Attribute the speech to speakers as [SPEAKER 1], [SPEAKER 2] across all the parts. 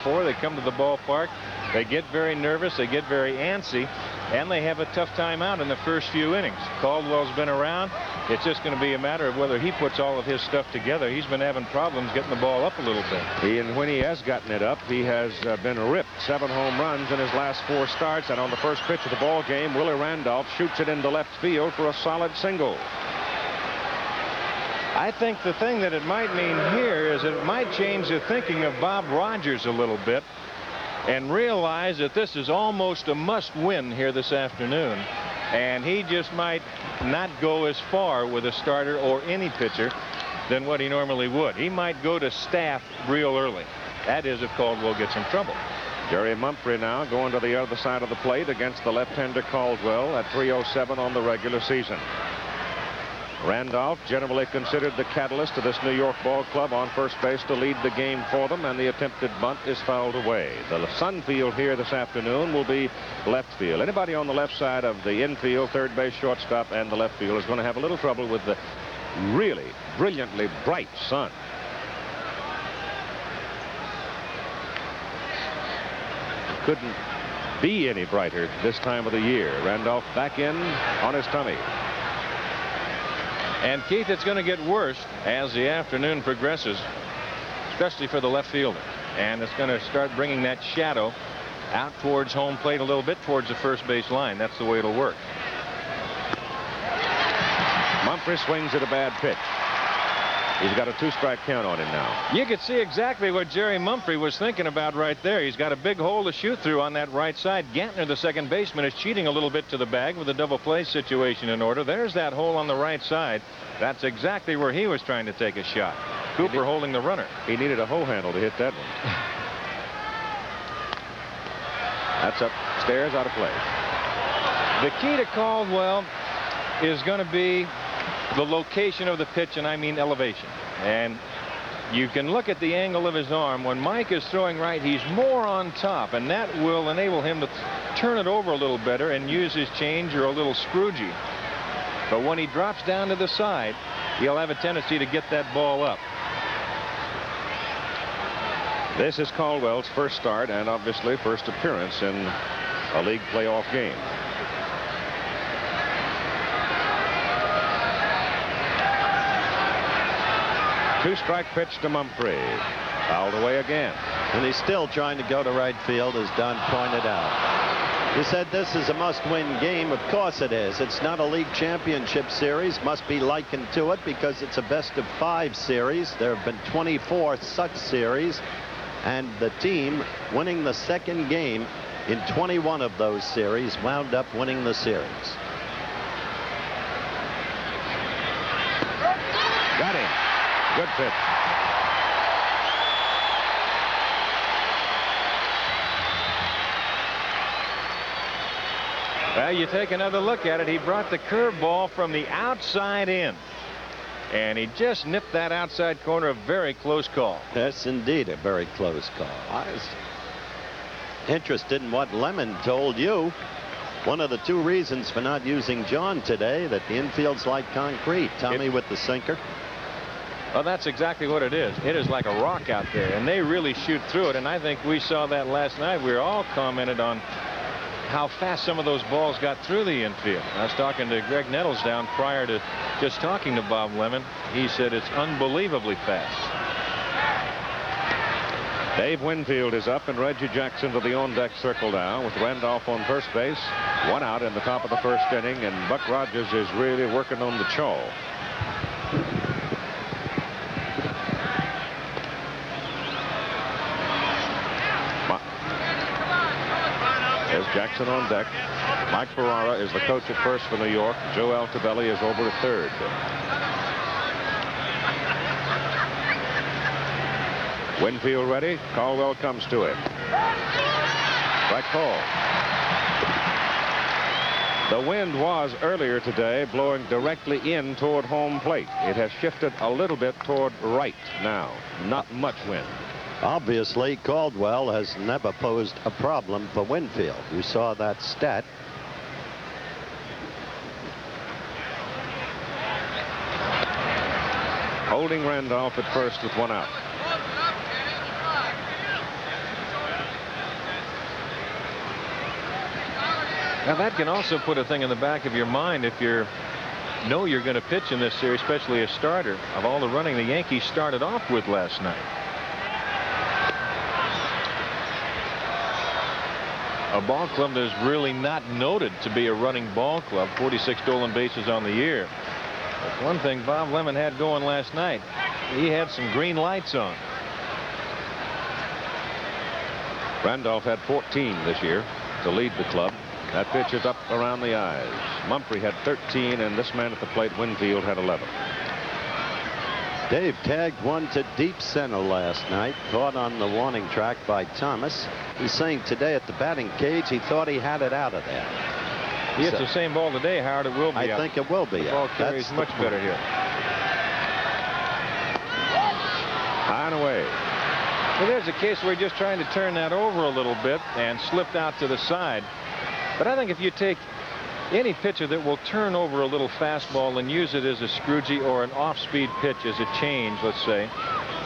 [SPEAKER 1] before. They come to the ballpark. They get very nervous. They get very antsy. And they have a tough time out in the first few innings. Caldwell's been around. It's just going to be a matter of whether he puts all of his stuff together. He's been having problems getting the ball up a little bit.
[SPEAKER 2] And when he has gotten it up, he has been ripped. 7 home runs in his last 4 starts. And on the first pitch of the ball game, Willie Randolph shoots it into left field for a solid single.
[SPEAKER 1] I think the thing that it might mean here is it might change the thinking of Bob Rogers a little bit and realize that this is almost a must-win here this afternoon. And he just might not go as far with a starter or any pitcher than what he normally would. He might go to staff real early. That is if Caldwell gets in trouble.
[SPEAKER 2] Jerry Mumphrey now going to the other side of the plate against the left-hander Caldwell at 3:07 on the regular season. Randolph, generally considered the catalyst of this New York ball club, on first base to lead the game for them, and the attempted bunt is fouled away. The Sun field here this afternoon will be left field. Anybody on the left side of the infield, third base, shortstop, and the left field is going to have a little trouble with the really brilliantly bright sun. Couldn't be any brighter this time of the year. Randolph back in on his tummy.
[SPEAKER 1] And Keith, it's going to get worse as the afternoon progresses, especially for the left fielder. And it's going to start bringing that shadow out towards home plate a little bit, towards the first base line. That's the way it'll work.
[SPEAKER 2] Mumphrey swings at a bad pitch. He's got a 2-strike count on him now.
[SPEAKER 1] You can see exactly what Jerry Mumphrey was thinking about right there. He's got a big hole to shoot through on that right side. Gantner, the second baseman, is cheating a little bit to the bag with a double play situation in order. There's that hole on the right side. That's exactly where he was trying to take a shot. Cooper holding the runner.
[SPEAKER 2] He needed a hoe handle to hit that one. That's upstairs, out of play.
[SPEAKER 1] The key to Caldwell is going to be the location of the pitch, and I mean elevation. And you can look at the angle of his arm. When Mike is throwing right, he's more on top, and that will enable him to turn it over a little better and use his change or a little scroogey. But when he drops down to the side, he'll have a tendency to get that ball up.
[SPEAKER 2] This is Caldwell's first start and obviously first appearance in a league playoff game. Two-strike pitch to Mumphrey. Fouled away again.
[SPEAKER 3] And he's still trying to go to right field, as Don pointed out. You said this is a must-win game. Of course it is. It's not a league championship series. Must be likened to it because it's a best-of-5 series. There have been 24 such series. And the team winning the second game in 21 of those series wound up winning the series.
[SPEAKER 2] Got him. Good pitch.
[SPEAKER 1] Well, you take another look at it. He brought the curveball from the outside in. And he just nipped that outside corner. A very close call.
[SPEAKER 3] Yes, indeed, a very close call. I was interested in what Lemon told you. One of the 2 reasons for not using John today, that the infield's like concrete. Tommy with the sinker.
[SPEAKER 1] Well, that's exactly what it is. It is like a rock out there, and they really shoot through it. And I think we saw that last night. We were all commented on how fast some of those balls got through the infield. I was talking to Greg Nettles down prior to just talking to Bob Lemon. He said it's unbelievably fast.
[SPEAKER 2] Dave Winfield is up, and Reggie Jackson to the on-deck circle now with Randolph on first base. 1 out in the top of the first inning, and Buck Rogers is really working on the chaw. There's Jackson on deck. Mike Ferrara is the coach at first for New York. Joe Altobelli is over at third. Winfield ready. Caldwell comes to him. Strike call. The wind was earlier today blowing directly in toward home plate. It has shifted a little bit toward right now. Not much wind.
[SPEAKER 3] Obviously, Caldwell has never posed a problem for Winfield. You saw that stat.
[SPEAKER 2] Holding Randolph at first with 1 out.
[SPEAKER 1] Now that can also put a thing in the back of your mind if you're going to pitch in this series, especially a starter, of all the running the Yankees started off with last night. A ball club that is really not noted to be a running ball club. 46 stolen bases on the year. That's one thing Bob Lemon had going last night. He had some green lights on.
[SPEAKER 2] Randolph had 14 this year to lead the club. That pitch is up around the eyes. Mumphrey had 13, and this man at the plate, Winfield, had 11.
[SPEAKER 3] Dave tagged one to deep center last night, caught on the warning track by Thomas. He's saying today at the batting cage he thought he had it out of there.
[SPEAKER 1] He hits the same ball today, Howard. It will be
[SPEAKER 3] I think it will be.
[SPEAKER 1] The ball carries much better here.
[SPEAKER 2] High and away.
[SPEAKER 1] Well, there's a case where he's just trying to turn that over a little bit and slipped out to the side. But I think if you take any pitcher that will turn over a little fastball and use it as a scroogey or an off-speed pitch as a change, let's say,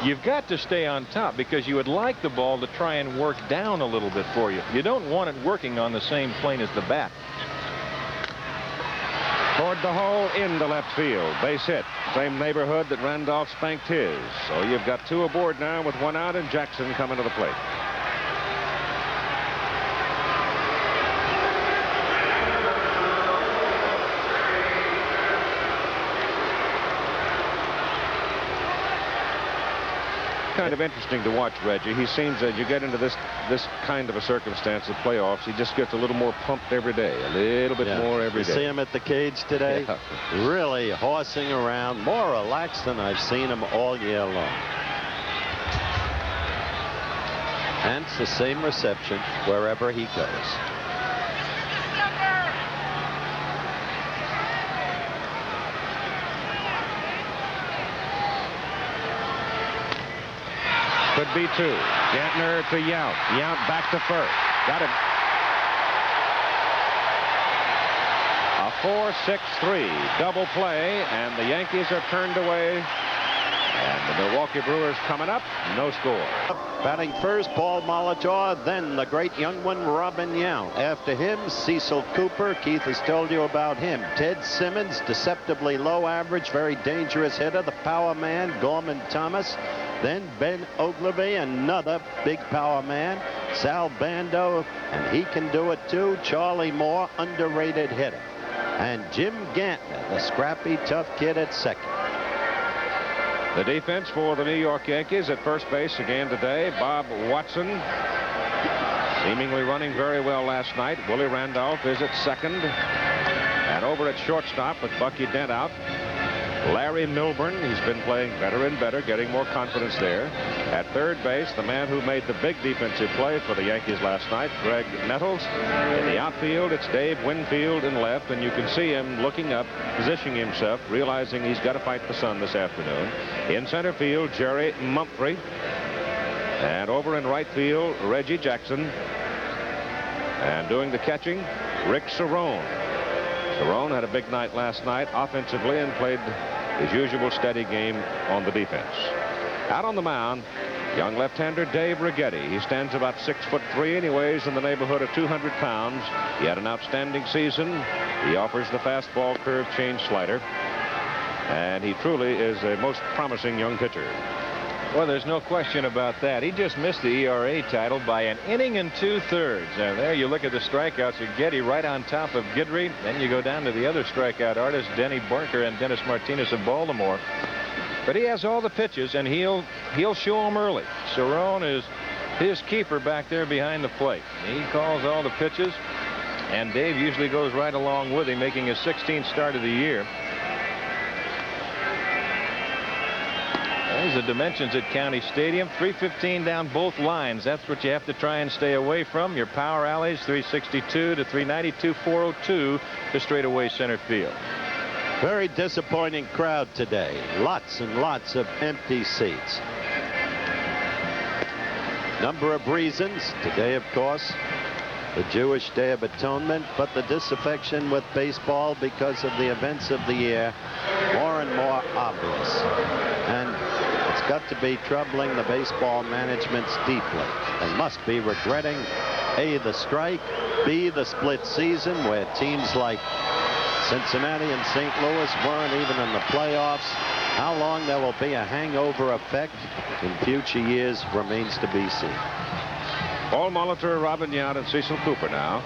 [SPEAKER 1] you've got to stay on top because you would like the ball to try and work down a little bit for you. You don't want it working on the same plane as the bat.
[SPEAKER 2] Toward the hole, into left field. Base hit. Same neighborhood that Randolph spanked his. So you've got two aboard now with one out, and Jackson coming to the plate. Kind of interesting to watch Reggie. He seems as you get into this kind of a circumstance of playoffs, he just gets a little more pumped every day, a little bit more every day.
[SPEAKER 3] You see him at the cage today?
[SPEAKER 2] Yeah.
[SPEAKER 3] Really horsing around, more relaxed than I've seen him all year long. And it's the same reception wherever he goes.
[SPEAKER 2] Could be two. Gantner to Yount. Yount back to first. Got it. A 4-6-3 double play, and the Yankees are turned away. And the Milwaukee Brewers coming up. No score.
[SPEAKER 3] Batting first, Paul Molitor, then the great young one, Robin Yount. After him, Cecil Cooper. Keith has told you about him. Ted Simmons, deceptively low average, very dangerous hitter. The power man, Gorman Thomas. Then Ben Ogilvie, another big power man. Sal Bando, and he can do it too. Charlie Moore, underrated hitter. And Jim Gantner, the scrappy, tough kid at second.
[SPEAKER 2] The defense for the New York Yankees at first base again today. Bob Watson seemingly running very well last night. Willie Randolph is at second. And over at shortstop with Bucky Dent out, Larry Milburn. He's been playing better and better, getting more confidence there. At third base, the man who made the big defensive play for the Yankees last night, Greg Nettles. In the outfield, it's Dave Winfield in left, and you can see him looking up, positioning himself, realizing he's got to fight the sun this afternoon. In center field, Jerry Mumphrey. And over in right field, Reggie Jackson. And doing the catching, Rick Cerrone. Cerrone had a big night last night offensively and played his usual steady game on the defense. Out on the mound, young left-hander Dave Righetti. He stands about 6'3", and he weighs in the neighborhood of 200 pounds. He had an outstanding season. He offers the fastball, curve, change, slider, and he truly is a most promising young pitcher.
[SPEAKER 1] Well, there's no question about that. He just missed the ERA title by an inning and 2/3. And there you look at the strikeouts. Righetti right on top of Guidry. Then you go down to the other strikeout artists, Denny Barker and Dennis Martinez of Baltimore. But he has all the pitches, and he'll show them early. Cerrone is his keeper back there behind the plate. He calls all the pitches, and Dave usually goes right along with him, making his 16th start of the year. There's the dimensions at County Stadium. 315 down both lines. That's what you have to try and stay away from. Your power alleys, 362 to 392, 402 to straightaway center field.
[SPEAKER 3] Very disappointing crowd today. Lots and lots of empty seats. Number of reasons. Today, of course, the Jewish Day of Atonement, but the disaffection with baseball because of the events of the year more and more obvious. And it's got to be troubling the baseball managements deeply. They must be regretting, A, the strike, be the split season where teams like Cincinnati and St. Louis weren't even in the playoffs. How long there will be a hangover effect in future years remains to be seen.
[SPEAKER 2] Paul Molitor, Robin Yount, and Cecil Cooper now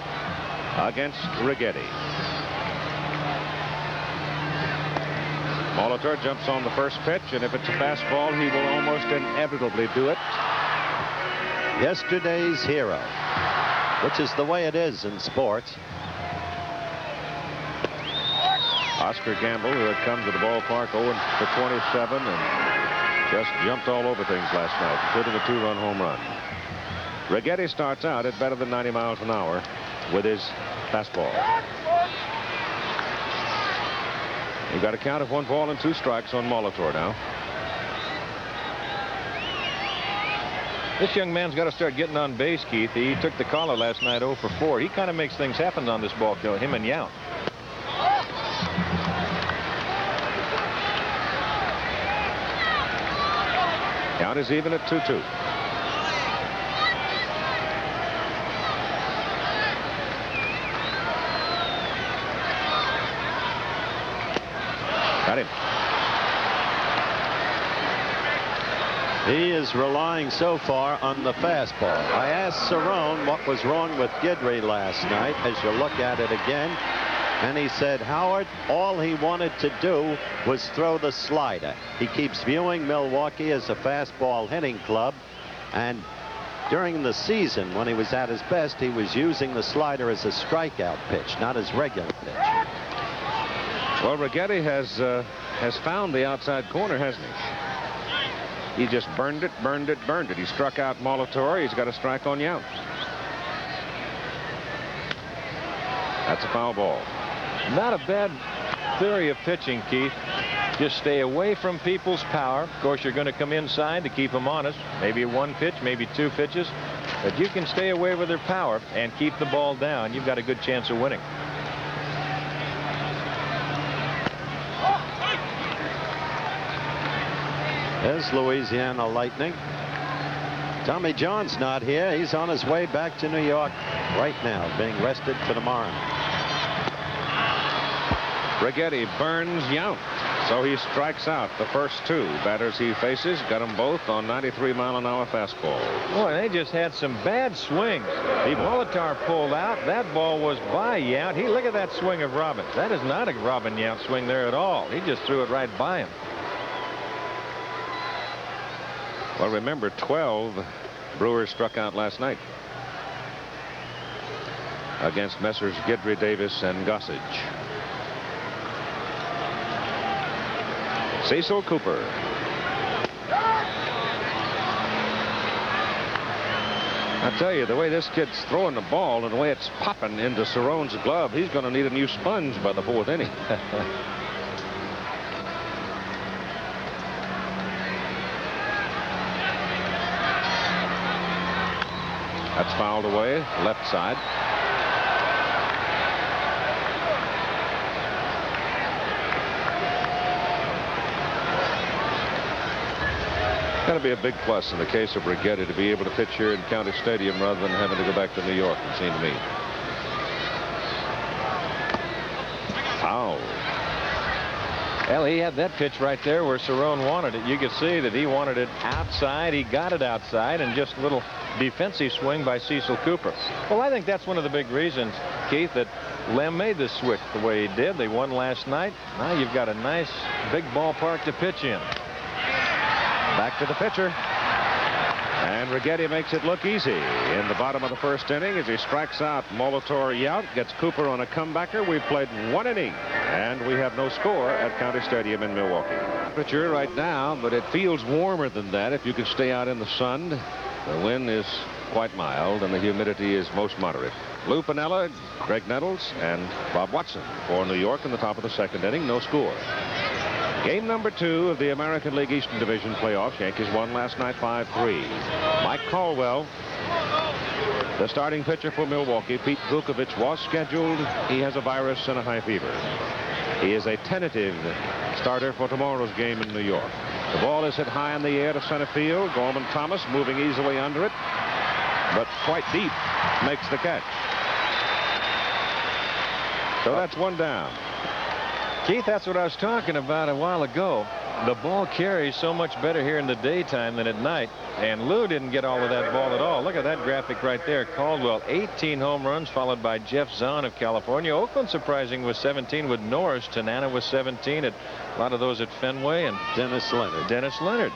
[SPEAKER 2] against Righetti. Molitor jumps on the first pitch, and if it's a fastball, he will almost inevitably do it.
[SPEAKER 3] Yesterday's hero, which is the way it is in sports.
[SPEAKER 2] Oscar Gamble, who had come to the ballpark 0 for 27 and just jumped all over things last night, including a 2-run home run. Righetti starts out at better than 90 miles an hour with his fastball. You've got a count of 1 ball and 2 strikes on Molitor now.
[SPEAKER 1] This young man's got to start getting on base, Keith. He took the caller last night 0 for 4. He kind of makes things happen on this ball field, him and Yount.
[SPEAKER 2] Count is even at 2-2. Got him.
[SPEAKER 3] He is relying so far on the fastball. I asked Cerrone what was wrong with Guidry last night as you look at it again. And he said, Howard, all he wanted to do was throw the slider. He keeps viewing Milwaukee as a fastball hitting club. And during the season, when he was at his best, he was using the slider as a strikeout pitch, not his regular pitch.
[SPEAKER 2] Well, Righetti has found the outside corner, hasn't he? He just burned it, burned it, burned it. He struck out Molitor. He's got a strike on Yount. That's a foul ball.
[SPEAKER 1] Not a bad theory of pitching, Keith. Just stay away from people's power. Of course, you're going to come inside to keep them honest. Maybe 1 pitch, maybe 2 pitches. But you can stay away with their power and keep the ball down. You've got a good chance of winning.
[SPEAKER 3] There's Louisiana Lightning. Tommy John's not here. He's on his way back to New York right now, being rested for tomorrow.
[SPEAKER 2] Righetti burns Yount, so he strikes out the first 2 batters he faces. Got them both on 93-mile-an-hour fastball.
[SPEAKER 1] Boy, they just had some bad swings. The Molitor pulled out. That ball was by Yount. Look at that swing of Robbins. That is not a Robin Yount swing there at all. He just threw it right by him.
[SPEAKER 2] Well, remember, 12 Brewers struck out last night against Messrs. Guidry, Davis, and Gossage. Cecil Cooper. I tell you, the way this kid's throwing the ball and the way it's popping into Cerrone's glove, he's going to need a new sponge by the 4th inning. That's fouled away, left side. Got to be a big plus in the case of Righetti to be able to pitch here in County Stadium rather than having to go back to New York, it seemed to me. Foul.
[SPEAKER 1] Well, he had that pitch right there where Cerrone wanted it. You could see that he wanted it outside. He got it outside, and just a little defensive swing by Cecil Cooper. Well, I think that's one of the big reasons, Keith, that Lem made this switch the way he did. They won last night. Now you've got a nice big ballpark to pitch in.
[SPEAKER 2] Back to the pitcher. And Righetti makes it look easy in the bottom of the 1st inning as he strikes out Molitor Yount, gets Cooper on a comebacker. We've played 1 inning, and we have no score at County Stadium in Milwaukee. Temperature right now, but it feels warmer than that if you can stay out in the sun. The wind is quite mild, and the humidity is most moderate. Lou Piniella, Greg Nettles, and Bob Watson for New York in the top of the 2nd inning. No score. Game number 2 of the American League Eastern Division playoffs. Yankees won last night 5-3. Mike Caldwell, the starting pitcher for Milwaukee. Pete Vukovich was scheduled. He has a virus and a high fever. He is a tentative starter for tomorrow's game in New York. The ball is hit high in the air to center field. Gorman Thomas moving easily under it, but quite deep, makes the catch. So that's one down.
[SPEAKER 1] Keith, that's what I was talking about a while ago. The ball carries so much better here in the daytime than at night. And Lou didn't get all of that ball at all. Look at that graphic right there. Caldwell, 18 home runs, followed by Jeff Zahn of California. Oakland surprising with 17 with Norris. Tanana with 17. A lot of those at Fenway. And
[SPEAKER 3] Dennis Leonard.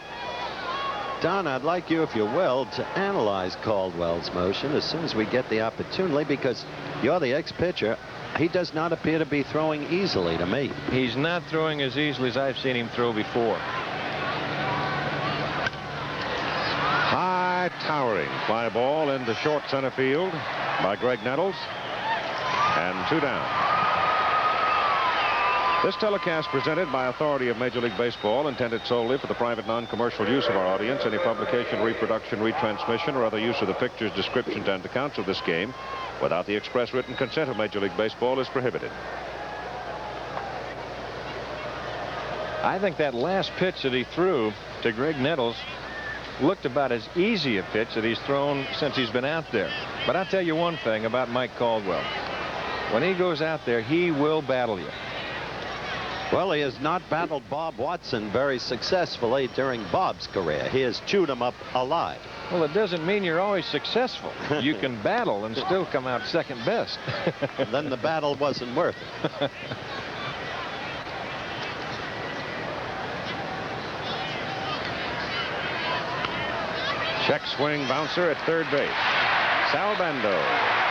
[SPEAKER 3] Don, I'd like you, if you will, to analyze Caldwell's motion as soon as we get the opportunity, because you're the ex-pitcher. He does not appear to be throwing easily to me.
[SPEAKER 1] He's not throwing as easily as I've seen him throw before.
[SPEAKER 2] High towering fly ball into short center field by Greg Nettles. And 2 down. This telecast presented by authority of Major League Baseball, intended solely for the private non-commercial use of our audience. Any publication, reproduction, retransmission, or other use of the pictures, descriptions, and accounts of this game without the express written consent of Major League Baseball is prohibited.
[SPEAKER 1] I think that last pitch that he threw to Greg Nettles looked about as easy a pitch that he's thrown since he's been out there. But I'll tell you one thing about Mike Caldwell. When he goes out there, he will battle you.
[SPEAKER 3] Well, he has not battled Bob Watson very successfully during Bob's career. He has chewed him up alive.
[SPEAKER 1] Well, it doesn't mean you're always successful. You can battle and still come out second best.
[SPEAKER 3] Then the battle wasn't worth it.
[SPEAKER 2] Check swing bouncer at third base. Sal Bando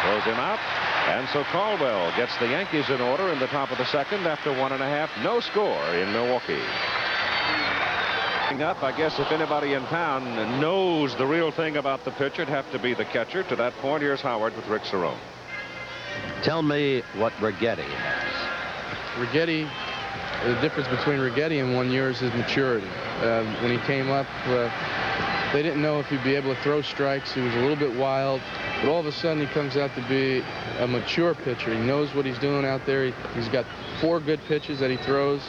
[SPEAKER 2] throws him out. And so Caldwell gets the Yankees in order in the top of the second after 1.5. No score in Milwaukee. Up, I guess if anybody in town knows the real thing about the pitcher, it'd have to be the catcher. To that point, here's Howard with Rick Cerone.
[SPEAKER 3] Tell me what Righetti has.
[SPEAKER 4] Righetti, the difference between Righetti and 1 year is his maturity. When he came up, they didn't know if he'd be able to throw strikes. He was a little bit wild. But all of a sudden, he comes out to be a mature pitcher. He knows what he's doing out there. He's got 4 good pitches that he throws.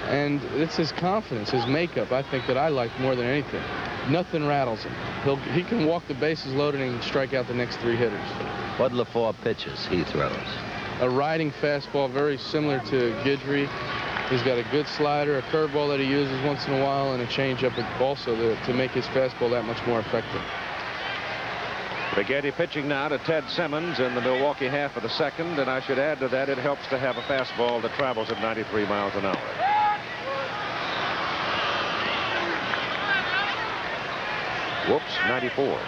[SPEAKER 4] And it's his confidence, his makeup, I think, that I like more than anything. Nothing rattles him. He can walk the bases loaded and strike out the next 3 hitters.
[SPEAKER 3] What are the 4 pitches he throws?
[SPEAKER 4] A riding fastball, very similar to Guidry. He's got a good slider, a curveball that he uses once in a while, and a changeup also to make his fastball that much more effective.
[SPEAKER 2] Righetti pitching now to Ted Simmons in the Milwaukee half of the second, and I should add to that it helps to have a fastball that travels at 93 miles an hour. Whoops, 94.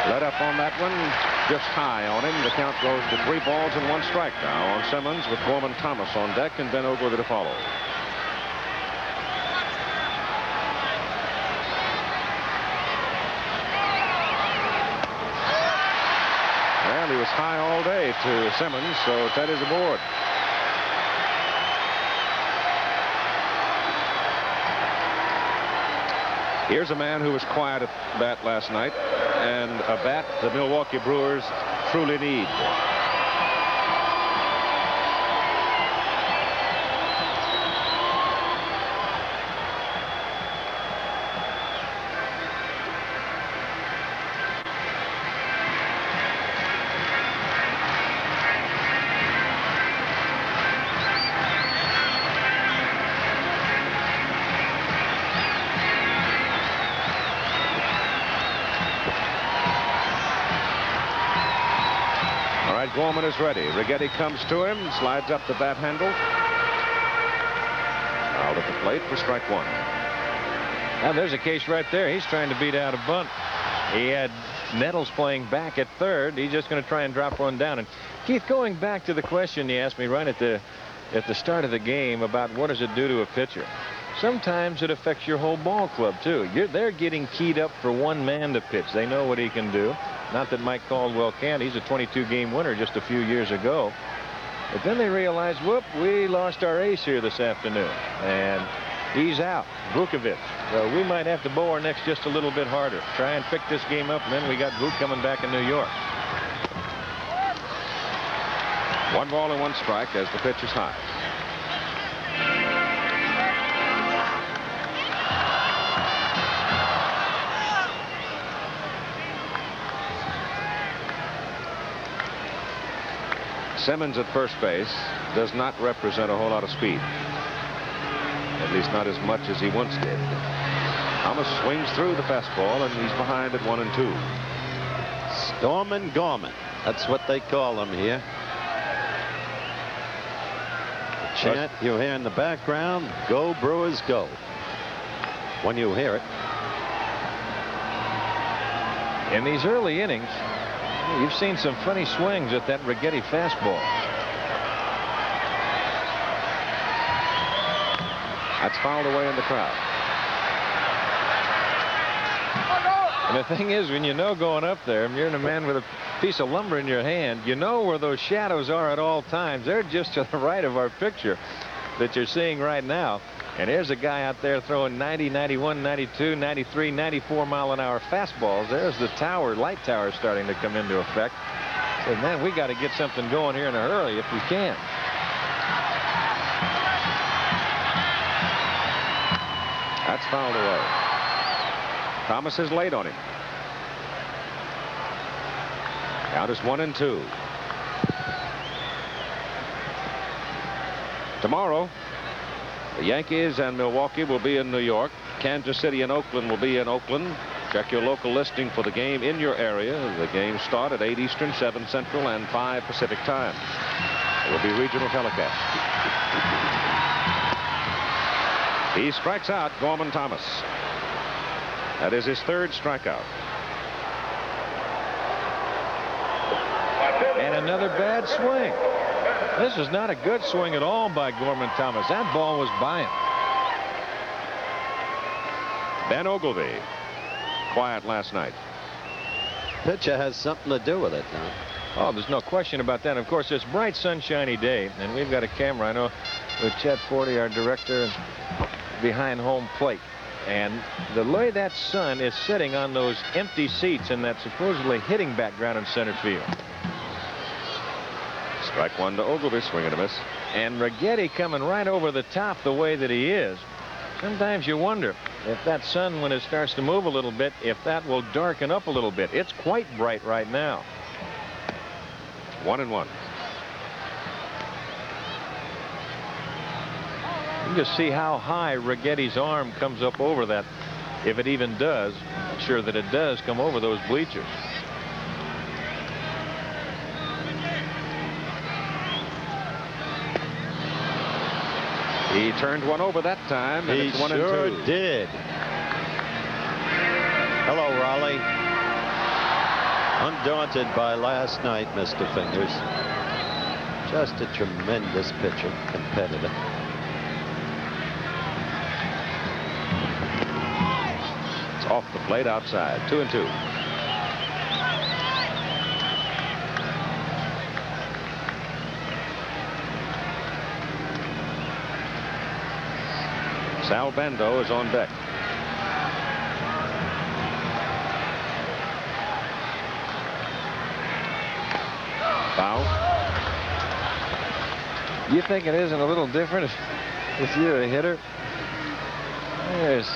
[SPEAKER 2] Let up on that one, just high on him. The count goes to 3 balls and 1 strike now on Simmons, with Gorman Thomas on deck and Ben Ogilvy to follow. Well, he was high all day to Simmons, so Ted is aboard. Here's a man who was quiet at bat last night, and a bat the Milwaukee Brewers truly need. Gorman is ready. Righetti comes to him, slides up the bat handle. Out at the plate for strike 1.
[SPEAKER 1] Now there's a case right there. He's trying to beat out a bunt. He had Nettles playing back at third. He's just going to try and drop one down. And Keith, going back to the question you asked me right at the start of the game about what does it do to a pitcher. Sometimes it affects your whole ball club too. They're getting keyed up for one man to pitch. They know what he can do. Not that Mike Caldwell can't. He's a 22-game winner just a few years ago. But then they realize, whoop, we lost our ace here this afternoon. And he's out, Vukovich. So we might have to bow our necks just a little bit harder. Try and pick this game up, and then we got Vuk coming back in New York.
[SPEAKER 2] 1 ball and 1 strike as the pitch is high. Simmons at first base does not represent a whole lot of speed. At least not as much as he once did. Thomas swings through the fastball, and he's behind at 1-2.
[SPEAKER 3] Stormin' Gorman. That's what they call him here. The chant you hear in the background, "Go Brewers, go," when you hear it.
[SPEAKER 1] In these early innings, you've seen some funny swings at that Righetti fastball.
[SPEAKER 2] That's fouled away in the crowd.
[SPEAKER 1] And the thing is, when you know going up there, and you're in a man with a piece of lumber in your hand, you know where those shadows are at all times. They're just to the right of our picture that you're seeing right now. And there's a guy out there throwing 90, 91, 92, 93, 94 mile an hour fastballs. There's the tower, light tower, starting to come into effect. So, man, we got to get something going here in a hurry if we can.
[SPEAKER 2] That's fouled away. Thomas is late on him. Count is 1-2. Tomorrow, the Yankees and Milwaukee will be in New York. Kansas City and Oakland will be in Oakland. Check your local listing for the game in your area. The games start at 8 Eastern, 7 Central, and 5 Pacific time. It will be regional telecast. He strikes out Gorman Thomas. That is his third strikeout.
[SPEAKER 1] And another bad swing. This is not a good swing at all by Gorman Thomas. That ball was by him.
[SPEAKER 2] Ben Oglivie, quiet last night.
[SPEAKER 3] Pitcher has something to do with it now.
[SPEAKER 1] Oh, there's no question about that. Of course, it's a bright, sunshiny day, and we've got a camera, I know, with Chet Forty, our director, behind home plate. And the way that sun is sitting on those empty seats in that supposedly hitting background in center field.
[SPEAKER 2] Strike one to Oglivie, swing and a miss.
[SPEAKER 1] And Righetti coming right over the top the way that he is. Sometimes you wonder if that sun, when it starts to move a little bit, if that will darken up a little bit. It's quite bright right now.
[SPEAKER 2] 1-1.
[SPEAKER 1] You can just see how high Righetti's arm comes up over that, if it even does. I'm sure that it does come over those bleachers.
[SPEAKER 2] He turned one over that time, and
[SPEAKER 3] He
[SPEAKER 2] it's 1-2.
[SPEAKER 3] sure did. Hello, Raleigh. Undaunted by last night, Mr. Fingers. Just a tremendous pitcher, competitor.
[SPEAKER 2] It's off the plate outside. 2-2. Sal Bando is on deck. Foul.
[SPEAKER 1] You think it isn't a little different if you're a hitter? There's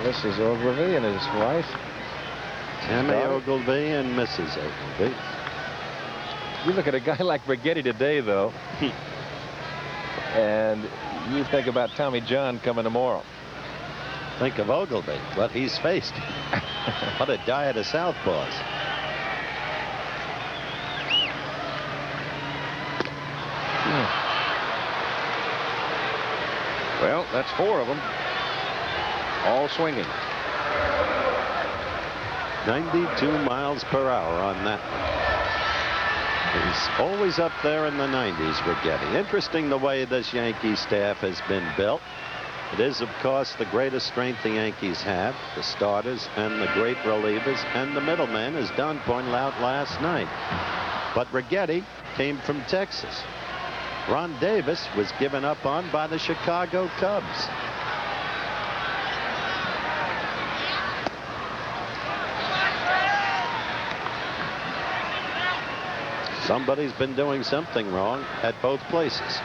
[SPEAKER 1] Mrs. Oglivie and his wife.
[SPEAKER 3] Tammy Oglivie and Mrs. Oglivie.
[SPEAKER 1] You look at a guy like Righetti today, though, and you think about Tommy John coming tomorrow.
[SPEAKER 3] Think of Oglivie, what he's faced. What a diet of southpaws.
[SPEAKER 2] Well, that's 4 of them. All swinging.
[SPEAKER 3] 92 miles per hour on that one. He's always up there in the 90s, Righetti. Interesting the way this Yankee staff has been built. It is, of course, the greatest strength the Yankees have, the starters and the great relievers and the middlemen, as Don pointed out last night. But Righetti came from Texas. Ron Davis was given up on by the Chicago Cubs. Somebody's been doing something wrong at both places.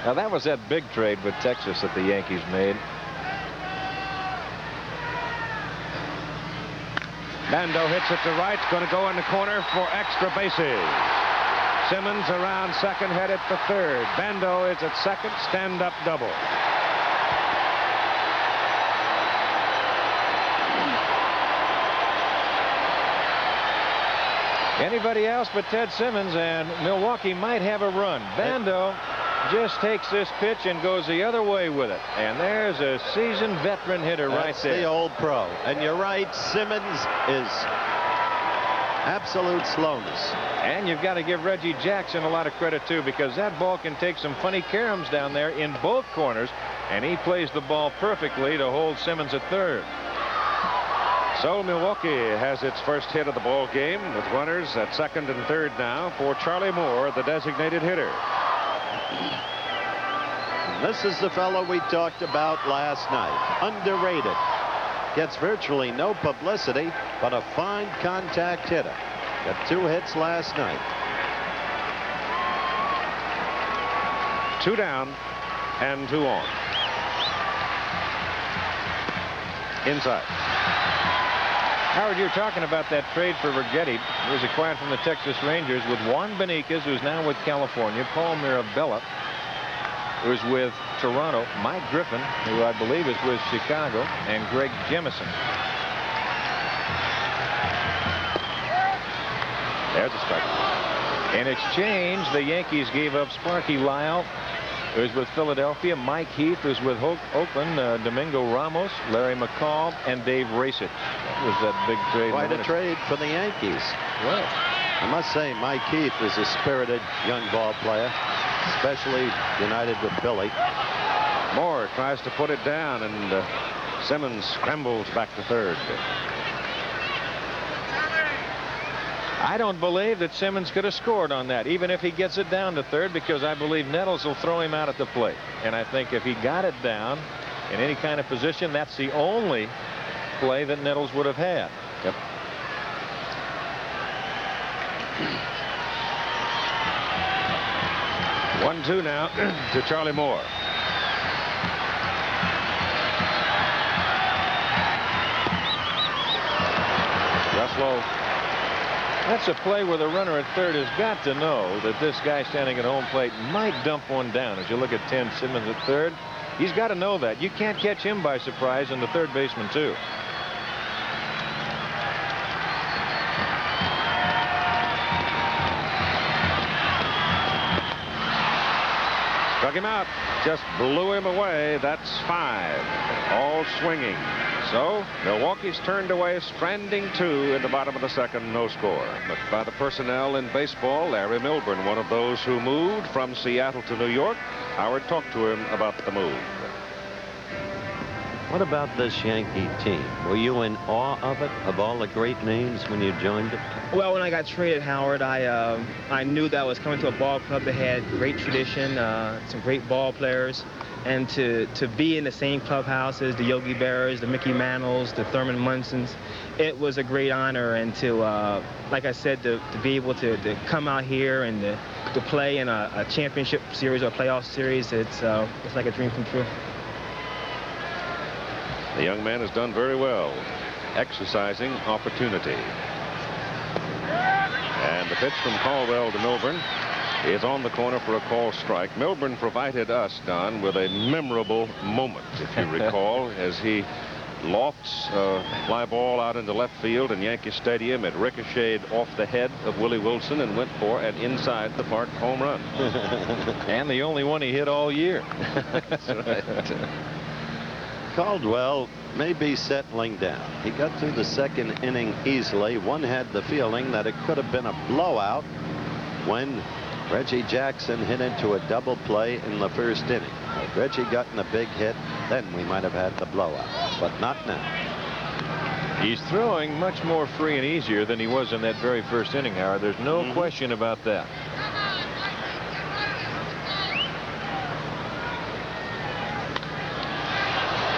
[SPEAKER 1] Now, that was that big trade with Texas that the Yankees made.
[SPEAKER 2] Bando hits it to right. Going to go in the corner for extra bases. Simmons around second, headed for third. Bando is at second, stand-up double.
[SPEAKER 1] Anybody else but Ted Simmons, and Milwaukee might have a run. Bando just takes this pitch and goes the other way with it. And there's a seasoned veteran hitter right there.
[SPEAKER 3] That's the old pro. And you're right, Simmons is absolute slowness.
[SPEAKER 1] And you've got to give Reggie Jackson a lot of credit, too, because that ball can take some funny caroms down there in both corners, and he plays the ball perfectly to hold Simmons at third.
[SPEAKER 2] So Milwaukee has its first hit of the ball game with runners at second and third now for Charlie Moore, the designated hitter.
[SPEAKER 3] This is the fellow we talked about last night. Underrated. Gets virtually no publicity, but a fine contact hitter. Got 2 hits last night.
[SPEAKER 2] 2 down and 2 on. Inside.
[SPEAKER 1] Howard, you're talking about that trade for Righetti. He was acquired from the Texas Rangers with Juan Beniquez, who's now with California, Paul Mirabella, who's with Toronto, Mike Griffin, who I believe is with Chicago, and Greg Jemison.
[SPEAKER 2] There's a strike.
[SPEAKER 1] In exchange, the Yankees gave up Sparky Lyle, who's with Philadelphia, Mike Heath, who's with Oakland, Domingo Ramos, Larry McCall, and Dave Racich. That was that big trade.
[SPEAKER 3] Quite a trade for the Yankees.
[SPEAKER 1] Well,
[SPEAKER 3] I must say, Mike Heath is a spirited young ball player, especially united with Philly.
[SPEAKER 2] Moore tries to put it down, and Simmons scrambles back to third.
[SPEAKER 1] I don't believe that Simmons could have scored on that, even if he gets it down to third, because I believe Nettles will throw him out at the plate. And I think if he got it down in any kind of position, that's the only play that Nettles would have had.
[SPEAKER 2] Yep. One, 2 now to Charlie Moore. Russell.
[SPEAKER 1] That's a play where the runner at third has got to know that this guy standing at home plate might dump one down. As you look at Ted Simmons at third, he's got to know that. You can't catch him by surprise, and the third baseman, too.
[SPEAKER 2] Struck him out. Just blew him away. That's 5. All swinging. So Milwaukee's turned away, stranding 2 in the bottom of the second, no score. But by the personnel in baseball, Larry Milburn, one of those who moved from Seattle to New York. Howard talked to him about the move.
[SPEAKER 3] What about this Yankee team? Were you in awe of it, of all the great names when you joined it?
[SPEAKER 5] Well, when I got traded, Howard, I knew that I was coming to a ball club that had great tradition, some great ball players. And to be in the same clubhouse as the Yogi Berras, the Mickey Mantles, the Thurman Munsons, it was a great honor. And to, like I said, to be able to come out here and to play in a championship series or a playoff series, it's like a dream come true.
[SPEAKER 2] The young man has done very well, exercising opportunity. And the pitch from Caldwell to Milburn is on the corner for a call strike. Milburn provided us, Don, with a memorable moment, if you recall, as he lofts a fly ball out into left field in Yankee Stadium. It ricocheted off the head of Willie Wilson and went for an inside the park home run.
[SPEAKER 1] And the only one he hit all year.
[SPEAKER 2] That's right.
[SPEAKER 3] Caldwell may be settling down. He got through the second inning easily. One had the feeling that it could have been a blowout when Reggie Jackson hit into a double play in the first inning. If Reggie gotten a big hit, then we might have had the blowout, but not now.
[SPEAKER 1] He's throwing much more free and easier than he was in that very first inning, Howard. There's no question about that.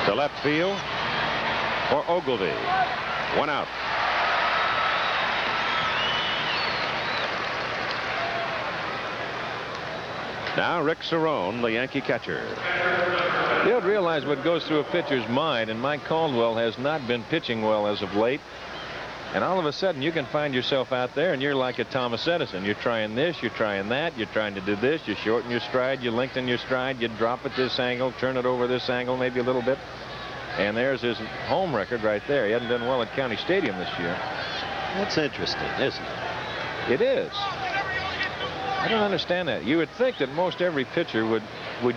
[SPEAKER 2] To left field for Ogilvy. 1 out. Now Rick Cerone, the Yankee catcher.
[SPEAKER 1] You don't realize what goes through a pitcher's mind, and Mike Caldwell has not been pitching well as of late. And all of a sudden, you can find yourself out there, and you're like a Thomas Edison. You're trying this, you're trying that, you're trying to do this, you shorten your stride, you lengthen your stride, you drop at this angle, turn it over this angle maybe a little bit. And there's his home record right there. He hasn't done well at County Stadium this year.
[SPEAKER 3] That's interesting, isn't it?
[SPEAKER 1] It is. I don't understand that. You would think that most every pitcher would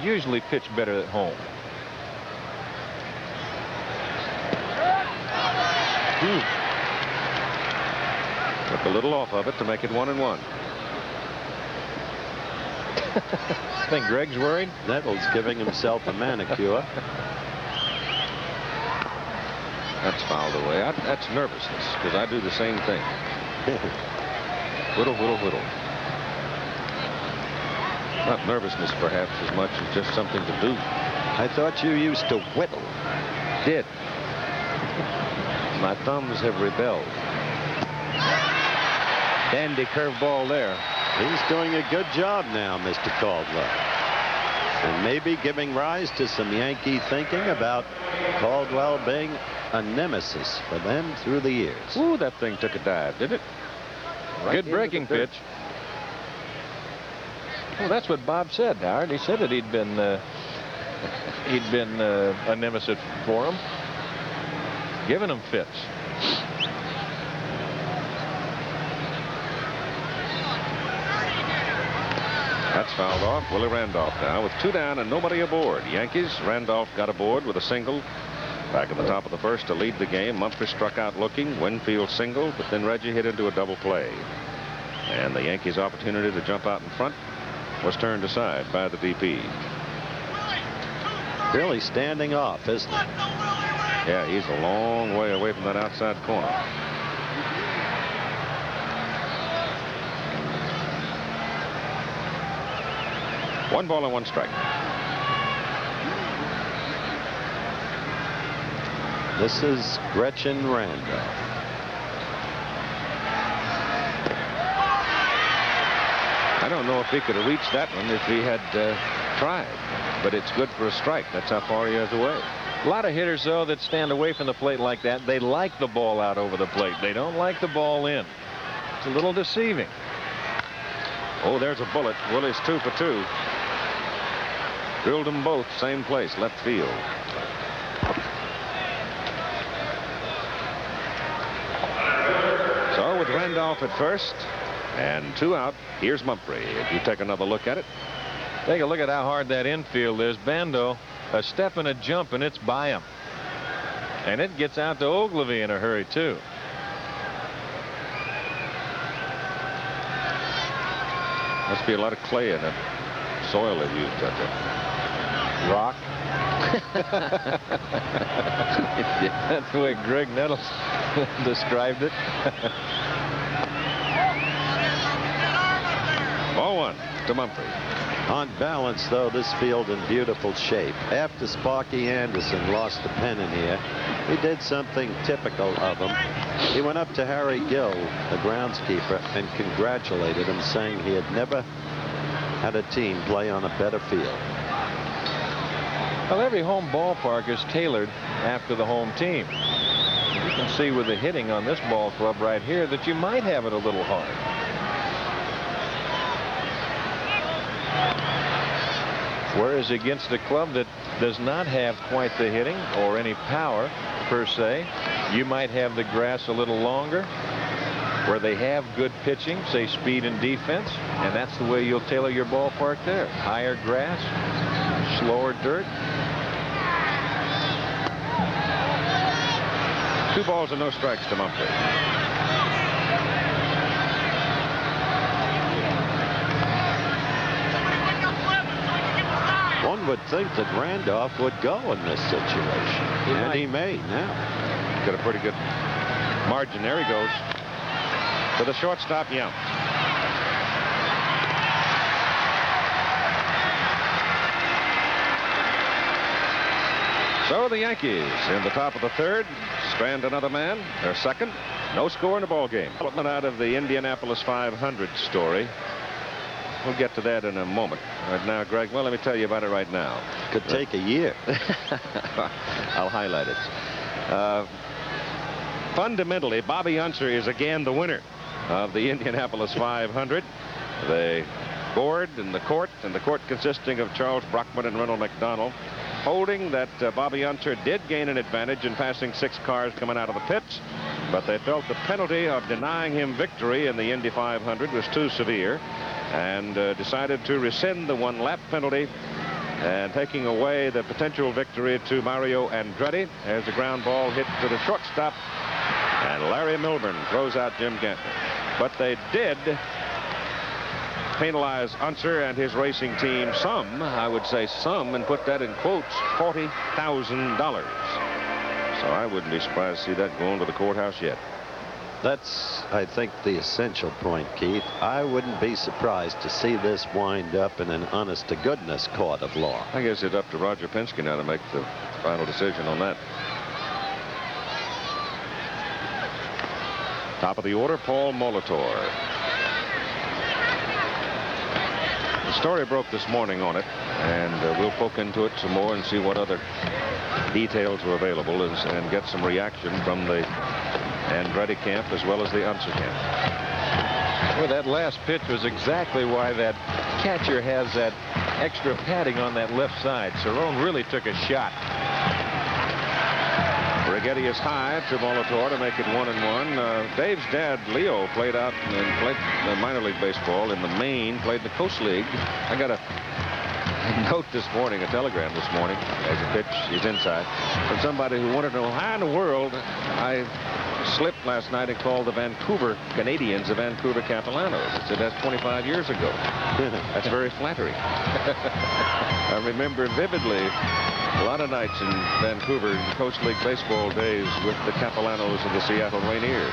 [SPEAKER 1] usually pitch better at home.
[SPEAKER 2] Took a little off of it to make it 1-1.
[SPEAKER 1] I think Greg's worried.
[SPEAKER 3] Nettles giving himself a manicure.
[SPEAKER 2] That's fouled away. That's nervousness, because I do the same thing. Whittle, whittle, whittle. Not nervousness, perhaps, as much as just something to do.
[SPEAKER 3] I thought you used to whittle.
[SPEAKER 2] Did. My thumbs have rebelled. Dandy curveball there.
[SPEAKER 3] He's doing a good job now, Mr. Caldwell. And maybe giving rise to some Yankee thinking about Caldwell being a nemesis for them through the years.
[SPEAKER 2] Ooh, that thing took a dive, did it? Right
[SPEAKER 1] Good
[SPEAKER 2] into
[SPEAKER 1] breaking
[SPEAKER 2] the dirt.
[SPEAKER 1] pitch. Well, that's what Bob said, Howard. He said that he'd been a nemesis for him, giving him fits.
[SPEAKER 2] That's fouled off. Willie Randolph now with 2 down and nobody aboard. Yankees. Randolph got aboard with a single. Back at the top of the first to lead the game. Mumphrey struck out looking. Winfield singled, but then Reggie hit into a double play. And the Yankees' opportunity to jump out in front was turned aside by the DP.
[SPEAKER 3] Really standing off, isn't he?
[SPEAKER 2] Yeah, he's a long way away from that outside corner. One ball and one strike.
[SPEAKER 3] This is Gretchen Randolph.
[SPEAKER 2] I don't know if he could have reached that one if he had tried, but it's good for a strike. That's how far he is away.
[SPEAKER 1] A lot of hitters, though, that stand away from the plate like that, they like the ball out over the plate. They don't like the ball in. It's a little deceiving.
[SPEAKER 2] Oh, there's a bullet. Willie's 2 for 2. Drilled them both, same place, left field. So with Randolph at first and 2 out, here's Mumphrey. If you take another look at it.
[SPEAKER 1] Take a look at how hard that infield is. Bando, a step and a jump, and it's by him. And it gets out to Ogilvie in a hurry, too.
[SPEAKER 2] Must be a lot of clay in the soil they've used out there.
[SPEAKER 1] Rock. That's the way Greg Nettles described it.
[SPEAKER 2] Ball 1 to Mumphrey.
[SPEAKER 3] On balance, though, this field in beautiful shape. After Sparky Anderson lost the pennant here, he did something typical of him. He went up to Harry Gill, the groundskeeper, and congratulated him, saying he had never had a team play on a better field.
[SPEAKER 1] Well, every home ballpark is tailored after the home team. You can see with the hitting on this ball club right here that you might have it a little hard. Whereas against a club that does not have quite the hitting or any power per se, you might have the grass a little longer. Where they have good pitching, say speed and defense, and that's the way you'll tailor your ballpark there. Higher grass, slower dirt.
[SPEAKER 2] 2 balls and no strikes to Mumphrey.
[SPEAKER 3] One would think that Randolph would go in this situation. And he may now.
[SPEAKER 2] Got a pretty good margin. There he goes. To the shortstop, Yount. So the Yankees in the top of the 3rd strand another man. Their second. No score in the ball game. Development out of the Indianapolis 500 story. We'll get to that in a moment. Right now, Greg, well, let me tell you about it right now.
[SPEAKER 3] Could take a year.
[SPEAKER 2] I'll highlight it. Fundamentally, Bobby Unser is again the winner of the Indianapolis 500. The board and the court consisting of Charles Brockman and Reynold McDonald, holding that Bobby Unser did gain an advantage in passing 6 cars coming out of the pits, but they felt the penalty of denying him victory in the Indy 500 was too severe, and decided to rescind the 1-lap penalty, and taking away the potential victory to Mario Andretti as the ground ball hit to the shortstop, and Larry Milburn throws out Jim Gantner. But they did penalize Unser and his racing team some, I would say some, and put that in quotes, $40,000. So I wouldn't be surprised to see that going to the courthouse yet.
[SPEAKER 3] That's, I think, the essential point, Keith. I wouldn't be surprised to see this wind up in an honest-to-goodness court of law.
[SPEAKER 2] I guess it's up to Roger Penske now to make the final decision on that. Top of the order, Paul Molitor. The story broke this morning on it, and we'll poke into it some more and see what other details are available and get some reaction from the Andretti camp as well as the Unser camp.
[SPEAKER 1] Well, that last pitch was exactly why that catcher has that extra padding on that left side. Cerrone really took a shot.
[SPEAKER 2] Righetti is high to Molitor to make it 1-1. Dave's dad, Leo, played minor league baseball in the Maine, played in the Coast League. I got a note this morning, a telegram this morning, as a pitch is inside, from somebody who wanted to know how in the world I slipped last night and called the Vancouver Canadians the Vancouver Capolanos. I said, that's 25 years ago. That's very flattering. I remember vividly a lot of nights in Vancouver in Coast League baseball days with the Capolanos and the Seattle Rainiers.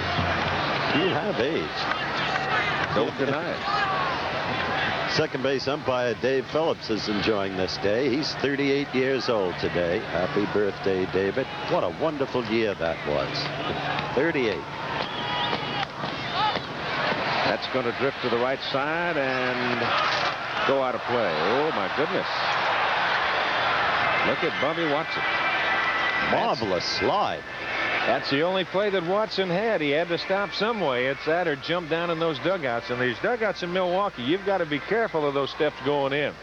[SPEAKER 3] You have aged.
[SPEAKER 2] Don't deny it.
[SPEAKER 3] Second base umpire Dave Phillips is enjoying this day. He's 38 years old today. Happy birthday, David. What a wonderful year that was. 38.
[SPEAKER 2] That's going to drift to the right side and go out of play. Oh, my goodness. Look at Bobby Watson.
[SPEAKER 3] Marvelous slide.
[SPEAKER 1] That's the only play that Watson had. He had to stop some way. It's that or jump down in those dugouts. And these dugouts in Milwaukee, you've got to be careful of those steps going in.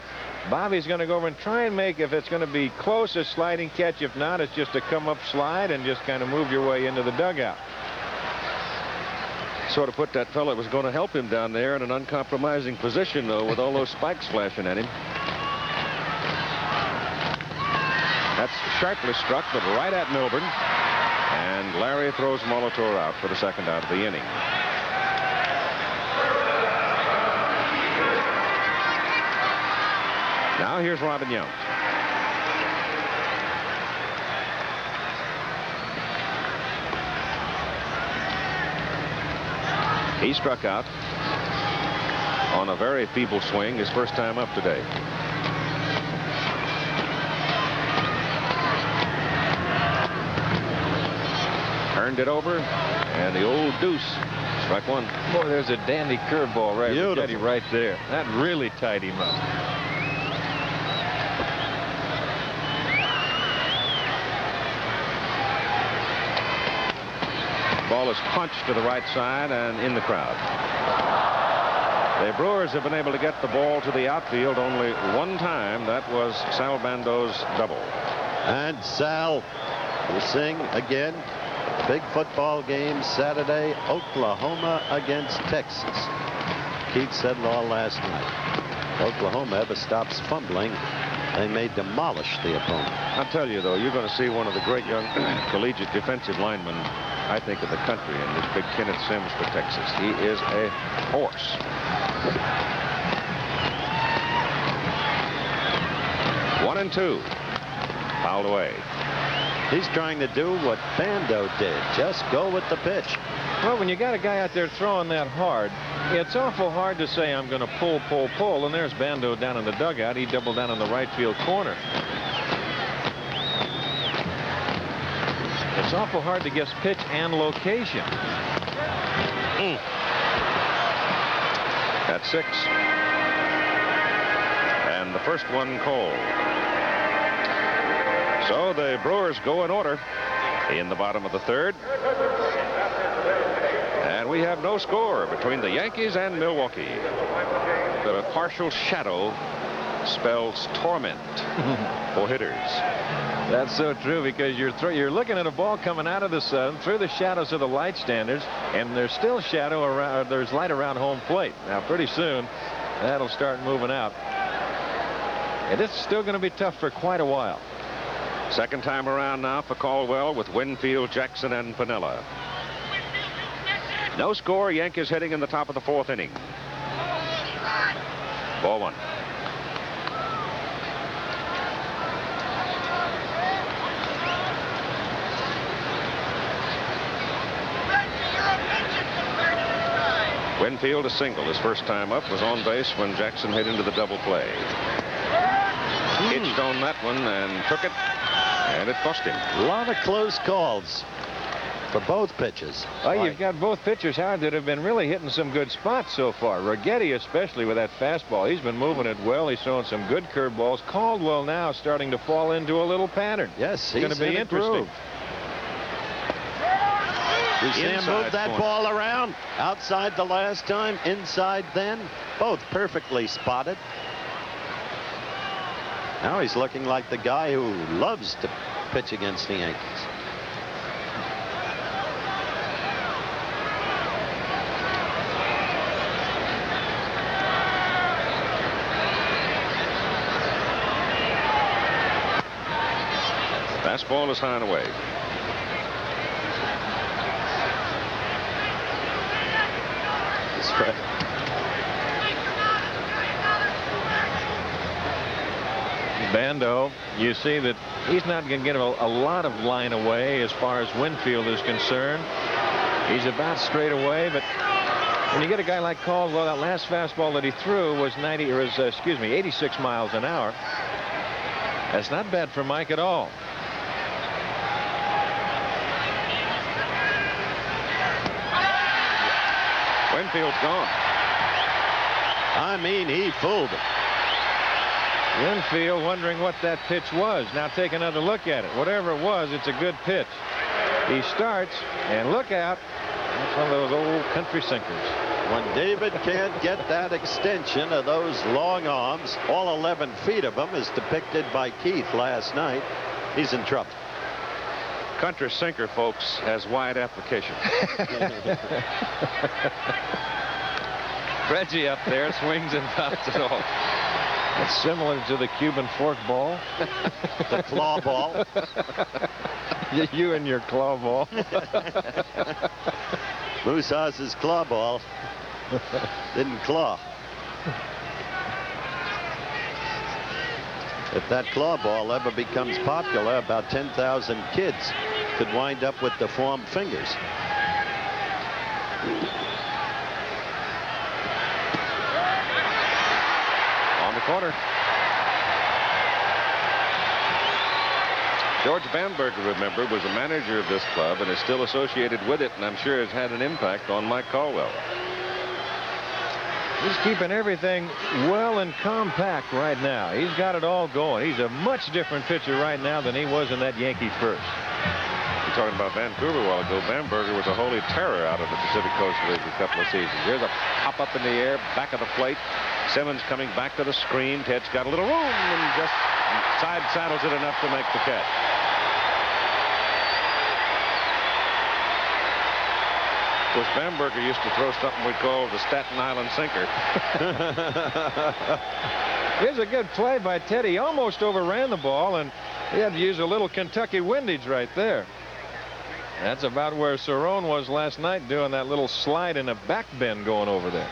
[SPEAKER 1] Bobby's going to go over and try and make, if it's going to be close, a sliding catch. If not, it's just a come-up slide and just kind of move your way into the dugout.
[SPEAKER 2] Sort of put that fellow that was going to help him down there in an uncompromising position, though, with all those spikes flashing at him. That's sharply struck, but right at Milburn. And Larry throws Molitor out for the second out of the inning. Now here's Robin Yount. He struck out on a very feeble swing his first time up today. Turned it over, and the old deuce. Strike one.
[SPEAKER 1] Boy, there's a dandy curveball right,
[SPEAKER 3] Beautiful.
[SPEAKER 1] right there. That really tied him up.
[SPEAKER 2] Ball is punched to the right side and in the crowd. The Brewers have been able to get the ball to the outfield only one time. That was Sal Bando's double.
[SPEAKER 3] And Sal will sing again. Big football game Saturday, Oklahoma against Texas. Keith said it all last night. Oklahoma ever stops fumbling, they may demolish the opponent.
[SPEAKER 2] I'll tell you, though, you're going to see one of the great young collegiate defensive linemen, I think, of the country, in this big Kenneth Sims for Texas. He is a horse. One and two. Fouled away.
[SPEAKER 3] He's trying to do what Bando did. Just go with the pitch.
[SPEAKER 1] Well, when you got a guy out there throwing that hard, it's awful hard to say I'm going to pull. And there's Bando down in the dugout. He doubled down in the right field corner. It's awful hard to guess pitch and location.
[SPEAKER 2] That's 6. And the first one called. So the Brewers go in order in the bottom of the third. And we have no score between the Yankees and Milwaukee. But a partial shadow spells torment for hitters.
[SPEAKER 1] That's so true, because you're looking at a ball coming out of the sun through the shadows of the light standards, and there's still shadow around. There's light around home plate. Now, pretty soon, that'll start moving out. And it's still going to be tough for quite a while.
[SPEAKER 2] Second time around now for Caldwell with Winfield, Jackson, and Piniella. No score. Yankees heading in the top of the 4th inning. Ball 1. Winfield a single. His first time up, was on base when Jackson hit into the double play. Hitched on that one and took it, and it cost him.
[SPEAKER 3] A lot of close calls for both pitches.
[SPEAKER 1] Well, you've got both pitchers, Howard, that have been really hitting some good spots so far. Righetti, especially with that fastball. He's been moving it well. He's throwing some good curveballs. Caldwell now starting to fall into a little pattern.
[SPEAKER 3] Yes, he's
[SPEAKER 1] going to be interesting.
[SPEAKER 3] You see him move that ball around. Outside the last time, inside then. Both perfectly spotted. Now he's looking like the guy who loves to pitch against the Yankees.
[SPEAKER 2] Fastball is high and away.
[SPEAKER 1] Bando, you see that he's not going to get a lot of line away as far as Winfield is concerned. He's about straight away, but when you get a guy like Caldwell, that last fastball that he threw was 86 miles an hour. That's not bad for Mike at all.
[SPEAKER 2] Winfield's gone.
[SPEAKER 3] I mean, he fooled him.
[SPEAKER 1] Winfield wondering what that pitch was. Now take another look at it. Whatever it was, it's a good pitch. He starts, and look out. That's one of those old country sinkers.
[SPEAKER 3] When David can't get that extension of those long arms, all 11 feet of them, as depicted by Keith last night, he's in trouble.
[SPEAKER 2] Country sinker, folks, has wide application.
[SPEAKER 1] Reggie up there swings and pops it off. It's similar to the Cuban fork ball.
[SPEAKER 3] The claw ball.
[SPEAKER 1] You and your claw ball.
[SPEAKER 3] Moose Haas's claw ball didn't claw. If that claw ball ever becomes popular, about 10,000 kids could wind up with deformed fingers.
[SPEAKER 2] On the corner. George Bamberger, remember, was a manager of this club and is still associated with it, and I'm sure has had an impact on Mike Caldwell.
[SPEAKER 1] He's keeping everything well and compact right now. He's got it all going. He's a much different pitcher right now than he was in that Yankee first.
[SPEAKER 2] We're talking about Vancouver a while ago. Bamberger was a holy terror out of the Pacific Coast League a couple of seasons. Here's a pop up in the air, back of the plate. Simmons coming back to the screen. Ted's got a little room and just side saddles it enough to make the catch. Of course, Bamberger used to throw something we call the Staten Island sinker.
[SPEAKER 1] Here's a good play by Teddy. He almost overran the ball, and he had to use a little Kentucky windage right there. That's about where Cerrone was last night, doing that little slide and a back bend going over there.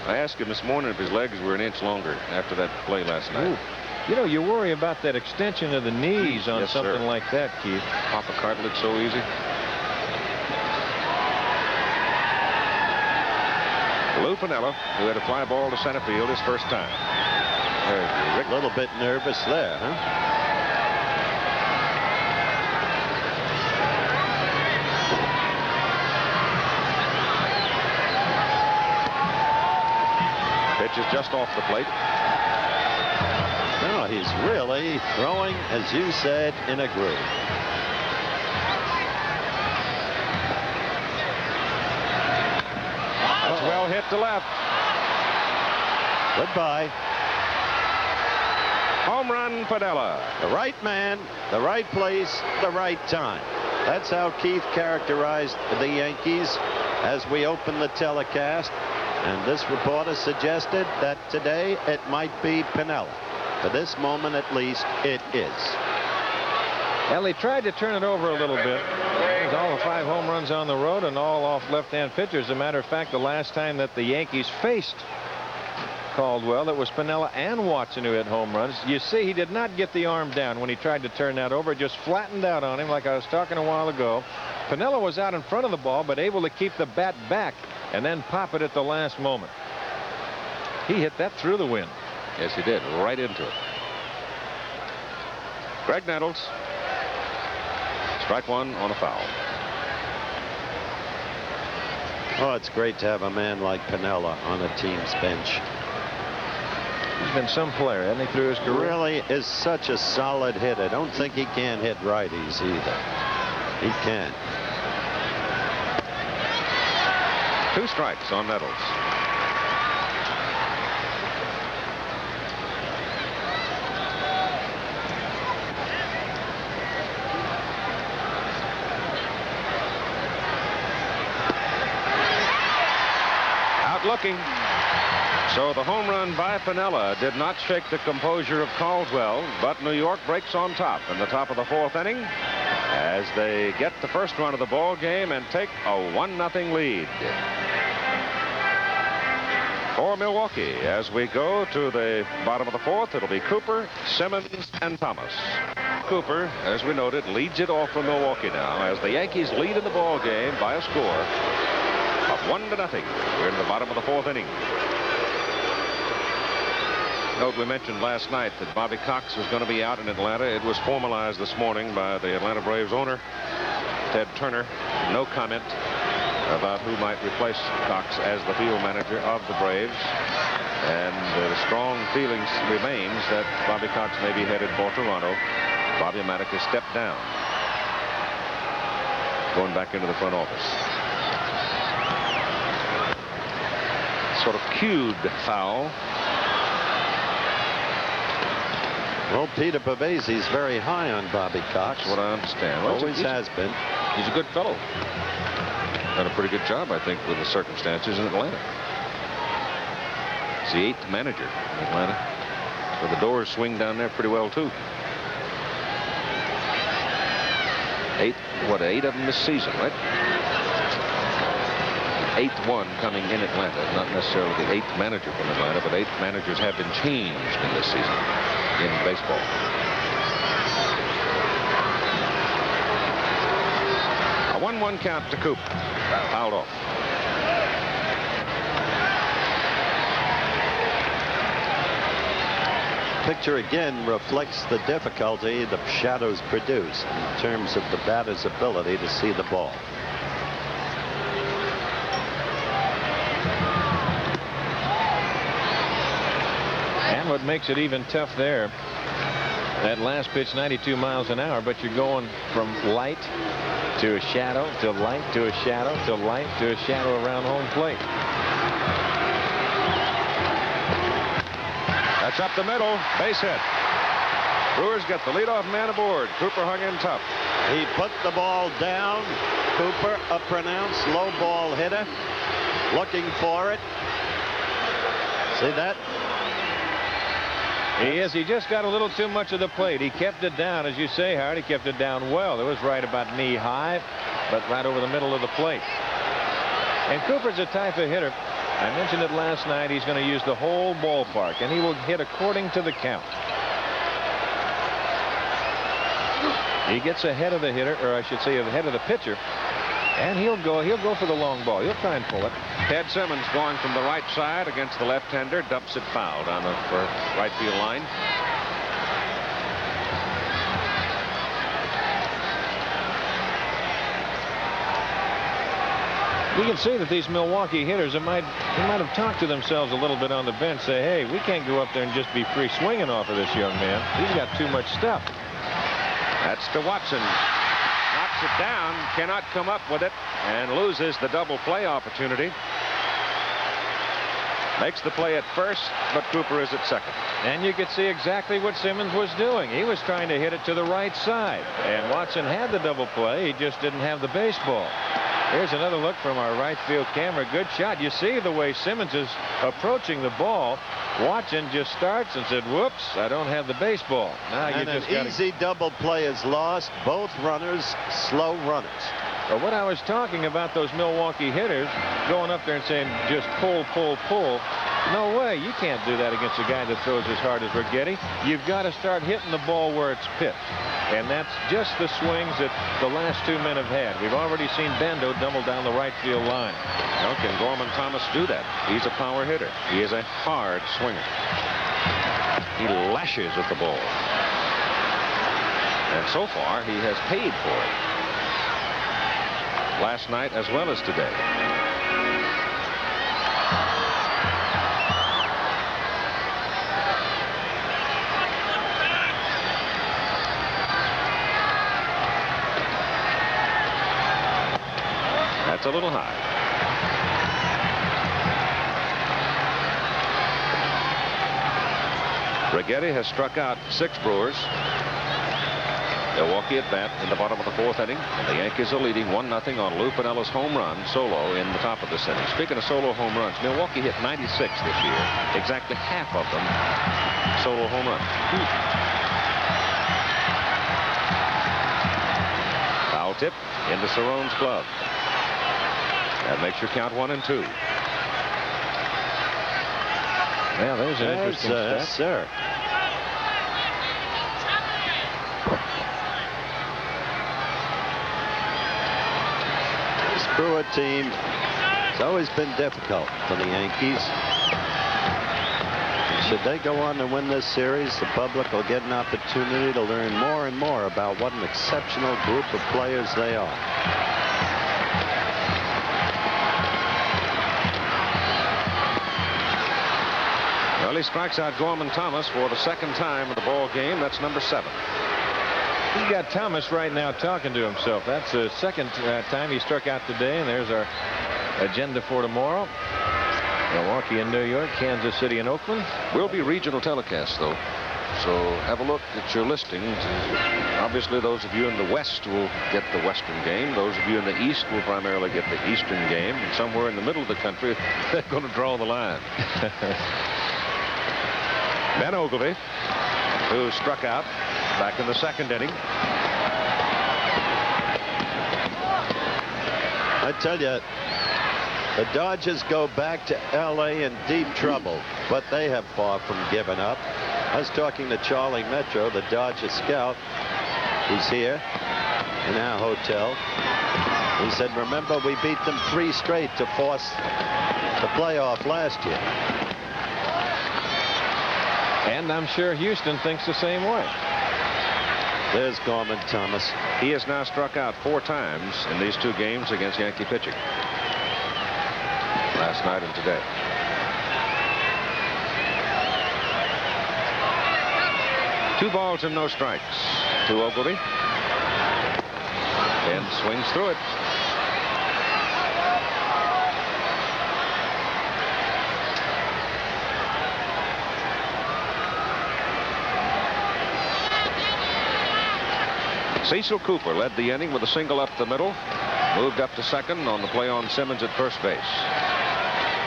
[SPEAKER 2] I asked him this morning if his legs were an inch longer after that play last night.
[SPEAKER 1] Ooh. You know, you worry about that extension of the knees on
[SPEAKER 2] Yes,
[SPEAKER 1] something
[SPEAKER 2] sir.
[SPEAKER 1] like that, Keith.
[SPEAKER 2] Pop a cartilage so easy. Lou Piniella, who had a fly ball to center field his first time.
[SPEAKER 3] A little bit nervous there, huh?
[SPEAKER 2] Pitch is just off the plate.
[SPEAKER 3] No, he's really throwing, as you said, in a groove.
[SPEAKER 2] to left.
[SPEAKER 3] Goodbye.
[SPEAKER 2] Home run, Piniella.
[SPEAKER 3] The right man, the right place, the right time. That's how Keith characterized the Yankees as we open the telecast. And this reporter suggested that today it might be Piniella. For this moment, at least, it is.
[SPEAKER 1] Well, he tried to turn it over a little bit. There's all the 5 home runs on the road and all off left-hand pitchers. As a matter of fact, the last time that the Yankees faced Caldwell, it was Piniella and Watson who hit home runs. You see, he did not get the arm down when he tried to turn that over. It just flattened out on him, like I was talking a while ago. Piniella was out in front of the ball, but able to keep the bat back and then pop it at the last moment. He hit that through the wind.
[SPEAKER 2] Yes, he did. Right into it. Greg Nettles. Strike one on a foul.
[SPEAKER 3] Oh, it's great to have a man like Piniella on a team's bench.
[SPEAKER 1] He's been some player, hasn't he, through his career?
[SPEAKER 3] Really is such a solid hitter. Don't think he can't hit righties either. He can.
[SPEAKER 2] 2 strikes on Nettles. Out looking. So the home run by Piniella did not shake the composure of Caldwell, but New York breaks on top in the top of the 4th inning as they get the first run of the ball game and take a 1-0 lead for Milwaukee. As we go to the bottom of the 4th, it'll be Cooper, Simmons, and Thomas. Cooper, as we noted, leads it off for Milwaukee now as the Yankees lead in the ball game by a score of 1-0. We're in the bottom of the 4th inning. Note, we mentioned last night that Bobby Cox was going to be out in Atlanta. It was formalized this morning by the Atlanta Braves owner, Ted Turner. No comment about who might replace Cox as the field manager of the Braves. And the strong feelings remains that Bobby Cox may be headed for Toronto. Bobby Maddock has stepped down, going back into the front office. Sort of cued foul.
[SPEAKER 3] Well, Peter Pavesi's very high on Bobby Cox.
[SPEAKER 2] That's what I understand. Well,
[SPEAKER 3] Always has been.
[SPEAKER 2] He's a good fellow. Done a pretty good job, I think, with the circumstances in Atlanta. He's the 8th manager in Atlanta. So the doors swing down there pretty well, too. 8 of them this season, right? 8th one coming in Atlanta. Not necessarily the 8th manager from Atlanta, but 8 managers have been changed in this season in baseball. A 1-1 count to Coop. Fouled off.
[SPEAKER 3] Picture again reflects the difficulty the shadows produce in terms of the batter's ability to see the ball.
[SPEAKER 1] And what makes it even tough there, that last pitch 92 miles an hour, but you're going from light to a shadow to light to a shadow to light to a shadow around home plate.
[SPEAKER 2] That's up the middle. Base hit. Brewers get the leadoff man aboard. Cooper hung in tough.
[SPEAKER 3] He put the ball down. Cooper, a pronounced low ball hitter, looking for it. See that?
[SPEAKER 1] He is. He just got a little too much of the plate. He kept it down, as you say, Howard. He kept it down well. It was right about knee high, but right over the middle of the plate. And Cooper's a type of hitter. I mentioned it last night. He's going to use the whole ballpark, and he will hit according to the count. He gets ahead of the hitter, or I should say ahead of the pitcher, and he'll go for the long ball. He'll try and pull it.
[SPEAKER 2] Ted Simmons going from the right side against the left-hander, dumps it foul down the right field line.
[SPEAKER 1] You can see that these Milwaukee hitters, they might have talked to themselves a little bit on the bench, say, hey, we can't go up there and just be free swinging off of this young man. He's got too much stuff.
[SPEAKER 2] That's to Watson. Knocks it down, cannot come up with it, and loses the double play opportunity. Makes the play at first, but Cooper is at second.
[SPEAKER 1] And you could see exactly what Simmons was doing. He was trying to hit it to the right side. And Watson had the double play. He just didn't have the baseball. Here's another look from our right field camera. Good shot. You see the way Simmons is approaching the ball. Watson just starts and said, whoops, I don't have the baseball. Now you
[SPEAKER 3] And
[SPEAKER 1] just
[SPEAKER 3] an
[SPEAKER 1] got
[SPEAKER 3] easy double play is lost. Both runners, slow runners.
[SPEAKER 1] But what I was talking about, those Milwaukee hitters going up there and saying just pull, pull, pull. No way. You can't do that against a guy that throws as hard as Righetti. You've got to start hitting the ball where it's pitched. And that's just the swings that the last two men have had. We've already seen Bando double down the right field line.
[SPEAKER 2] Now, can Gorman Thomas do that? He's a power hitter. He is a hard swinger. He lashes at the ball. And so far, he has paid for it. Last night as well as today. That's a little high. Righetti has struck out 6 Brewers. Milwaukee at bat in the bottom of the 4th inning. And the Yankees are leading 1-0 on Lou Pinella's home run solo in the top of this inning. Speaking of solo home runs, Milwaukee hit 96 this year. Exactly half of them solo home runs. Foul tip into Cerrone's glove. That makes your count 1 and 2.
[SPEAKER 1] Yeah, there's an interesting stat.
[SPEAKER 3] Yes, sir. This Brewer team has always been difficult for the Yankees. Should they go on to win this series, the public will get an opportunity to learn more and more about what an exceptional group of players they are.
[SPEAKER 2] Well, he strikes out Gorman Thomas for the 2nd time in the ball game. That's number 7.
[SPEAKER 1] He's got Thomas right now talking to himself. That's the 2nd time he struck out today. And there's our agenda for tomorrow. Milwaukee and New York, Kansas City and Oakland.
[SPEAKER 2] Will be regional telecasts, though. So have a look at your listings. Obviously, those of you in the West will get the Western game. Those of you in the East will primarily get the Eastern game. And somewhere in the middle of the country, they're going to draw the line. Ben Oglivie, who struck out back in the 2nd inning.
[SPEAKER 3] I tell you, the Dodgers go back to L.A. in deep trouble, but they have far from given up. I was talking to Charlie Metro, the Dodger scout, who's here in our hotel. He said, remember, we beat them 3 straight to force the playoff last year.
[SPEAKER 1] And I'm sure Houston thinks the same way.
[SPEAKER 3] There's Gorman Thomas.
[SPEAKER 2] He has now struck out 4 times in these 2 games against Yankee pitching. Last night and today. Two balls and no strikes to Oglivie. And swings through it. Cecil Cooper led the inning with a single up the middle. Moved up to second on the play on Simmons at first base.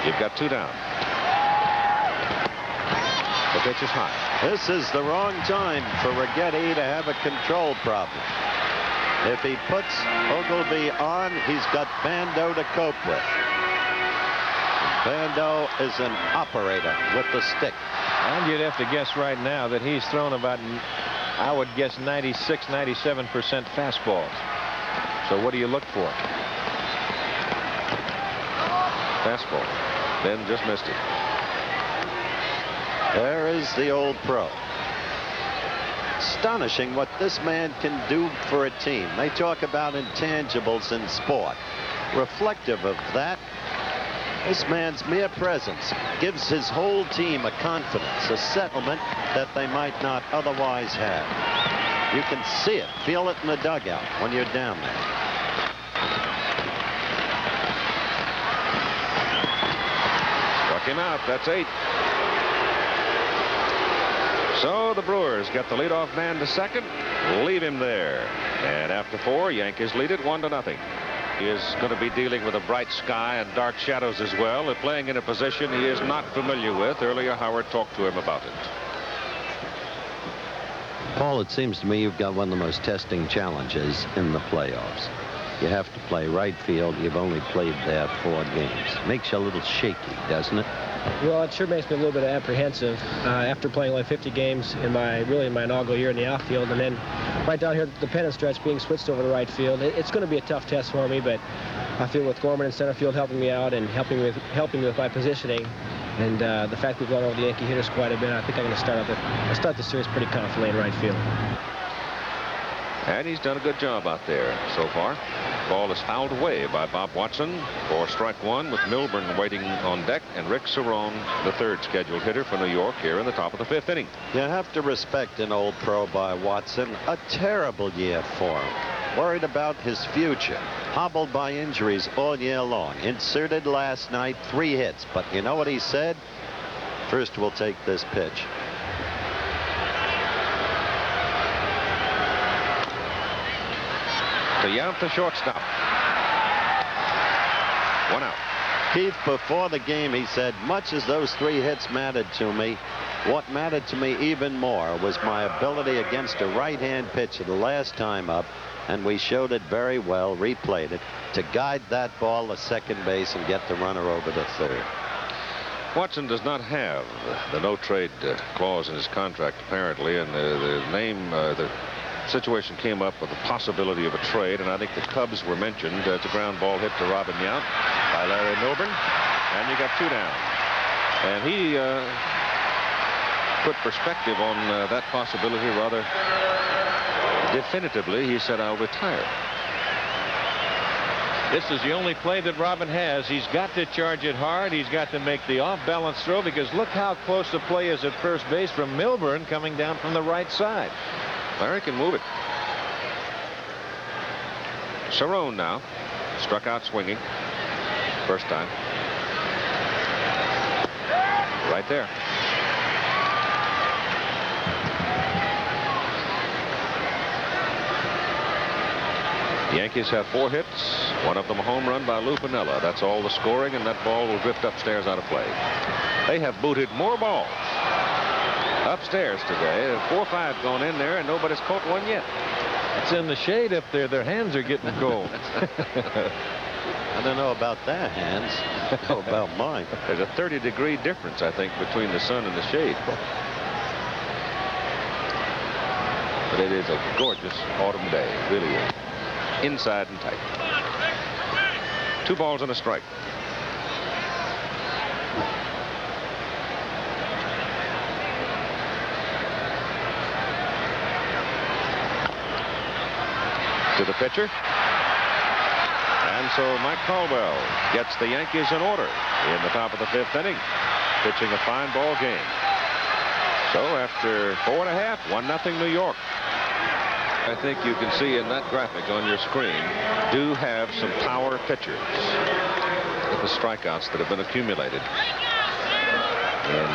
[SPEAKER 2] You've got 2 down. The pitch is high.
[SPEAKER 3] This is the wrong time for Righetti to have a control problem. If he puts Oglivie on, he's got Bando to cope with. Bando is an operator with the stick.
[SPEAKER 1] And you'd have to guess right now that he's thrown about, I would guess, 96, 97% fastballs. So what do you look for?
[SPEAKER 2] Fastball. Ben just missed it.
[SPEAKER 3] There is the old pro. Astonishing what this man can do for a team. They talk about intangibles in sport. Reflective of that, this man's mere presence gives his whole team a confidence, a settlement that they might not otherwise have. You can see it, feel it in the dugout when you're down there.
[SPEAKER 2] Struck him out. That's 8. So the Brewers get the leadoff man to second, leave him there. And after 4, Yankees lead it 1-0. He is going to be dealing with a bright sky and dark shadows as well. They're playing in a position he is not familiar with. Earlier, Howard talked to him about it.
[SPEAKER 3] Paul, it seems to me you've got one of the most testing challenges in the playoffs. You have to play right field. You've only played there 4 games. Makes you a little shaky, doesn't it?
[SPEAKER 6] Well, it sure makes me a little bit apprehensive after playing like 50 games in my inaugural year in the outfield, and then right down here the pennant stretch being switched over to right field. It's going to be a tough test for me, but I feel with Gorman in center field helping me out and helping me with my positioning, and the fact we've gone over the Yankee hitters quite a bit, I think I'm going to start the series pretty confidently in right field.
[SPEAKER 2] And he's done a good job out there so far. Ball is fouled away by Bob Watson for strike 1, with Milburn waiting on deck, and Rick Cerrone, the 3rd scheduled hitter for New York, here in the top of the 5th inning.
[SPEAKER 3] You have to respect an old pro by Watson. A terrible year for him. Worried about his future. Hobbled by injuries all year long. Inserted last night, 3 hits. But you know what he said? First, we'll take this pitch.
[SPEAKER 2] To Yount, the shortstop. 1 out.
[SPEAKER 3] Keith, before the game, he said, much as those 3 hits mattered to me, what mattered to me even more was my ability against a right-hand pitcher the last time up, and we showed it very well, replayed it, to guide that ball to second base and get the runner over to third.
[SPEAKER 2] Watson does not have the no-trade clause in his contract, apparently, and the situation came up with the possibility of a trade, and I think the Cubs were mentioned. It's a ground ball hit to Robin Yount by Larry Milburn, and you got 2 down. And he put perspective on that possibility rather definitively. He said, I'll retire.
[SPEAKER 1] This is the only play that Robin has. He's got to charge it hard. He's got to make the off-balance throw, because look how close the play is at first base from Milburn coming down from the right side.
[SPEAKER 2] Larry can move it. Cerrone now struck out swinging. First time. Right there. The Yankees have 4 hits, one of them a home run by Lou Piniella. That's all the scoring, and that ball will drift upstairs out of play. They have booted more balls upstairs today. 4 or 5 gone in there, and nobody's caught one yet.
[SPEAKER 1] It's in the shade up there. Their hands are getting cold.
[SPEAKER 3] I don't know about their hands. I know about mine.
[SPEAKER 2] There's a 30-degree difference, I think, between the sun and the shade. But it is a gorgeous autumn day. It really is. Inside and tight. 2 balls and a strike. To the pitcher. And so Mike Caldwell gets the Yankees in order in the top of the 5th inning, pitching a fine ball game. So after 4 1/2, 1-0 New York. I think you can see in that graphic on your screen, do have some power pitchers with the strikeouts that have been accumulated in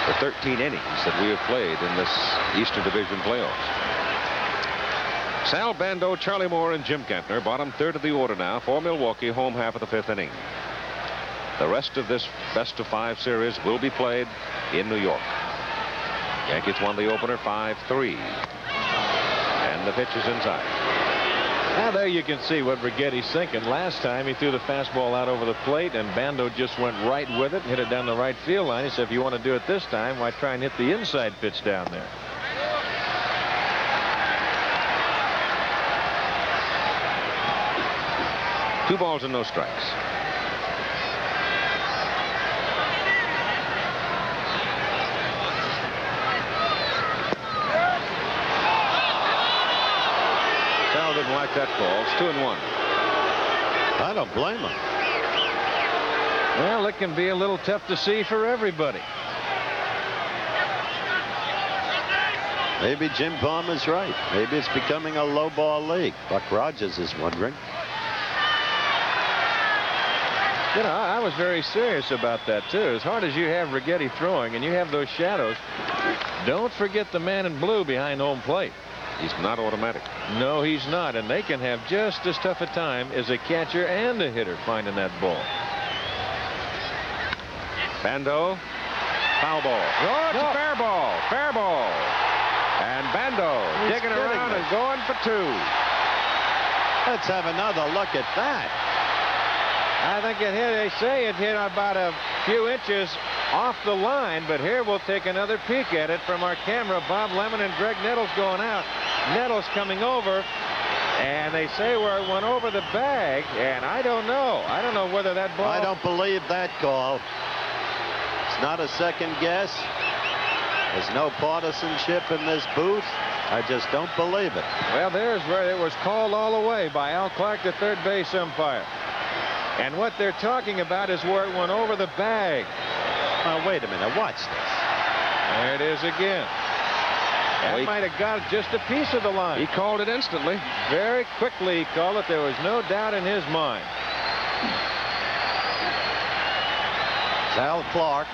[SPEAKER 2] the 13 innings that we have played in this Eastern Division playoffs. Sal Bando, Charlie Moore, and Jim Kempner, bottom 3rd of the order now for Milwaukee, home half of the 5th inning. The rest of this best-of-5 series will be played in New York. Yankees won the opener 5-3. And the pitch is inside.
[SPEAKER 1] Now there you can see what Righetti's thinking. Last time he threw the fastball out over the plate, and Bando just went right with it, hit it down the right field line. He said, if you want to do it this time, why try and hit the inside pitch down there?
[SPEAKER 2] Two balls and no strikes. Sal didn't like that call. It's 2-1.
[SPEAKER 3] I don't blame him.
[SPEAKER 1] Well, it can be a little tough to see for everybody.
[SPEAKER 3] Maybe Jim Palmer's right. Maybe it's becoming a low ball league. Buck Rogers is wondering.
[SPEAKER 1] You know, I was very serious about that, too. As hard as you have Righetti throwing and you have those shadows, don't forget the man in blue behind home plate.
[SPEAKER 2] He's not automatic.
[SPEAKER 1] No, he's not. And they can have just as tough a time as a catcher and a hitter finding that ball.
[SPEAKER 2] Bando. Foul ball. Oh, it's a fair ball. Fair ball. And Bando digging around and going for 2.
[SPEAKER 3] Let's have another look at that.
[SPEAKER 1] I think it hit, they say it hit about a few inches off the line, but here we'll take another peek at it from our camera. Bob Lemon and Greg Nettles going out. Nettles coming over, and they say where it went over the bag, and I don't know. I don't know whether that ball...
[SPEAKER 3] I don't believe that call. It's not a second guess. There's no partisanship in this booth. I just don't believe it.
[SPEAKER 1] Well, there's where it was called all the way by Al Clark, the third base umpire. And what they're talking about is where it went over the bag.
[SPEAKER 3] Wait a minute. Watch this.
[SPEAKER 1] There it is again. That might have got just a piece of the line.
[SPEAKER 2] He called it instantly.
[SPEAKER 1] Very quickly he called it. There was no doubt in his mind.
[SPEAKER 3] It's Al Clark.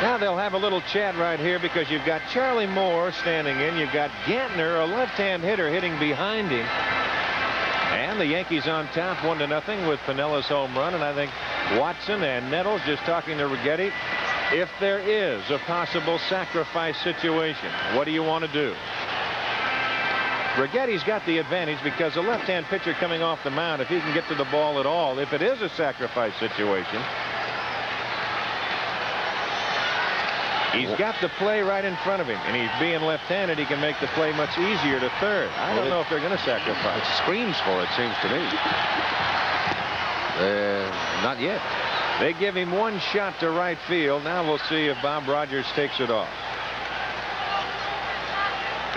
[SPEAKER 1] Now they'll have a little chat right here because you've got Charlie Moore standing in. You've got Gantner, a left-hand hitter, hitting behind him. And the Yankees on top 1-0 with Pinella's home run. And I think Watson and Nettles just talking to Righetti. If there is a possible sacrifice situation, what do you want to do? Righetti's got the advantage because a left-hand pitcher coming off the mound, if he can get to the ball at all, if it is a sacrifice situation, he's got the play right in front of him, and he's being left-handed. He can make the play much easier to third. I don't know if they're going to sacrifice.
[SPEAKER 2] It screams for it, seems to me. Not yet.
[SPEAKER 1] They give him one shot to right field. Now we'll see if Bob Rogers takes it off.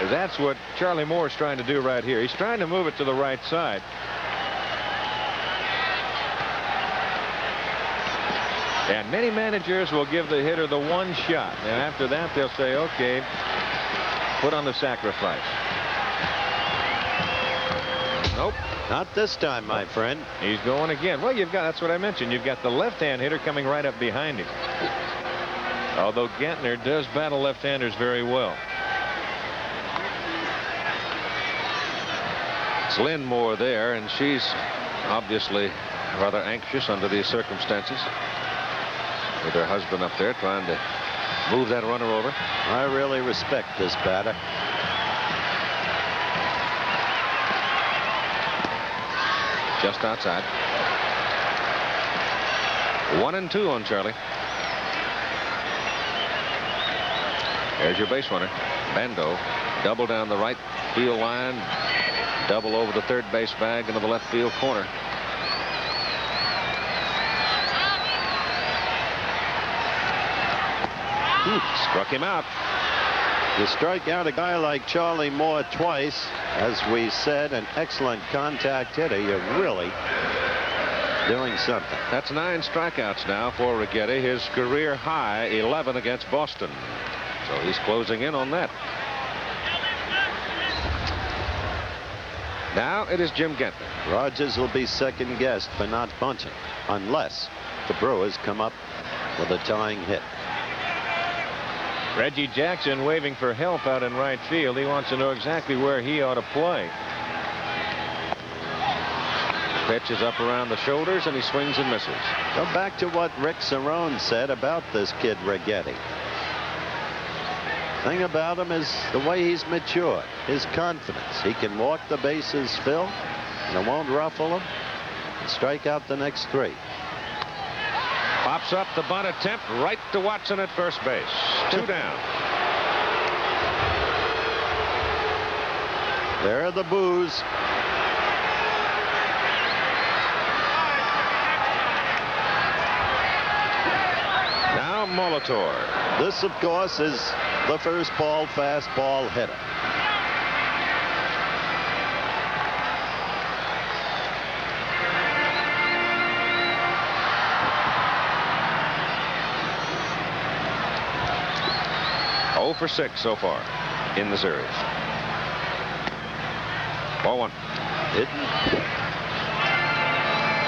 [SPEAKER 1] That's what Charlie Moore is trying to do right here. He's trying to move it to the right side. And many managers will give the hitter the one shot. And after that, they'll say, okay, put on the sacrifice. Nope.
[SPEAKER 3] Not this time, my friend.
[SPEAKER 1] He's going again. Well, that's what I mentioned. You've got the left-hand hitter coming right up behind him. Although Gantner does battle left-handers very well.
[SPEAKER 2] It's Lynn Moore there, and she's obviously rather anxious under these circumstances, with her husband up there trying to move that runner over.
[SPEAKER 3] I really respect this batter.
[SPEAKER 2] Just outside. 1-2 on Charlie. There's your base runner. Bando. Double down the right field line. Double over the third base bag into the left field corner. Struck him out.
[SPEAKER 3] You strike out a guy like Charlie Moore twice, as we said, an excellent contact hitter. You're really doing something.
[SPEAKER 2] That's 9 strikeouts now for Righetti. His career high 11 against Boston. So he's closing in on that. Now it is Jim Gantner.
[SPEAKER 3] Rogers will be second guessed for not bunting unless the Brewers come up with a tying hit.
[SPEAKER 1] Reggie Jackson waving for help out in right field. He wants to know exactly where he ought to play.
[SPEAKER 2] Pitch is up around the shoulders, and he swings and misses.
[SPEAKER 3] Go back to what Rick Cerrone said about this kid Righetti. Thing about him is the way he's matured, his confidence. He can walk the bases, Phil, and it won't ruffle him, and strike out the next 3.
[SPEAKER 2] Pops up the bunt attempt right to Watson at first base. 2 down.
[SPEAKER 3] There are the boos.
[SPEAKER 2] Now Molitor.
[SPEAKER 3] This, of course, is the first ball fastball hitter.
[SPEAKER 2] For 6 so far in the series. Ball 1.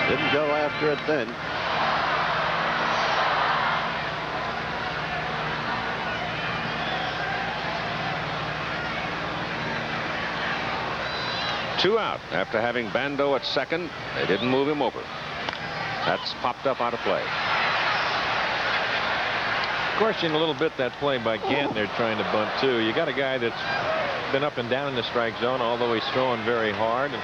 [SPEAKER 3] Didn't go after it then.
[SPEAKER 2] Two out after having Bando at second. They didn't move him over. That's popped up out of play.
[SPEAKER 1] Question a little bit that play by Gantner trying to bunt too. You got a guy that's been up and down in the strike zone, although he's throwing very hard. And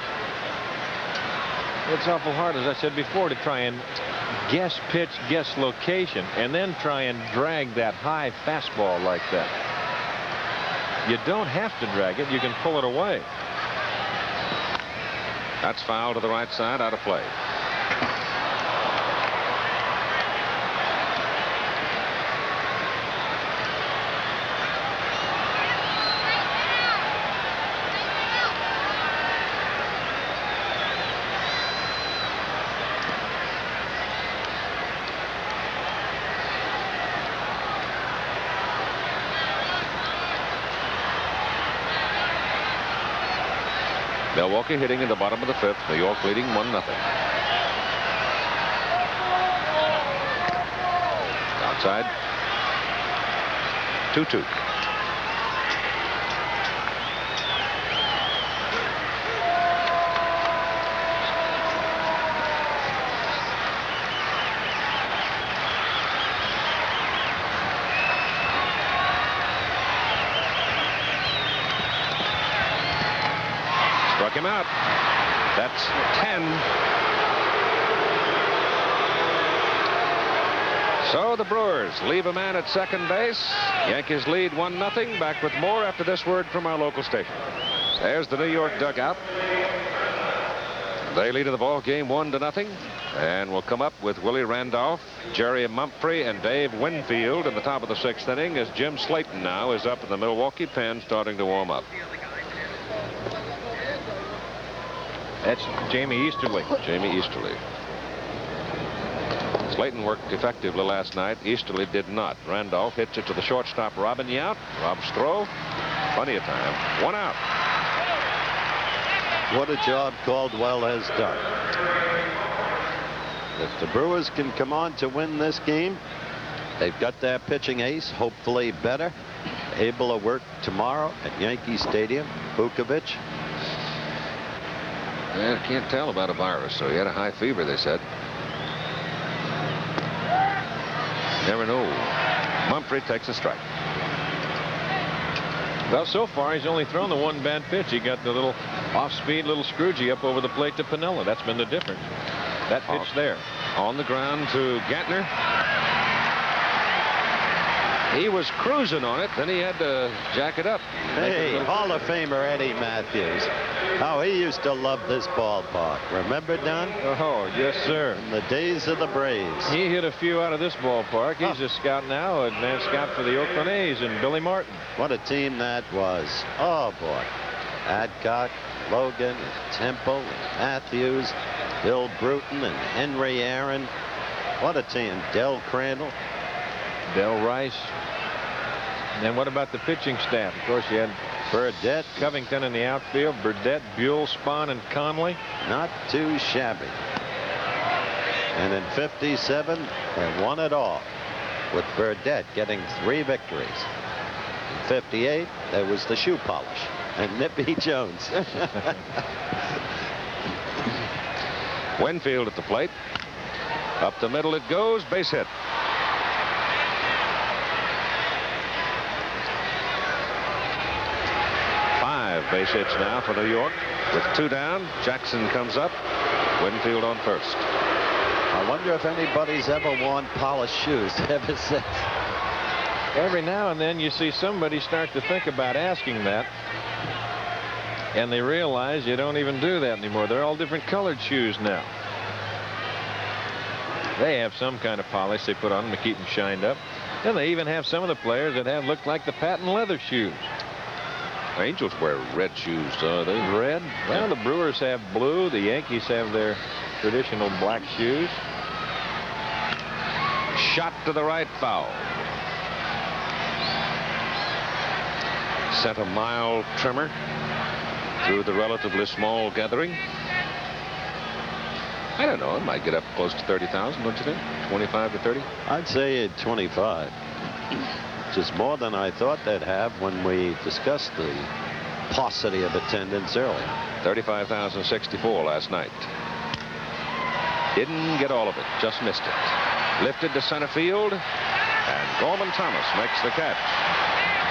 [SPEAKER 1] it's awful hard, as I said before, to try and guess pitch, guess location, and then try and drag that high fastball like that. You don't have to drag it. You can pull it away.
[SPEAKER 2] That's foul to the right side, out of play. Milwaukee hitting in the bottom of the fifth. New York leading 1-0. Outside. 2-2. Struck him out. That's 10. So the Brewers leave a man at second base. Yankees lead 1-0. Back with more after this word from our local station. There's the New York dugout. They lead in the ball game 1-0. And we'll come up with Willie Randolph, Jerry Mumphrey, and Dave Winfield in the top of the sixth inning as Jim Slayton now is up in the Milwaukee pen starting to warm up.
[SPEAKER 1] That's Jamie Easterly.
[SPEAKER 2] Jamie Easterly. Slayton worked effectively last night. Easterly did not. Randolph hits it to the shortstop, Robin Yount. Rob's throw. Plenty of time. One out.
[SPEAKER 3] What a job Caldwell has done. If the Brewers can come on to win this game, they've got their pitching ace, hopefully better, able to work tomorrow at Yankee Stadium. Vukovich.
[SPEAKER 2] I can't tell about a virus, so he had a high fever, they said. Never know. Mumphrey takes a strike.
[SPEAKER 1] Well, so far he's only thrown the one bad pitch. He got the little off-speed little Scroogey up over the plate to Piniella. That's been the difference. That pitch there.
[SPEAKER 2] On the ground to Gantner. He was cruising on it, then he had to jack it up.
[SPEAKER 3] Hey, Hall of Famer Eddie Matthews. How he used to love this ballpark. Remember, Don?
[SPEAKER 1] Oh, yes, sir.
[SPEAKER 3] In the days of the Braves.
[SPEAKER 1] He hit a few out of this ballpark. He's a scout now, advanced scout for the Oakland A's, and Billy Martin.
[SPEAKER 3] What a team that was. Oh, boy. Adcock, Logan, and Temple, and Matthews, Bill Bruton, and Henry Aaron. What a team. Del Crandall.
[SPEAKER 1] Del Rice. And then what about the pitching staff? Of course, you had
[SPEAKER 3] Burdette,
[SPEAKER 1] Covington in the outfield, Burdette, Buell, Spahn, and Conley.
[SPEAKER 3] Not too shabby. And in 57, they won it all, with Burdette getting 3 victories. In 58, there was the shoe polish and Nippy Jones.
[SPEAKER 2] Winfield at the plate. Up the middle it goes. Base hit. Base hits now for New York. With 2 down, Jackson comes up. Winfield on first.
[SPEAKER 3] I wonder if anybody's ever worn polished shoes ever since.
[SPEAKER 1] Every now and then you see somebody start to think about asking that. And they realize you don't even do that anymore. They're all different colored shoes now. They have some kind of polish they put on them to keep them shined up. And they even have some of the players that have looked like the patent leather shoes.
[SPEAKER 2] Angels wear red shoes. They
[SPEAKER 1] red? Well, the Brewers have blue. The Yankees have their traditional black shoes.
[SPEAKER 2] Shot to the right, foul. Sent a mild tremor through the relatively small gathering. I don't know. It might get up close to 30,000, don't you think? 25 to 30?
[SPEAKER 3] I'd say 25. Which is more than I thought they'd have when we discussed the paucity of attendance earlier.
[SPEAKER 2] 35,064 last night. Didn't get all of it, just missed it. Lifted to center field, and Gorman Thomas makes the catch.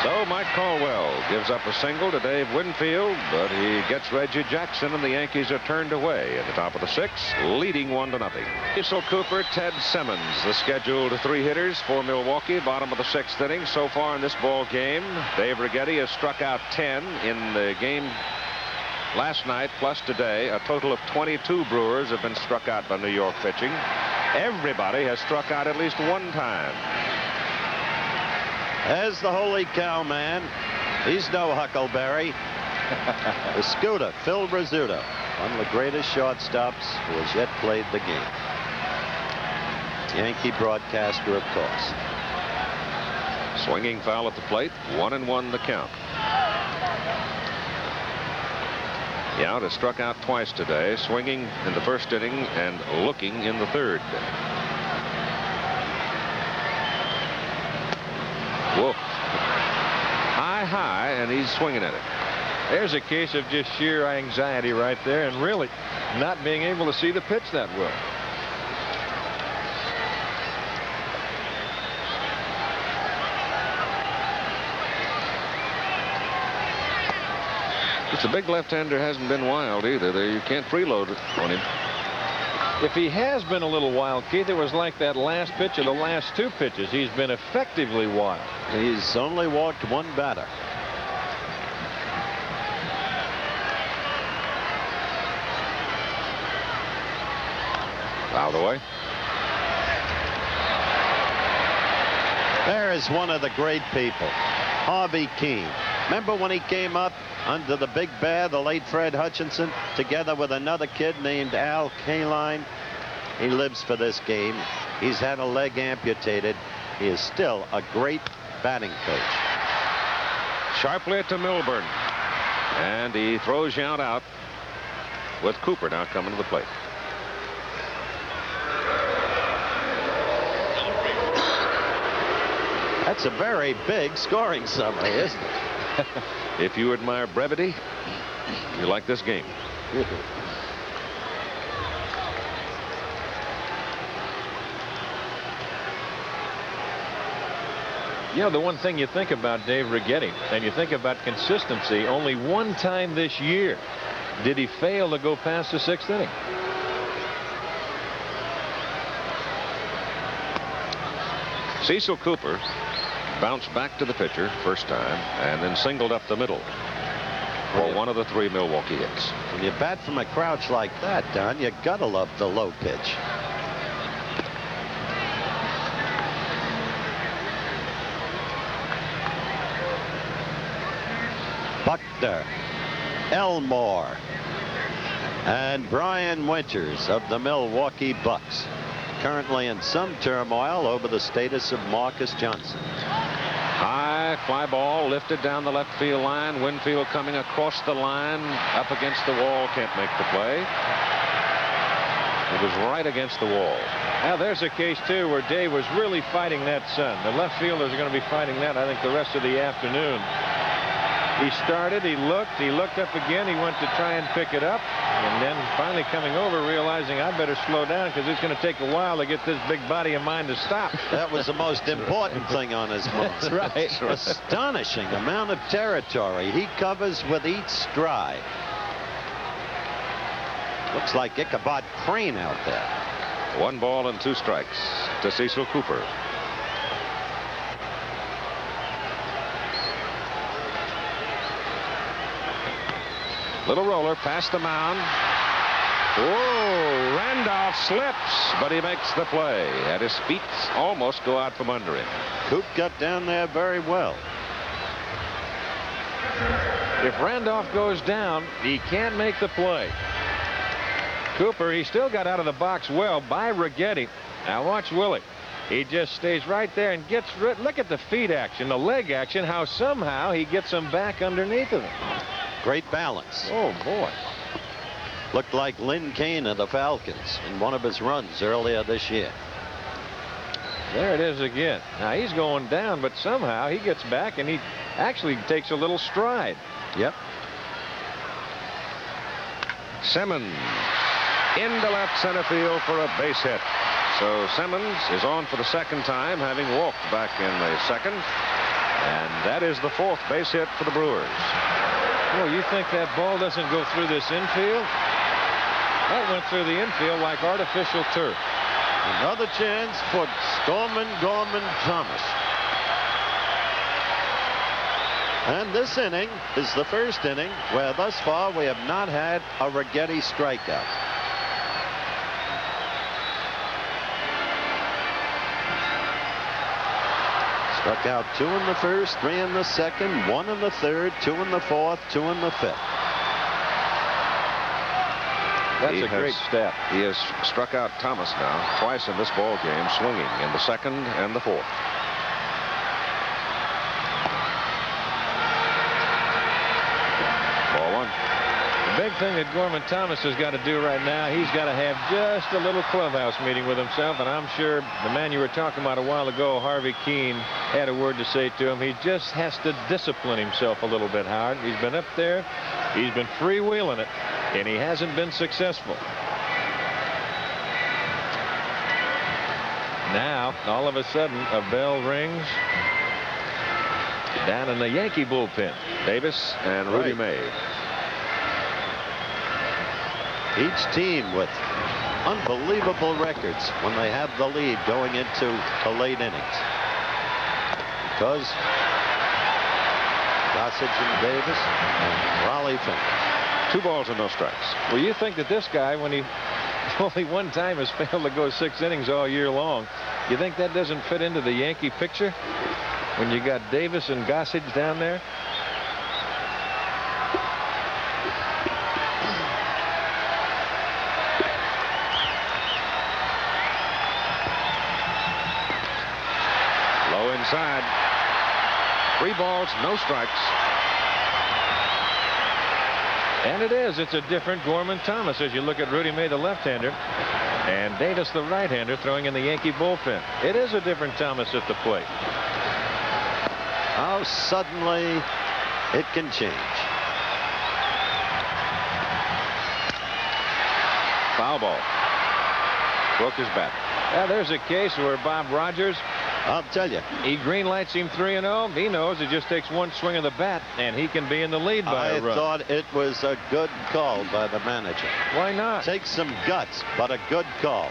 [SPEAKER 2] So Mike Caldwell gives up a single to Dave Winfield, but he gets Reggie Jackson, and the Yankees are turned away at the top of the 6th, leading 1-0. Cecil Cooper, Ted Simmons, the scheduled 3 hitters for Milwaukee, bottom of the 6th inning. So far in this ball game, Dave Righetti has struck out 10 in the game last night, plus today. A total of 22 Brewers have been struck out by New York pitching. Everybody has struck out at least one time.
[SPEAKER 3] As the holy cow man, he's no Huckleberry. The Scooter, Phil Rizzuto, one of the greatest shortstops who has yet played the game. Yankee broadcaster, of course.
[SPEAKER 2] Swinging foul at the plate, 1-1 the count. The out has struck out twice today, swinging in the 1st inning and looking in the 3rd. Whoa. High, and he's swinging at it.
[SPEAKER 1] There's a case of just sheer anxiety right there, and really not being able to see the pitch that well.
[SPEAKER 2] It's a big left-hander, hasn't been wild either. There, you can't preload on him.
[SPEAKER 1] If he has been a little wild, Keith, it was like that last pitch or the last 2 pitches. He's been effectively wild.
[SPEAKER 3] He's only walked 1 batter.
[SPEAKER 2] Out of the way.
[SPEAKER 3] There is one of the great people, Harvey Keene. Remember when he came up under the big bear, the late Fred Hutchinson, together with another kid named Al Kaline? He lives for this game. He's had a leg amputated. He is still a great batting coach.
[SPEAKER 2] Sharply to Milburn. And he throws Yount out with Cooper now coming to the plate.
[SPEAKER 3] That's a very big scoring summary, isn't it?
[SPEAKER 2] If you admire brevity, you like this game.
[SPEAKER 1] You know, the one thing you think about Dave Righetti, and you think about consistency, only one time this year did he fail to go past the 6th inning.
[SPEAKER 2] Cecil Cooper bounced back to the pitcher first time and then singled up the middle for one of the 3 Milwaukee hits.
[SPEAKER 3] When you bat from a crouch like that, Don, you gotta love the low pitch. Buckner, Elmore, and Brian Winters of the Milwaukee Bucks, currently in some turmoil over the status of Marcus Johnson.
[SPEAKER 2] High fly ball lifted down the left field line. Winfield coming across the line up against the wall, can't make the play. It was right against the wall.
[SPEAKER 1] Now there's a case too where Dave was really fighting that sun. The left fielders are going to be fighting that, I think, the rest of the afternoon. He started, he looked up again, he went to try and pick it up, and then finally coming over, realizing I better slow down because it's going to take a while to get this big body of mine to stop.
[SPEAKER 3] That was the most important thing on his mind.
[SPEAKER 1] That's right.
[SPEAKER 3] Astonishing amount of territory he covers with each stride. Looks like Ichabod Crane out there.
[SPEAKER 2] 1 ball and 2 strikes to Cecil Cooper. Little roller past the mound. Whoa, Randolph slips, but he makes the play. And his feet almost go out from under him.
[SPEAKER 3] Coop got down there very well.
[SPEAKER 1] If Randolph goes down, he can't make the play. Cooper, he still got out of the box well by Righetti. Now watch Willie. He just stays right there and gets rid. Look at the feet action, the leg action, how somehow he gets them back underneath of him.
[SPEAKER 3] Great balance.
[SPEAKER 1] Oh, boy.
[SPEAKER 3] Looked like Lynn Kane of the Falcons in one of his runs earlier this year.
[SPEAKER 1] There it is again. Now he's going down, but somehow he gets back and he actually takes a little stride.
[SPEAKER 3] Yep.
[SPEAKER 2] Simmons into left center field for a base hit. So Simmons is on for the second time, having walked back in the second. And that is the 4th base hit for the Brewers.
[SPEAKER 1] Well, you think that ball doesn't go through this infield? That went through the infield like artificial turf.
[SPEAKER 3] Another chance for Gorman Thomas. And this inning is the first inning where thus far we have not had a Righetti strikeout. Struck out 2 in the first, 3 in the second, 1 in the third, 2 in the fourth, 2 in the fifth.
[SPEAKER 1] That's a great step.
[SPEAKER 2] He has struck out Thomas now twice in this ball game, swinging in the second and the fourth. Ball 1.
[SPEAKER 1] The big thing that Gorman Thomas has got to do right now, he's got to have just a little clubhouse meeting with himself, and I'm sure the man you were talking about a while ago, Harvey Keene, had a word to say to him. He just has to discipline himself a little bit, Howard. He's been up there, he's been freewheeling it, and he hasn't been successful. Now, all of a sudden, a bell rings down in the Yankee bullpen.
[SPEAKER 2] Davis and Rudy May.
[SPEAKER 3] Each team with unbelievable records when they have the lead going into the late innings. Because Gossage and Davis and Raleigh Finley.
[SPEAKER 2] 2 balls and no strikes.
[SPEAKER 1] Well, you think that this guy, when he only one time has failed to go 6 innings all year long, you think that doesn't fit into the Yankee picture when you got Davis and Gossage down there?
[SPEAKER 2] Low inside. 3 balls, no strikes.
[SPEAKER 1] And it is. It's a different Gorman Thomas as you look at Rudy May, the left-hander, and Davis, the right-hander, throwing in the Yankee bullpen. It is a different Thomas at the plate.
[SPEAKER 3] How suddenly it can change.
[SPEAKER 2] Foul ball. Broke his bat.
[SPEAKER 1] Now, there's a case where Bob Rogers,
[SPEAKER 3] I'll tell you,
[SPEAKER 1] he green lights him 3-0. He knows it just takes one swing of the bat, and he can be in the lead by a run.
[SPEAKER 3] I thought it was a good call by the manager.
[SPEAKER 1] Why not?
[SPEAKER 3] Takes some guts, but a good call.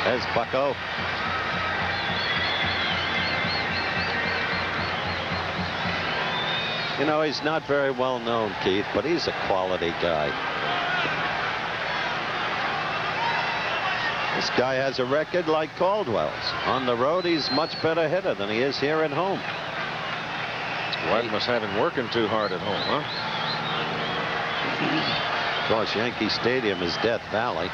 [SPEAKER 3] There's Bucko. You know, he's not very well known, Keith, but he's a quality guy. This guy has a record like Caldwell's. On the road, he's much better hitter than he is here at home.
[SPEAKER 2] White must have him working too hard at home, huh?
[SPEAKER 3] Of course, Yankee Stadium is Death Valley.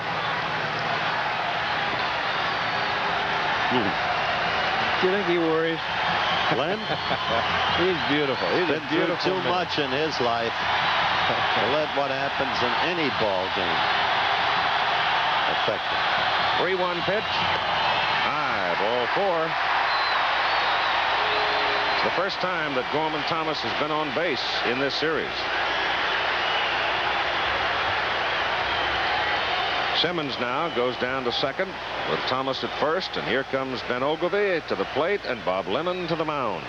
[SPEAKER 1] Do you think he worries?
[SPEAKER 3] Glenn?
[SPEAKER 1] He's beautiful. He's
[SPEAKER 3] been
[SPEAKER 1] a
[SPEAKER 3] through
[SPEAKER 1] beautiful
[SPEAKER 3] too
[SPEAKER 1] man.
[SPEAKER 3] much in his life to let what happens in any ball game affect him.
[SPEAKER 2] 3-1 pitch. High, ball 4. It's the first time that Gorman Thomas has been on base in this series. Simmons now goes down to second with Thomas at first, and here comes Ben Ogilvie to the plate and Bob Lemon to the mound.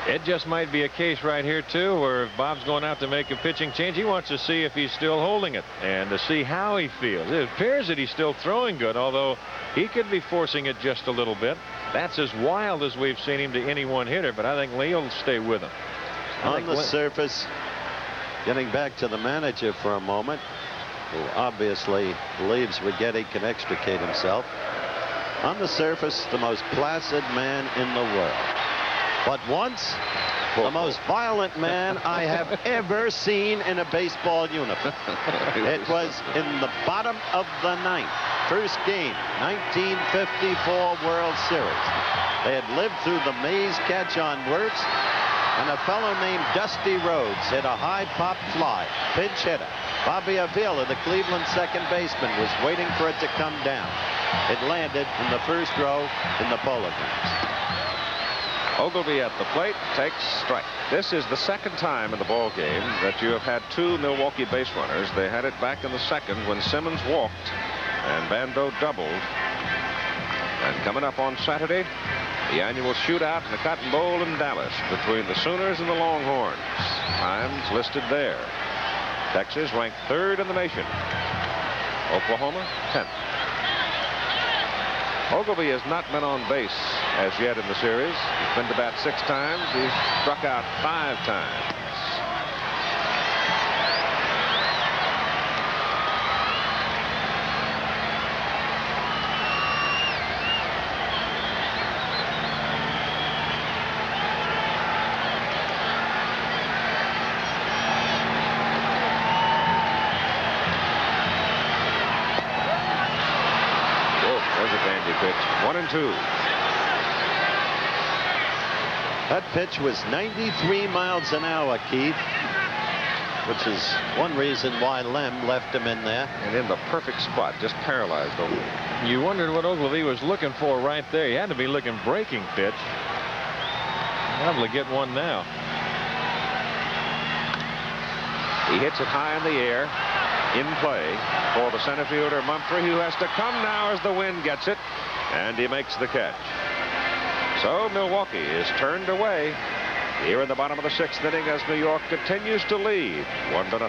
[SPEAKER 1] It just might be a case right here, too, where if Bob's going out to make a pitching change, he wants to see if he's still holding it and to see how he feels. It appears that he's still throwing good, although he could be forcing it just a little bit. That's as wild as we've seen him to any one hitter, but I think Lee will stay with him.
[SPEAKER 3] On the surface, getting back to the manager for a moment, who obviously believes Righetti can extricate himself. On the surface, the most placid man in the world. But once, the most violent man I have ever seen in a baseball uniform. It was in the bottom of the 9th. First game, 1954 World Series. They had lived through the Mays catch on Wirtz, and a fellow named Dusty Rhodes hit a high pop fly. Pinch hitter. Bobby Avila, the Cleveland second baseman, was waiting for it to come down. It landed in the first row in the Polo Grounds.
[SPEAKER 2] Ogilvie at the plate takes strike. This is the second time in the ball game that you have had two Milwaukee base runners. They had it back in the second when Simmons walked and Bando doubled. And coming up on Saturday, the annual shootout in the Cotton Bowl in Dallas between the Sooners and the Longhorns. Times listed there. Texas ranked 3rd in the nation. Oklahoma 10th. Ogilvie has not been on base as yet in the series. He's been to bat 6 times. He's struck out 5 times. Pitch. 1-2.
[SPEAKER 3] That pitch was 93 miles an hour, Keith, which is one reason why Lem left him in there.
[SPEAKER 2] And in the perfect spot, just paralyzed Ogilvie.
[SPEAKER 1] You wondered what Ogilvie was looking for right there. He had to be looking breaking pitch. Able to get one now.
[SPEAKER 2] He hits it high in the air. In play for the center fielder Mumphrey, who has to come now as the wind gets it, and he makes the catch. So Milwaukee is turned away here in the bottom of the 6th inning as New York continues to lead 1-0.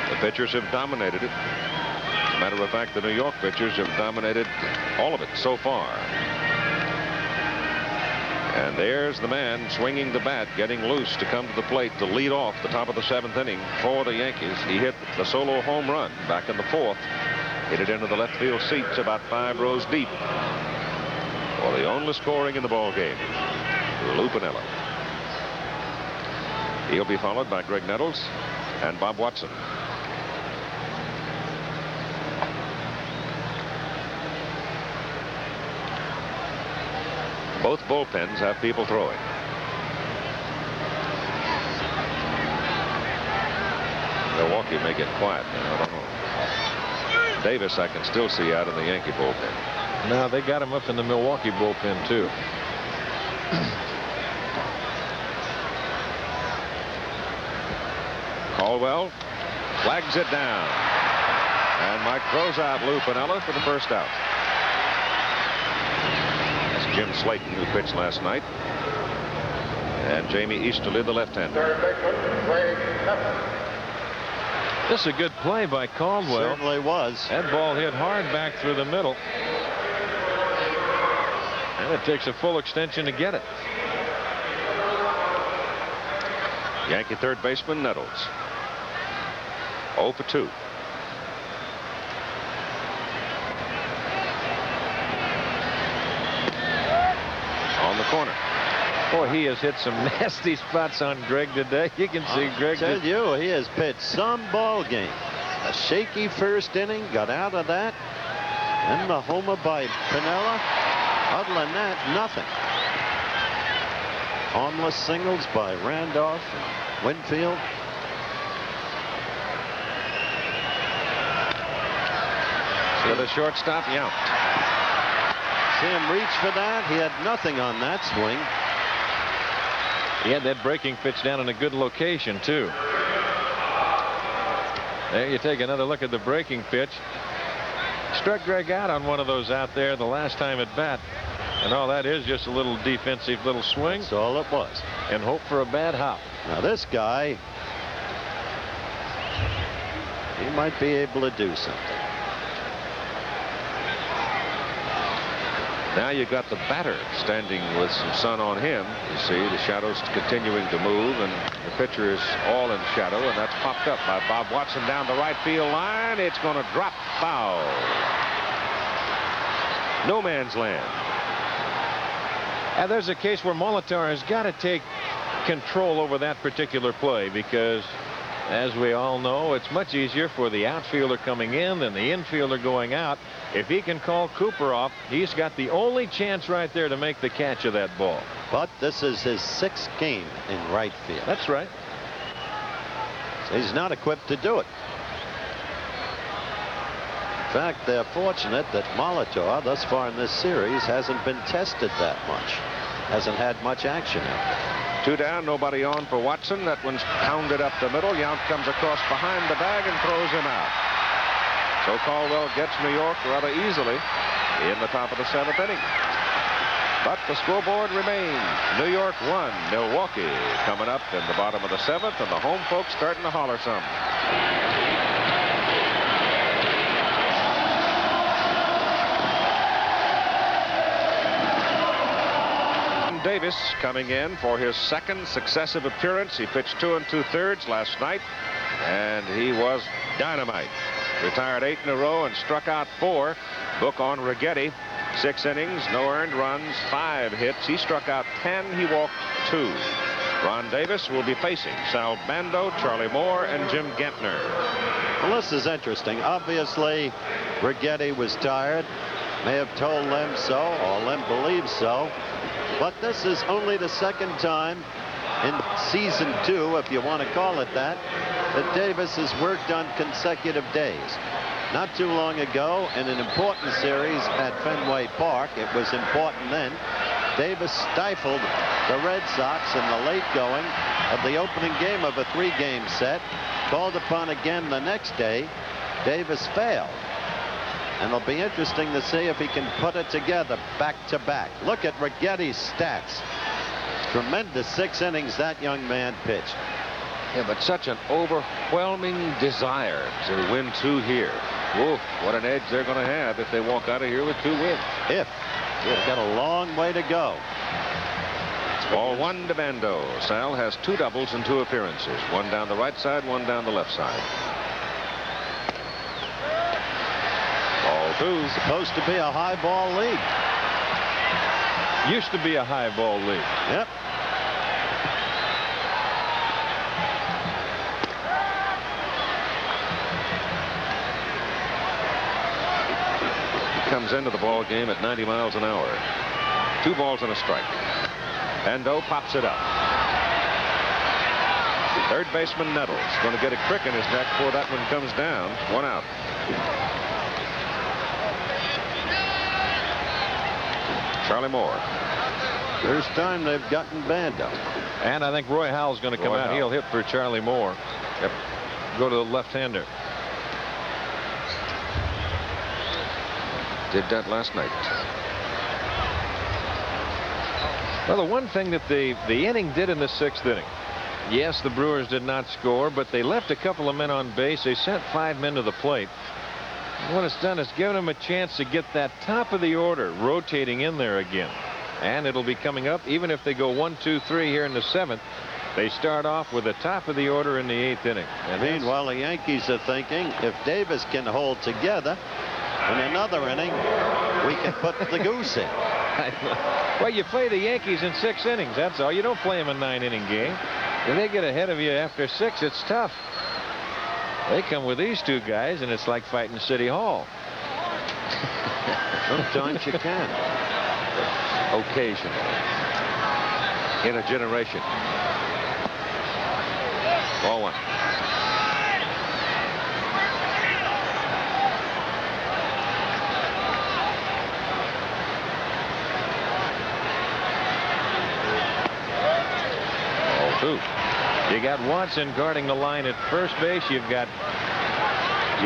[SPEAKER 2] The pitchers have dominated it. As a matter of fact, the New York pitchers have dominated all of it so far. And there's the man swinging the bat, getting loose to come to the plate to lead off the top of the 7th inning for the Yankees. He hit the solo home run back in the 4th. Hit it into the left field seats about 5 rows deep. For the only scoring in the ball game, Lou Piniella. He'll be followed by Greg Nettles and Bob Watson. Both bullpens have people throwing. Milwaukee may get quiet now. I don't know. Davis I can still see out in the Yankee bullpen.
[SPEAKER 1] No, they got him up in the Milwaukee bullpen too.
[SPEAKER 2] Caldwell flags it down. And Mike throws out Lou Piniella for the first out. Jim Slayton, who pitched last night, and Jamie Easterly, the left-hander.
[SPEAKER 1] This is a good play by Caldwell.
[SPEAKER 3] Certainly was.
[SPEAKER 1] That ball hit hard back through the middle, and it takes a full extension to get it.
[SPEAKER 2] Yankee third baseman Nettles. 0 for 2. On the corner.
[SPEAKER 1] Boy, he has hit some nasty spots on Greg today. You can see Greg.
[SPEAKER 3] I tell you, he has pitched some ball game. A shaky first inning, got out of that. And the homer by Piniella. Other than that, nothing. Harmless singles by Randolph and Winfield.
[SPEAKER 2] To the shortstop, Yount.
[SPEAKER 3] See him reach for that. He had nothing on that swing.
[SPEAKER 1] He had that breaking pitch down in a good location too. There you take another look at the breaking pitch. Struck Greg out on one of those out there the last time at bat. And all that is just a little defensive little swing.
[SPEAKER 3] That's all it was.
[SPEAKER 1] And hope for a bad hop.
[SPEAKER 3] Now this guy, he might be able to do something.
[SPEAKER 2] Now you've got the batter standing with some sun on him. You see the shadows continuing to move, and the pitcher is all in shadow, and that's popped up by Bob Watson down the right field line. It's going to drop foul. No man's land.
[SPEAKER 1] And there's a case where Molitor has got to take control over that particular play, because as we all know, it's much easier for the outfielder coming in than the infielder going out. If he can call Cooper off, he's got the only chance right there to make the catch of that ball.
[SPEAKER 3] But this is his 6th game in right field.
[SPEAKER 1] That's right.
[SPEAKER 3] So he's not equipped to do it. In fact, they're fortunate that Molitor, thus far in this series, hasn't been tested that much. Hasn't had much action out there.
[SPEAKER 2] 2 down, nobody on for Watson. That one's pounded up the middle. Yount comes across behind the bag and throws him out. So Caldwell gets New York rather easily in the top of the 7th inning. But the scoreboard remains. New York 1, Milwaukee coming up in the bottom of the 7th, and the home folks starting to holler some. Davis coming in for his 2nd successive appearance. He pitched 2 2/3 last night, and he was dynamite. Retired 8 in a row and struck out 4. Book on Righetti. 6 innings, no earned runs, 5 hits. He struck out 10. He walked 2. Ron Davis will be facing Sal Bando, Charlie Moore, and Jim Gentner.
[SPEAKER 3] Well, this is interesting. Obviously, Righetti was tired. May have told Lem so, or Lem believes so. But this is only the 2nd time in season 2, if you want to call it that Davis has worked on consecutive days. Not too long ago, in an important series at Fenway Park, it was important then, Davis stifled the Red Sox in the late going of the opening game of a 3-game set. Called upon again the next day. Davis failed. And it'll be interesting to see if he can put it together back to back. Look at Righetti's stats. Tremendous 6 innings that young man pitched.
[SPEAKER 2] Yeah, but such an overwhelming desire to win 2 here. Whoa, what an edge they're going to have if they walk out of here with 2 wins.
[SPEAKER 3] If. They've got a long way to go.
[SPEAKER 2] Ball 1 to Bando. Sal has 2 doubles in 2 appearances. 1 down the right side, 1 down the left side. Ball 2.
[SPEAKER 3] Supposed to be a high ball league.
[SPEAKER 1] Used to be a high ball league.
[SPEAKER 3] Yep.
[SPEAKER 2] Comes into the ball game at 90 miles an hour. 2 balls and a strike. Bando pops it up. 3rd baseman Nettles going to get a crick in his neck before that one comes down. 1 out. Charlie Moore.
[SPEAKER 3] First time they've gotten Bando.
[SPEAKER 1] And I think Roy Howell's going to come out. He'll hit for Charlie Moore.
[SPEAKER 2] Yep.
[SPEAKER 1] Go to the left-hander.
[SPEAKER 2] Did that last night.
[SPEAKER 1] Well, the one thing that the inning did in the 6th inning, yes, the Brewers did not score, but they left a couple of men on base. They sent 5 men to the plate. And what it's done is given them a chance to get that top of the order rotating in there again. And it'll be coming up, even if they go 1, 2, 3 here in the 7th. They start off with the top of the order in the 8th inning.
[SPEAKER 3] And meanwhile, the Yankees are thinking if Davis can hold together, in another inning, we can put the goose in.
[SPEAKER 1] Well, you play the Yankees in 6 innings. That's all. You don't play them in 9-inning game. If they get ahead of you after 6, it's tough. They come with these 2 guys, and it's like fighting City Hall.
[SPEAKER 3] Sometimes you can.
[SPEAKER 2] Occasionally. In a generation. Ball 1.
[SPEAKER 1] You got Watson guarding the line at first base. You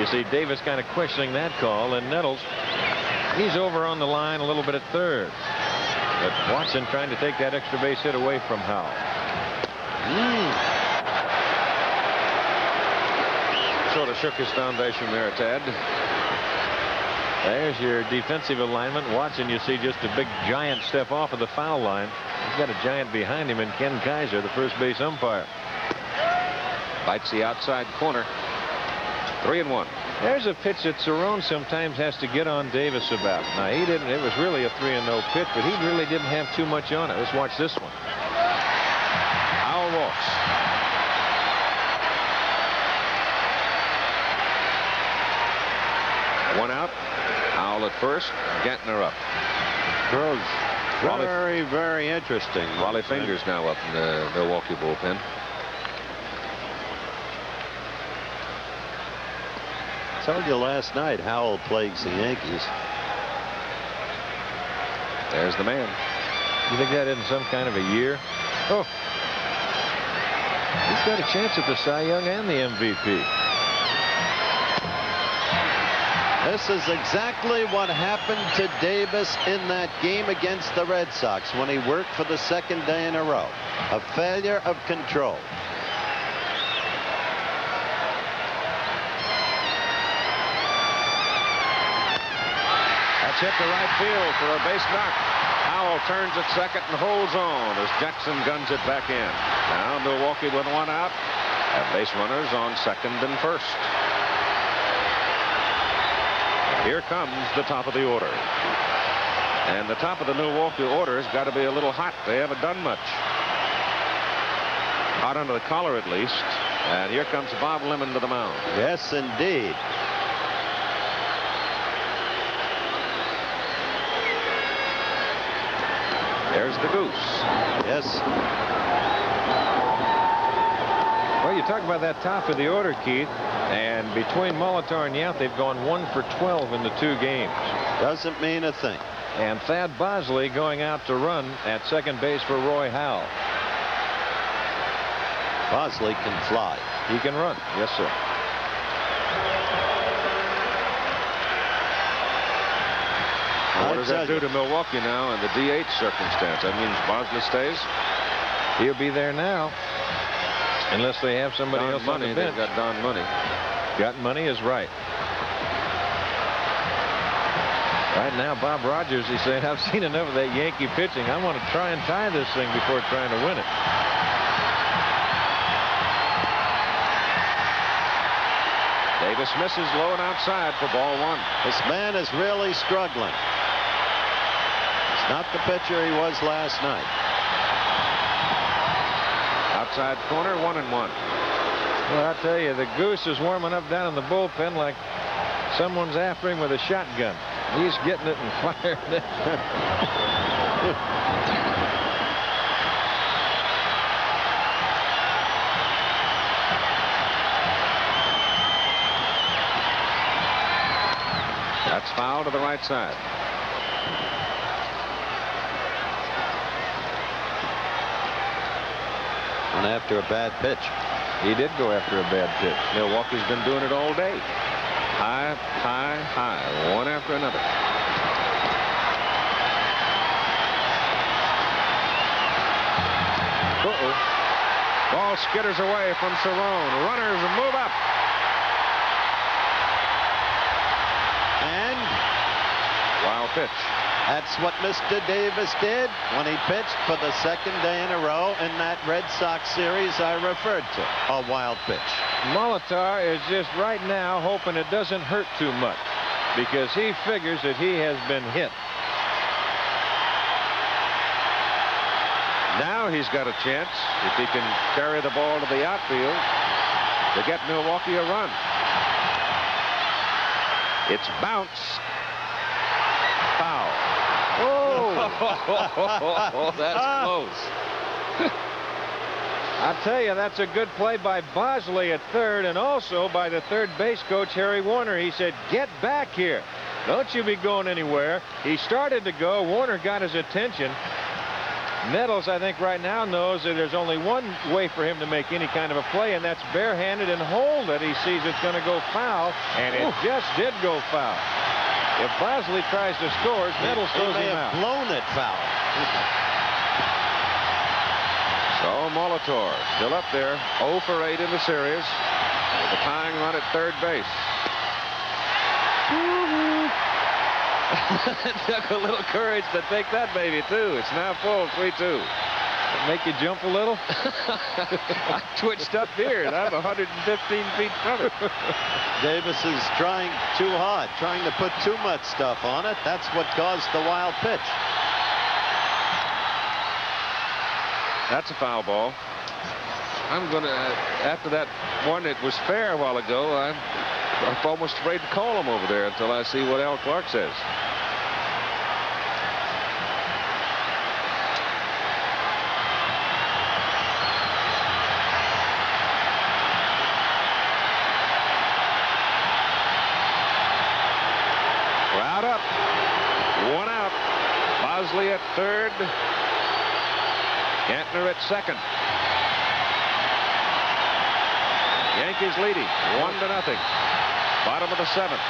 [SPEAKER 1] see Davis kind of questioning that call, and Nettles, he's over on the line a little bit at 3rd. But Watson trying to take that extra base hit away from Howell.
[SPEAKER 2] Sort of shook his foundation there, Ted.
[SPEAKER 1] There's your defensive alignment. Watson, you see just a big giant step off of the foul line. He's got a giant behind him in Ken Kaiser, the first base umpire.
[SPEAKER 2] Bites the outside corner. 3-1.
[SPEAKER 1] There's a pitch that Cerrone sometimes has to get on Davis about. Now, he didn't. It was really a 3-0 pitch, but he really didn't have too much on it. Let's watch this one.
[SPEAKER 2] Al Ross. One out. Howell at first. Gantner up.
[SPEAKER 3] Throws very, very interesting.
[SPEAKER 2] Wally Fingers now up in the Milwaukee bullpen.
[SPEAKER 3] Told you last night Howell plagues the Yankees.
[SPEAKER 2] There's the man.
[SPEAKER 1] You think that isn't some kind of a year? Oh. He's got a chance at the Cy Young and the MVP.
[SPEAKER 3] This is exactly what happened to Davis in that game against the Red Sox when he worked for the second day in a row. A failure of control.
[SPEAKER 2] That's hit to right field for a base knock. Howell turns at second and holds on as Jackson guns it back in. Now Milwaukee with one out. Have base runners on second and first. Here comes the top of the order. And the top of the Milwaukee order has got to be a little hot. They haven't done much. Hot under the collar at least. And here comes Bob Lemon to the mound.
[SPEAKER 3] Yes, indeed.
[SPEAKER 2] There's the Goose.
[SPEAKER 3] Yes.
[SPEAKER 1] Well, you talk about that top of the order, Keith, and between Molitor and Yount, they've gone 1 for 12 in the 2 games.
[SPEAKER 3] Doesn't mean a thing.
[SPEAKER 1] And Thad Bosley going out to run at second base for Roy Howell.
[SPEAKER 3] Bosley can fly.
[SPEAKER 1] He can run. Yes, sir.
[SPEAKER 2] What does that do to Milwaukee now in the DH circumstance? That means Bosley stays.
[SPEAKER 1] He'll be there now. Unless they have somebody
[SPEAKER 2] Don
[SPEAKER 1] else
[SPEAKER 2] Money,
[SPEAKER 1] on the bench.
[SPEAKER 2] they've got Don Money.
[SPEAKER 1] Got money is right. Right now, Bob Rogers, he's saying, I've seen enough of that Yankee pitching. I want to try and tie this thing before trying to win it.
[SPEAKER 2] Davis misses low and outside for ball 1.
[SPEAKER 3] This man is really struggling. It's not the pitcher he was last night.
[SPEAKER 2] Outside corner, 1-1.
[SPEAKER 1] Well, I tell you, the Goose is warming up down in the bullpen like someone's after him with a shotgun. He's getting it and firing it.
[SPEAKER 2] That's foul to the right side.
[SPEAKER 3] And after a bad pitch.
[SPEAKER 1] He did go after a bad pitch.
[SPEAKER 2] Milwaukee's been doing it all day. High, high, high, one after another. Uh-oh. Ball skitters away from Cerrone. Runners move up.
[SPEAKER 3] And
[SPEAKER 2] Wild pitch.
[SPEAKER 3] that's what Mr. Davis did when he pitched for the second day in a row in that Red Sox series I referred to. A wild pitch.
[SPEAKER 1] Molitor is just right now hoping it doesn't hurt too much because he figures that he has been hit.
[SPEAKER 2] Now he's got a chance, if he can carry the ball to the outfield, to get Milwaukee a run. It's bounced. Foul.
[SPEAKER 1] Oh, that's close. I tell you, that's a good play by Bosley at third and also by the third base coach, Harry Warner. He said, get back here. Don't you be going anywhere. He started to go. Warner got his attention. Nettles, I think, right now knows that there's only one way for him to make any kind of a play, and that's barehanded and hold it. He sees it's going to go foul, and it just did go foul. If Bosley tries to score, Nettles throws him out.
[SPEAKER 3] He may have blown it foul.
[SPEAKER 2] So Molitor still up there, 0 for 8 in the series, with a tying run at third base.
[SPEAKER 1] It took a little courage to take that baby, too. It's now full, 3-2. Make you jump a little? I twitched up here, and I'm 115 feet from it.
[SPEAKER 3] Davis is trying too hard, trying to put too much stuff on it. That's what caused the wild pitch.
[SPEAKER 2] That's a foul ball. I'm going to, after that one, it was fair a while ago. I'm almost afraid to call him over there until I see what Al Clark says. Crowd up. 1 out. Bosley at third. Gantner at second. Yankees leading 1-0. Bottom of the 7th.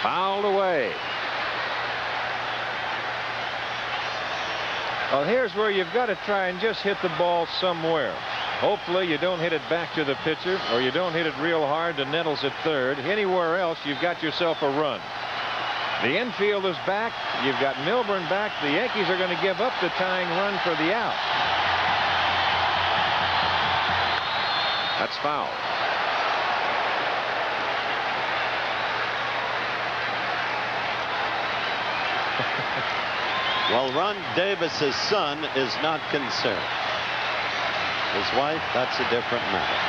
[SPEAKER 2] Fouled away.
[SPEAKER 1] Well, here's where you've got to try and just hit the ball somewhere. Hopefully you don't hit it back to the pitcher, or you don't hit it real hard to Nettles at third. Anywhere else, you've got yourself a run. The infield is back. You've got Milburn back. The Yankees are going to give up the tying run for the out.
[SPEAKER 2] That's foul.
[SPEAKER 3] Well, Ron Davis's son is not concerned. His wife, that's a different matter.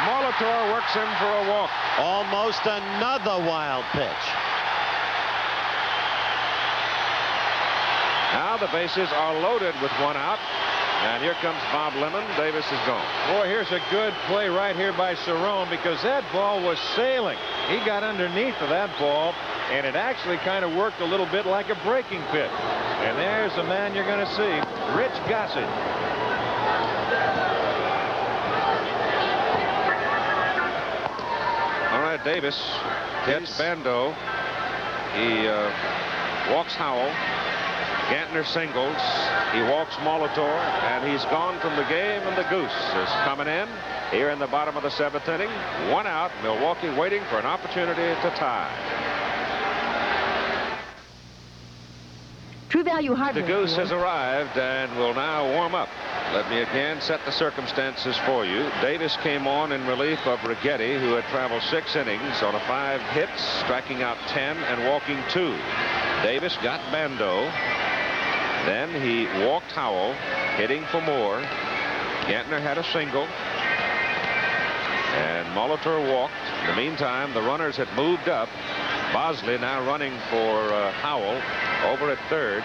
[SPEAKER 2] Molitor works him for a walk.
[SPEAKER 3] Almost another wild pitch.
[SPEAKER 2] Now the bases are loaded with 1 out. And here comes Bob Lemon. Davis is gone.
[SPEAKER 1] Boy, here's a good play right here by Cerrone, because that ball was sailing. He got underneath of that ball, and it actually kind of worked a little bit like a breaking pitch. And there's the man you're going to see, Rich Gossage.
[SPEAKER 2] All right, Davis hits Bando. He walks Howell. Gantner singles. He walks Molitor, and he's gone from the game, and the goose is coming in here in the bottom of the 7th inning. 1 out. Milwaukee waiting for an opportunity to tie.
[SPEAKER 7] True Value Hardware.
[SPEAKER 2] The goose has arrived and will now warm up. Let me again set the circumstances for you. Davis came on in relief of Righetti, who had traveled 6 innings on a 5 hits, striking out 10 and walking 2. Davis got Bando. Then he walked Howell, hitting for more. Gantner had a single. And Molitor walked. In the meantime, the runners had moved up. Bosley now running for Howell over at third.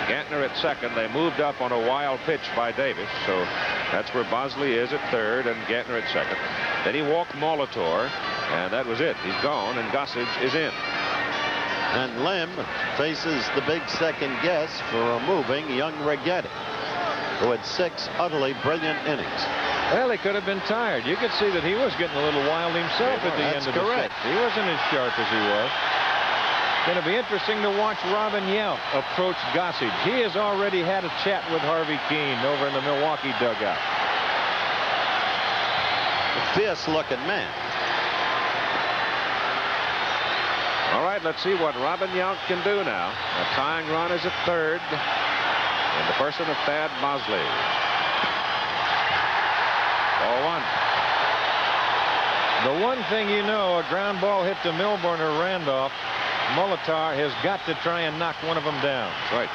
[SPEAKER 2] Gantner at second. They moved up on a wild pitch by Davis. So that's where Bosley is at third and Gantner at second. Then he walked Molitor, and that was it. He's gone, and Gossage is in.
[SPEAKER 3] And Lim faces the big second guess for removing young Righetti, who had 6 utterly brilliant innings.
[SPEAKER 1] Well, he could have been tired. You could see that he was getting a little wild himself at the end of the
[SPEAKER 3] correct.
[SPEAKER 1] 6th. He wasn't as sharp as he was. Going to be interesting to watch Robin Yount approach Gossage. He has already had a chat with Harvey Keene over in the Milwaukee dugout.
[SPEAKER 3] A fierce-looking man.
[SPEAKER 2] All right, let's see what Robin Yount can do now. The tying run is at third in the person of Thad Bosley. Ball 1.
[SPEAKER 1] The one thing you know, a ground ball hit to Milburn or Randolph, Molitor has got to try and knock one of them down.
[SPEAKER 2] That's right.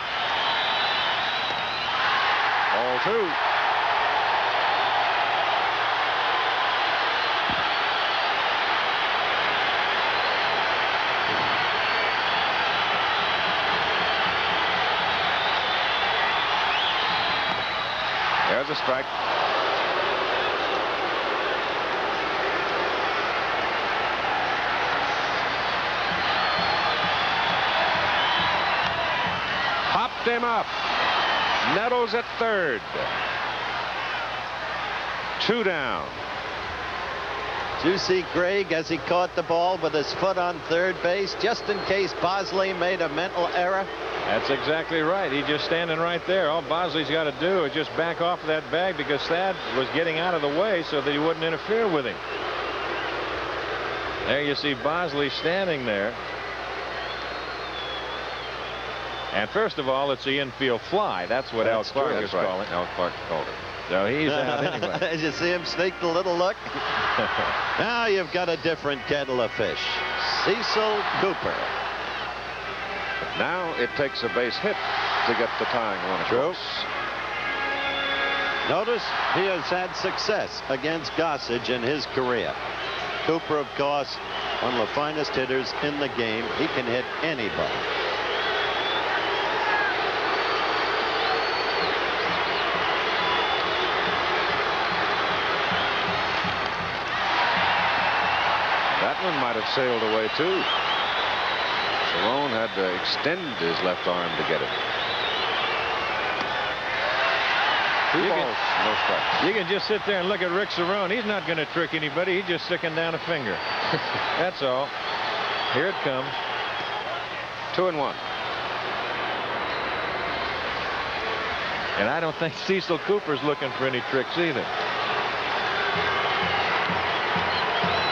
[SPEAKER 2] Ball 2. There's a strike. Popped him up. Nettles at third. 2 down.
[SPEAKER 3] Did you see Greg as he caught the ball with his foot on third base, just in case Bosley made a mental error?
[SPEAKER 1] That's exactly right. He's just standing right there. All Bosley's got to do is just back off of that bag, because Thad was getting out of the way so that he wouldn't interfere with him. There you see Bosley standing there. And first of all, it's the infield fly. That's what Al Clark is calling.
[SPEAKER 2] Al Clark called it.
[SPEAKER 1] So he's out anyway.
[SPEAKER 3] Did you see him sneak the little look? Now you've got a different kettle of fish. Cecil Cooper.
[SPEAKER 2] Now it takes a base hit to get the tying run across.
[SPEAKER 3] Notice he has had success against Gossage in his career. Cooper, of course, one of the finest hitters in the game. He can hit anybody.
[SPEAKER 2] That one might have sailed away too. Cerrone had to extend his left arm to get it. 2 balls, no strikes.
[SPEAKER 1] You can just sit there and look at Rick Cerrone. He's not going to trick anybody. He's just sticking down a finger. That's all. Here it comes.
[SPEAKER 2] 2-1.
[SPEAKER 1] And I don't think Cecil Cooper's looking for any tricks either.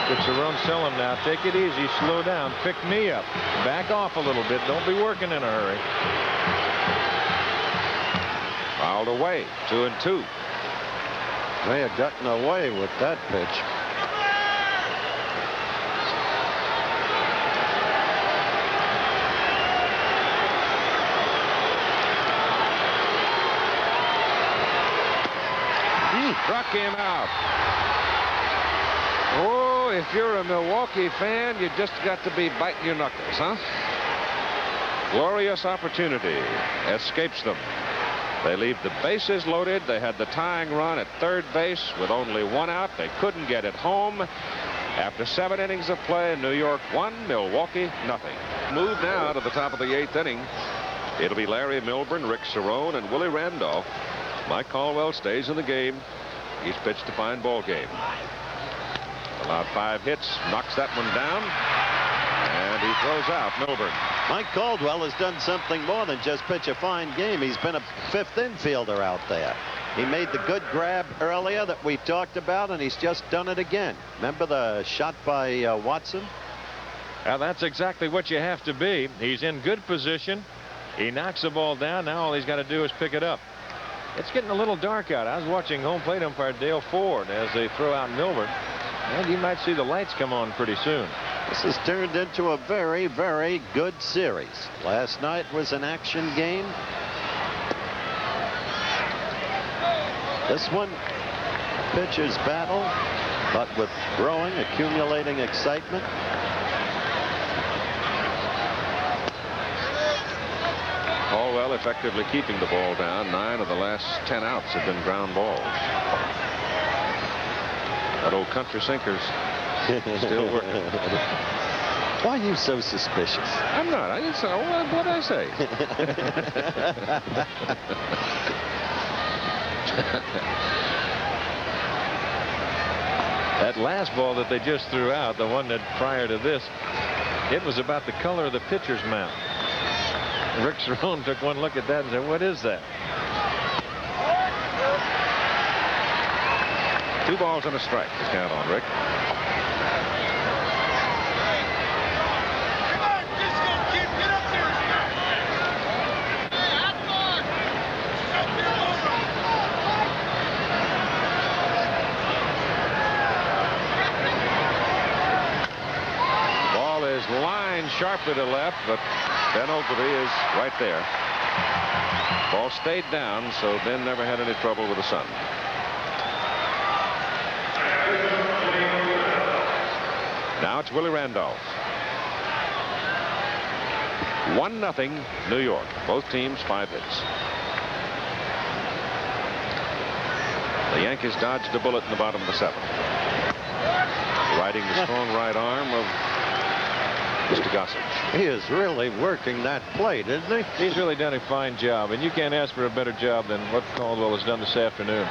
[SPEAKER 1] But Cerrone tell him now, take it easy, slow down, pick me up, back off a little bit, don't be working in a hurry.
[SPEAKER 2] Fouled away, 2-2.
[SPEAKER 3] May have gotten away with that pitch.
[SPEAKER 2] Struck him out. Oh, if you're a Milwaukee fan, you just got to be biting your knuckles, huh? Glorious opportunity escapes them. They leave the bases loaded. They had the tying run at third base with only 1 out. They couldn't get it home. After 7 innings of play, New York 1, Milwaukee nothing. Move now to the top of the 8th inning. It'll be Larry Milburn, Rick Cerrone, and Willie Randolph. Mike Caldwell stays in the game. He's pitched to fine ball game. Allowed 5 hits, knocks that one down, and he throws out Milburn.
[SPEAKER 3] Mike Caldwell has done something more than just pitch a fine game. He's been a 5th infielder out there. He made the good grab earlier that we talked about, and he's just done it again. Remember the shot by Watson?
[SPEAKER 1] Now that's exactly what you have to be. He's in good position. He knocks the ball down. Now all he's got to do is pick it up. It's getting a little dark out. I was watching home plate umpire Dale Ford as they throw out Milburn. And you might see the lights come on pretty soon.
[SPEAKER 3] This has turned into a very, very good series. Last night was an action game. This one, pitcher's battle, but with growing, accumulating excitement.
[SPEAKER 2] Caldwell effectively keeping the ball down. 9 of the last 10 outs have been ground balls. That old country sinker's still working.
[SPEAKER 3] Why are you so suspicious?
[SPEAKER 2] I'm not. I didn't say. What did I say?
[SPEAKER 1] That last ball that they just threw out, the one that prior to this, it was about the color of the pitcher's mount. Rick Cerrone took one look at that and said, what is that?
[SPEAKER 2] 2 balls and a strike to count on Rick. Ball is lined sharply to left, but Ben Ogilvy is right there. Ball stayed down, so Ben never had any trouble with the sun. Now it's Willie Randolph. 1-0 New York. Both teams 5 hits. The Yankees dodged a bullet in the bottom of the 7th. Riding the strong right arm of Mr. Gossage.
[SPEAKER 3] He is really working that plate, isn't he?
[SPEAKER 1] He's really done a fine job, and you can't ask for a better job than what Caldwell has done this afternoon.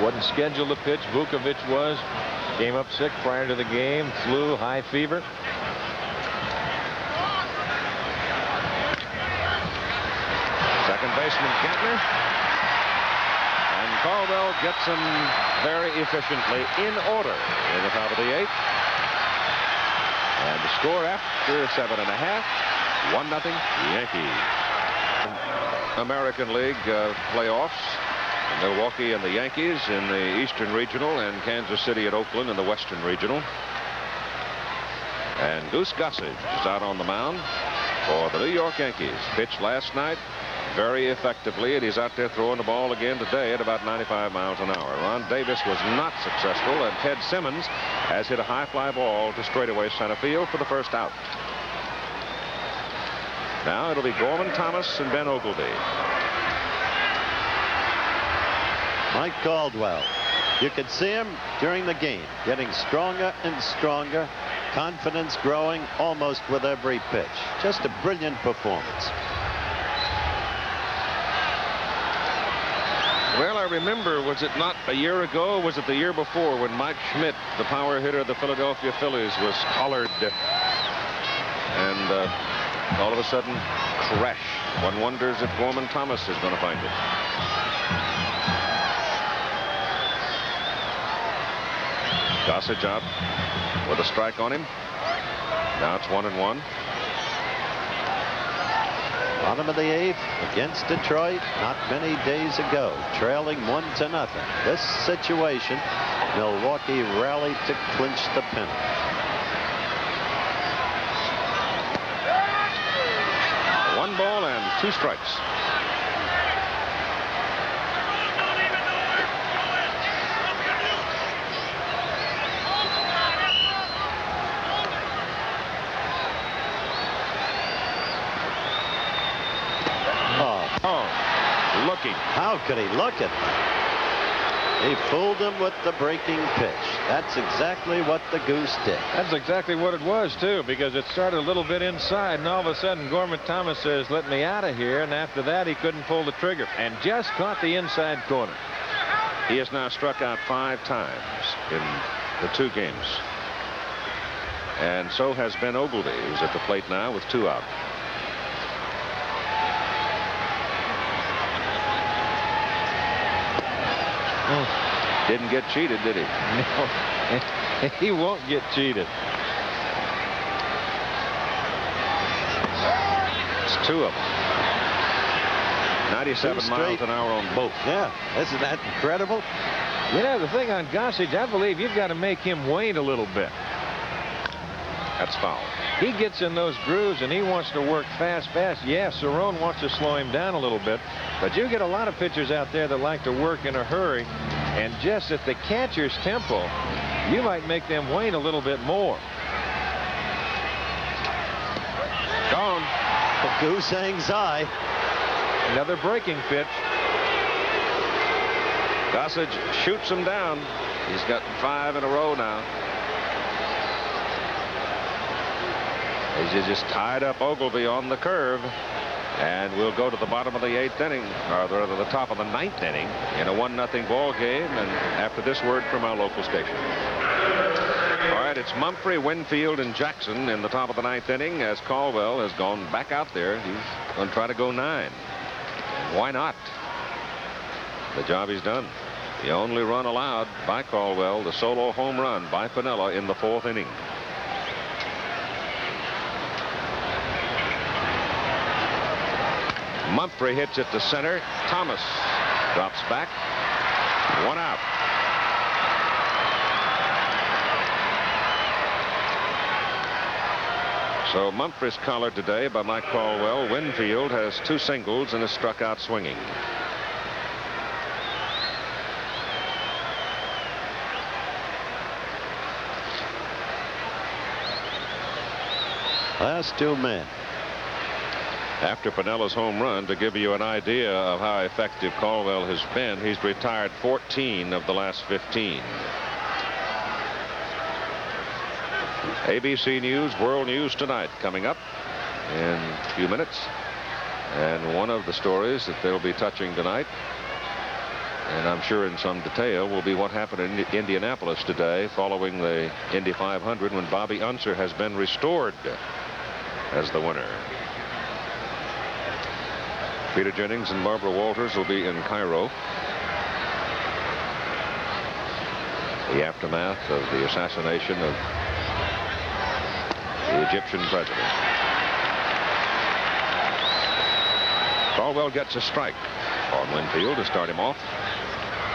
[SPEAKER 1] Wasn't scheduled to pitch. Vukovich was. Came up sick prior to the game. Flu, high fever.
[SPEAKER 2] Second baseman Kantner. And Caldwell gets him very efficiently in order in the top of the 8th. And the score after 7½, 1-0 Yankees. American League playoffs. Milwaukee and the Yankees in the Eastern Regional, and Kansas City at Oakland in the Western Regional. And Goose Gossage is out on the mound for the New York Yankees. Pitched last night very effectively, and he's out there throwing the ball again today at about 95 miles an hour. Ron Davis was not successful, and Ted Simmons has hit a high fly ball to straightaway center field for the first out. Now it'll be Gorman Thomas and Ben Oglivie.
[SPEAKER 3] Mike Caldwell. You could see him during the game, getting stronger and stronger, confidence growing almost with every pitch. Just a brilliant performance.
[SPEAKER 2] Well, I remember, was it not a year ago, or was it the year before, when Mike Schmidt, the power hitter of the Philadelphia Phillies, was collared and all of a sudden crash. One wonders if Gorman Thomas is going to find it. Gossage out with a strike on him. Now it's 1-1.
[SPEAKER 3] Bottom of the 8th against Detroit not many days ago, trailing 1-0. This situation, Milwaukee rallied to clinch the pennant.
[SPEAKER 2] One ball and 2 strikes. Looking.
[SPEAKER 3] How could he look at that? He fooled him with the breaking pitch. That's exactly what the Goose did.
[SPEAKER 1] That's exactly what it was, too, because it started a little bit inside, and all of a sudden Gorman Thomas says, let me out of here, and after that he couldn't pull the trigger and just caught the inside corner.
[SPEAKER 2] He has now struck out 5 times in the 2 games. And so has Ben Oglivie, who's at the plate now with 2 out. Didn't get cheated, did he?
[SPEAKER 1] No, he won't get cheated.
[SPEAKER 2] It's 2 of them. 97 miles an hour on both.
[SPEAKER 3] Yeah, isn't that incredible?
[SPEAKER 1] You know, the thing on Gossage, I believe you've got to make him wait a little bit.
[SPEAKER 2] That's foul.
[SPEAKER 1] He gets in those grooves and he wants to work fast. Yeah, Cerrone wants to slow him down a little bit, but you get a lot of pitchers out there that like to work in a hurry, and just at the catcher's tempo, you might make them wait a little bit more.
[SPEAKER 2] Gone.
[SPEAKER 3] The Goose hangs high.
[SPEAKER 1] Another breaking pitch.
[SPEAKER 2] Gossage shoots him down. He's got 5 in a row now. He's just tied up Oglivie on the curve, and we'll go to the bottom of the 8th inning, or rather the top of the 9th inning, in a 1-0 ball game, and after this word from our local station. All right, it's Mumphrey, Winfield, and Jackson in the top of the 9th inning, as Caldwell has gone back out there. He's going to try to go 9. Why not? The job he's done. The only run allowed by Caldwell, the solo home run by Piniella in the 4th inning. Mumphrey hits it to center. Thomas drops back. 1 out. So Mumphrey's collared today by Mike Caldwell. Winfield has 2 singles and is struck out swinging.
[SPEAKER 3] Last 2 men.
[SPEAKER 2] After Piniella's home run, to give you an idea of how effective Caldwell has been, he's retired 14 of the last 15. ABC News, World News Tonight coming up in a few minutes. And one of the stories that they'll be touching tonight, and I'm sure in some detail, will be what happened in Indianapolis today following the Indy 500 when Bobby Unser has been restored as the winner. Peter Jennings and Barbara Walters will be in Cairo. The aftermath of the assassination of the Egyptian president. Caldwell gets a strike on Winfield to start him off.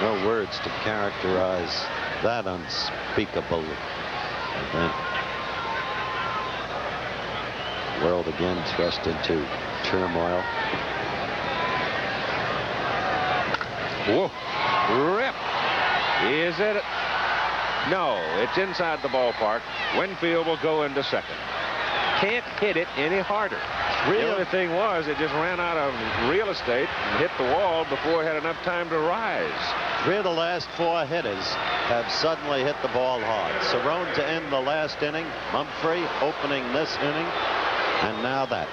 [SPEAKER 3] No words to characterize that unspeakable event. World again thrust into turmoil.
[SPEAKER 2] Whoa. Rip. Is it? No, it's inside the ballpark. Winfield will go into second. Can't hit it any harder. The only thing was it just ran out of real estate and hit the wall before it had enough time to rise.
[SPEAKER 3] 3 of the last 4 hitters have suddenly hit the ball hard. Cerrone to end the last inning. Mumphrey opening this inning. And now that.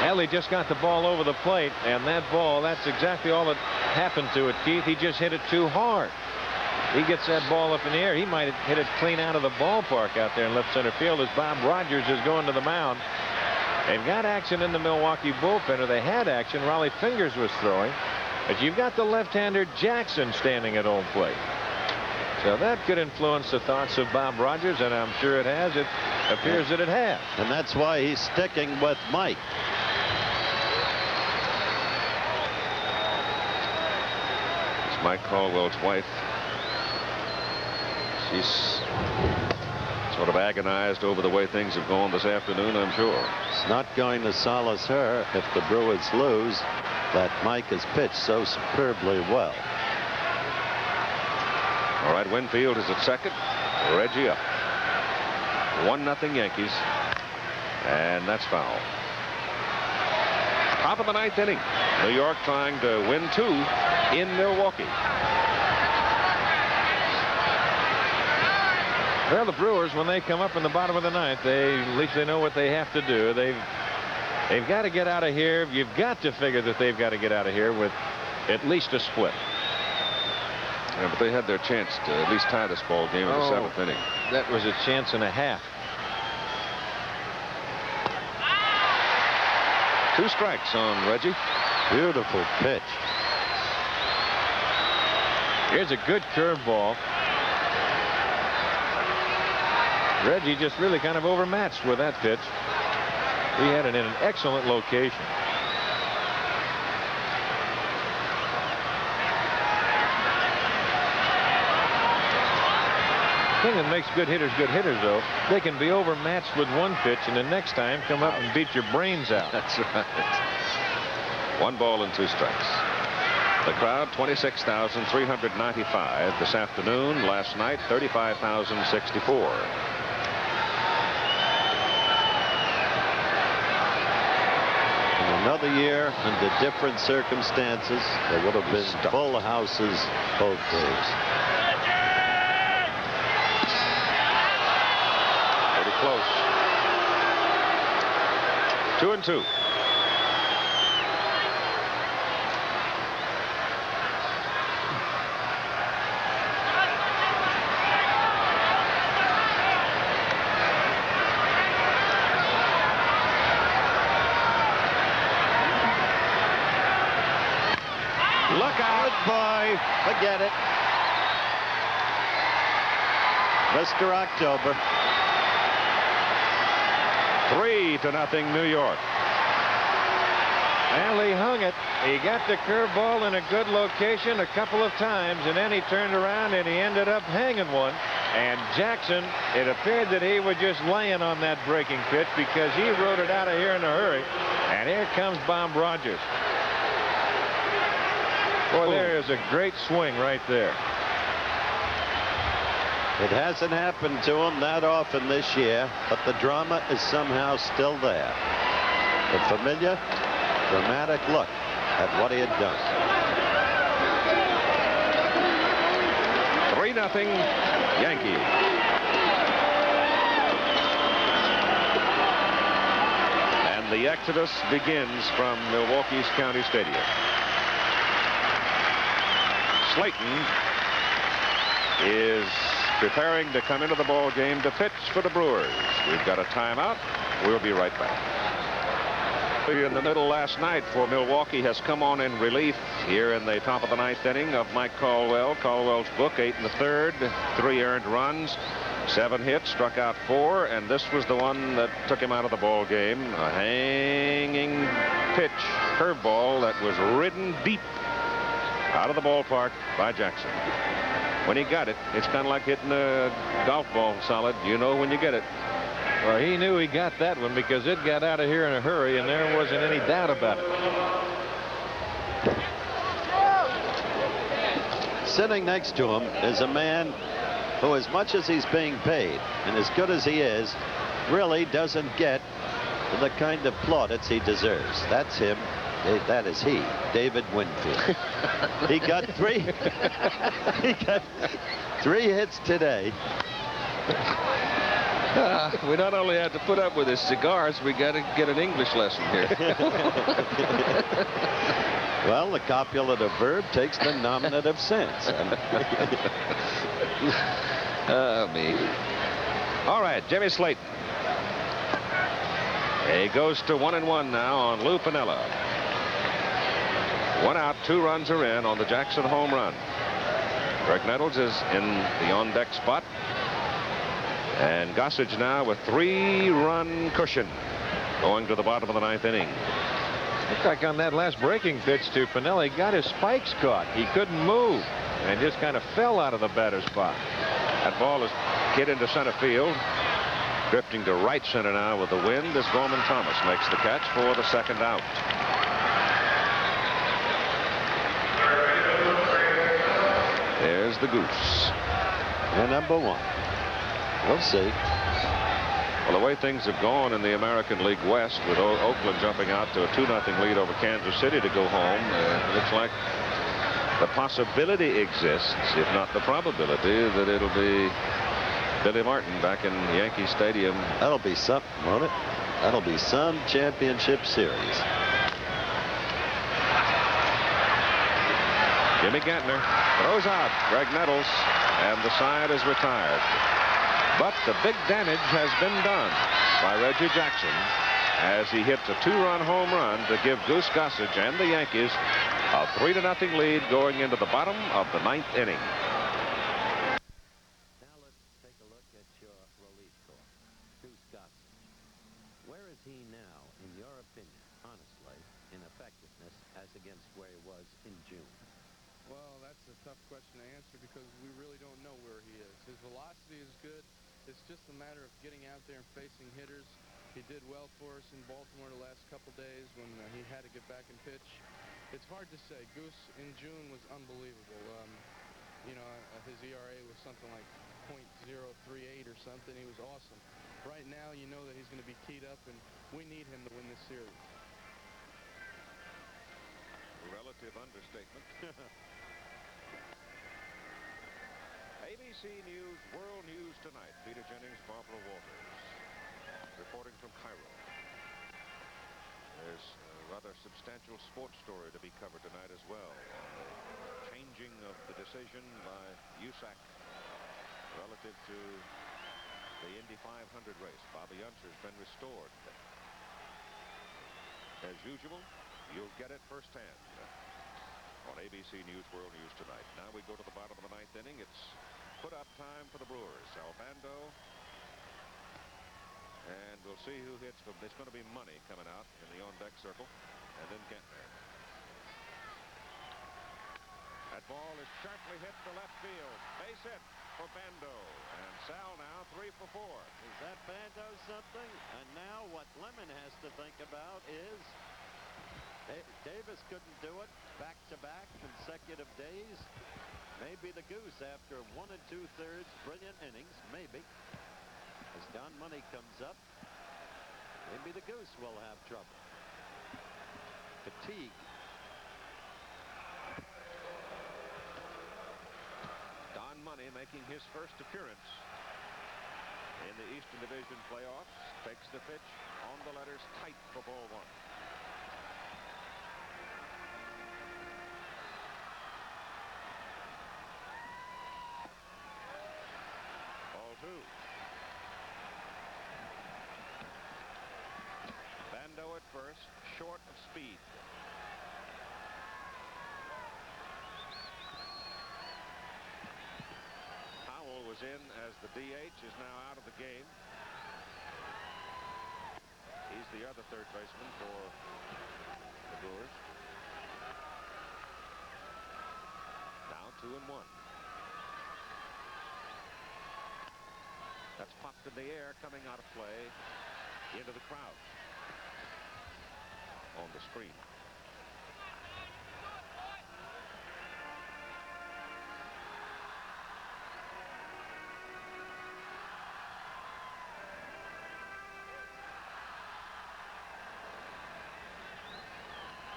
[SPEAKER 1] Ellie just got the ball over the plate, and that ball, that's exactly all that happened to it, Keith. He just hit it too hard. He gets that ball up in the air. He might have hit it clean out of the ballpark out there in left center field as Bob Rogers is going to the mound. They've got action in the Milwaukee bullpen, or they had action. Raleigh Fingers was throwing. But you've got the left-hander Jackson standing at home plate. So that could influence the thoughts of Bob Rogers, and I'm sure it has. It appears that it has.
[SPEAKER 3] And that's why he's sticking with Mike.
[SPEAKER 2] It's Mike Caldwell's wife. She's sort of agonized over the way things have gone this afternoon, I'm sure.
[SPEAKER 3] It's not going to solace her if the Brewers lose that Mike has pitched so superbly well.
[SPEAKER 2] All right, Winfield is at second. Reggie up. 1-0 Yankees. And that's foul. Top of the 9th inning. New York trying to win 2 in Milwaukee.
[SPEAKER 1] Well, the Brewers, when they come up in the bottom of the 9th, at least they know what they have to do. They've got to get out of here. You've got to figure that they've got to get out of here with at least a split.
[SPEAKER 2] Yeah, but they had their chance to at least tie this ball game in the 7th inning.
[SPEAKER 1] That was a chance and a half.
[SPEAKER 2] 2 strikes on Reggie.
[SPEAKER 3] Beautiful pitch.
[SPEAKER 1] Here's a good curveball. Reggie just really kind of overmatched with that pitch. He had it in an excellent location. The thing that makes good hitters, though, they can be overmatched with one pitch, and the next time come up and beat your brains out.
[SPEAKER 2] That's right. 1 ball and 2 strikes. The crowd, 26,395 this afternoon. Last night, 35,064.
[SPEAKER 3] Another year under different circumstances. There would have been full houses both days.
[SPEAKER 2] Pretty close. 2-2.
[SPEAKER 3] Look out, boy. Forget it. Mr. October.
[SPEAKER 2] 3-0 New York.
[SPEAKER 1] Well, he hung it. He got the curveball in a good location a couple of times, and then he turned around and he ended up hanging one. And Jackson, it appeared that he was just laying on that breaking pitch because he rode it out of here in a hurry. And here comes Bob Rogers. Boy, there is a great swing right there.
[SPEAKER 3] It hasn't happened to him that often this year, but the drama is somehow still there. The familiar, dramatic look at what he had done.
[SPEAKER 2] 3-0 Yankees. And the exodus begins from Milwaukee's County Stadium. Slayton is preparing to come into the ball game to pitch for the Brewers. We've got a timeout. We'll be right back. In the middle last night for Milwaukee has come on in relief here in the top of the 9th inning of Mike Caldwell. Caldwell's book, 8 1/3, 3 earned runs, 7 hits, struck out 4, and this was the one that took him out of the ball game. A hanging pitch, curveball that was ridden deep out of the ballpark by Jackson. When he got it, it's kind of like hitting a golf ball solid. You know when you get it.
[SPEAKER 1] Well, he knew he got that one because it got out of here in a hurry, and there wasn't any doubt about it.
[SPEAKER 3] Sitting next to him is a man who, as much as he's being paid and as good as he is, really doesn't get the kind of plaudits he deserves. That's him. That is he, David Winfield. He got three. He got 3 hits today.
[SPEAKER 2] We not only have to put up with his cigars, we got to get an English lesson here.
[SPEAKER 3] Well, the copulative verb takes the nominative sense.
[SPEAKER 2] Me. All right, Jimmy Slayton. He goes to 1-1 now on Lou Piniella. 1 out, 2 runs are in on the Jackson home run. Greg Nettles is in the on-deck spot. And Gossage now with 3-run cushion going to the bottom of the 9th inning.
[SPEAKER 1] Looked like on that last breaking pitch to Piniella, he got his spikes caught. He couldn't move and just kind of fell out of the batter's spot.
[SPEAKER 2] That ball is hit into center field. Drifting to right center now with the wind as Gorman Thomas makes the catch for the 2nd out. There's the Goose.
[SPEAKER 3] And number 1. We'll see.
[SPEAKER 2] Well, the way things have gone in the American League West with Oakland jumping out to a 2-0 lead over Kansas City to go home, it looks like the possibility exists, if not the probability, that it'll be Billy Martin back in Yankee Stadium.
[SPEAKER 3] That'll be something, won't it? That'll be some championship series.
[SPEAKER 2] Jimmy Gantner throws out Greg Nettles, and the side is retired. But the big damage has been done by Reggie Jackson as he hits a 2-run home run to give Goose Gossage and the Yankees a 3-0 lead going into the bottom of the 9th inning.
[SPEAKER 3] Now let's take a look at your relief corps. Goose Gossage. Where is he now, in your opinion, honestly, in effectiveness as against where he was in June?
[SPEAKER 4] Well, that's a tough question to answer because we really don't know where he is. His velocity is good. It's just a matter of getting out there and facing hitters. He did well for us in Baltimore the last couple days when he had to get back and pitch. It's hard to say. Goose in June was unbelievable. You know, his ERA was something like .038 or something. He was awesome. Right now, you know that he's going to be keyed up, and we need him to win this series.
[SPEAKER 2] Relative understatement. ABC News World News Tonight. Peter Jennings, Barbara Walters reporting from Cairo. There's a rather substantial sports story to be covered tonight as well. The changing of the decision by USAC relative to the Indy 500 race. Bobby Unser has been restored. As usual, you'll get it firsthand on ABC News World News Tonight. Now we go to the bottom of the 9th inning. It's put-up time for the Brewers. Albando. And we'll see who hits from. There's going to be Money coming out in the on-deck circle. And then Gantner. That ball is sharply hit to left field. Base hit for Bando. And Sal now 3 for 4.
[SPEAKER 3] Is that Bando something? And now what Lemon has to think about is Davis couldn't do it back-to-back consecutive days. Maybe the Goose after 1 2/3 brilliant innings. Maybe. As Don Money comes up, maybe the Goose will have trouble. Fatigue.
[SPEAKER 2] Don Money making his first appearance in the Eastern Division playoffs. Takes the pitch on the letters tight for ball 1. Ball 2. Bando at first, short of speed. Howell was in as the DH, is now out of the game. He's the other third baseman for the Brewers. Now 2-1. That's popped in the air, coming out of play into the crowd on the screen.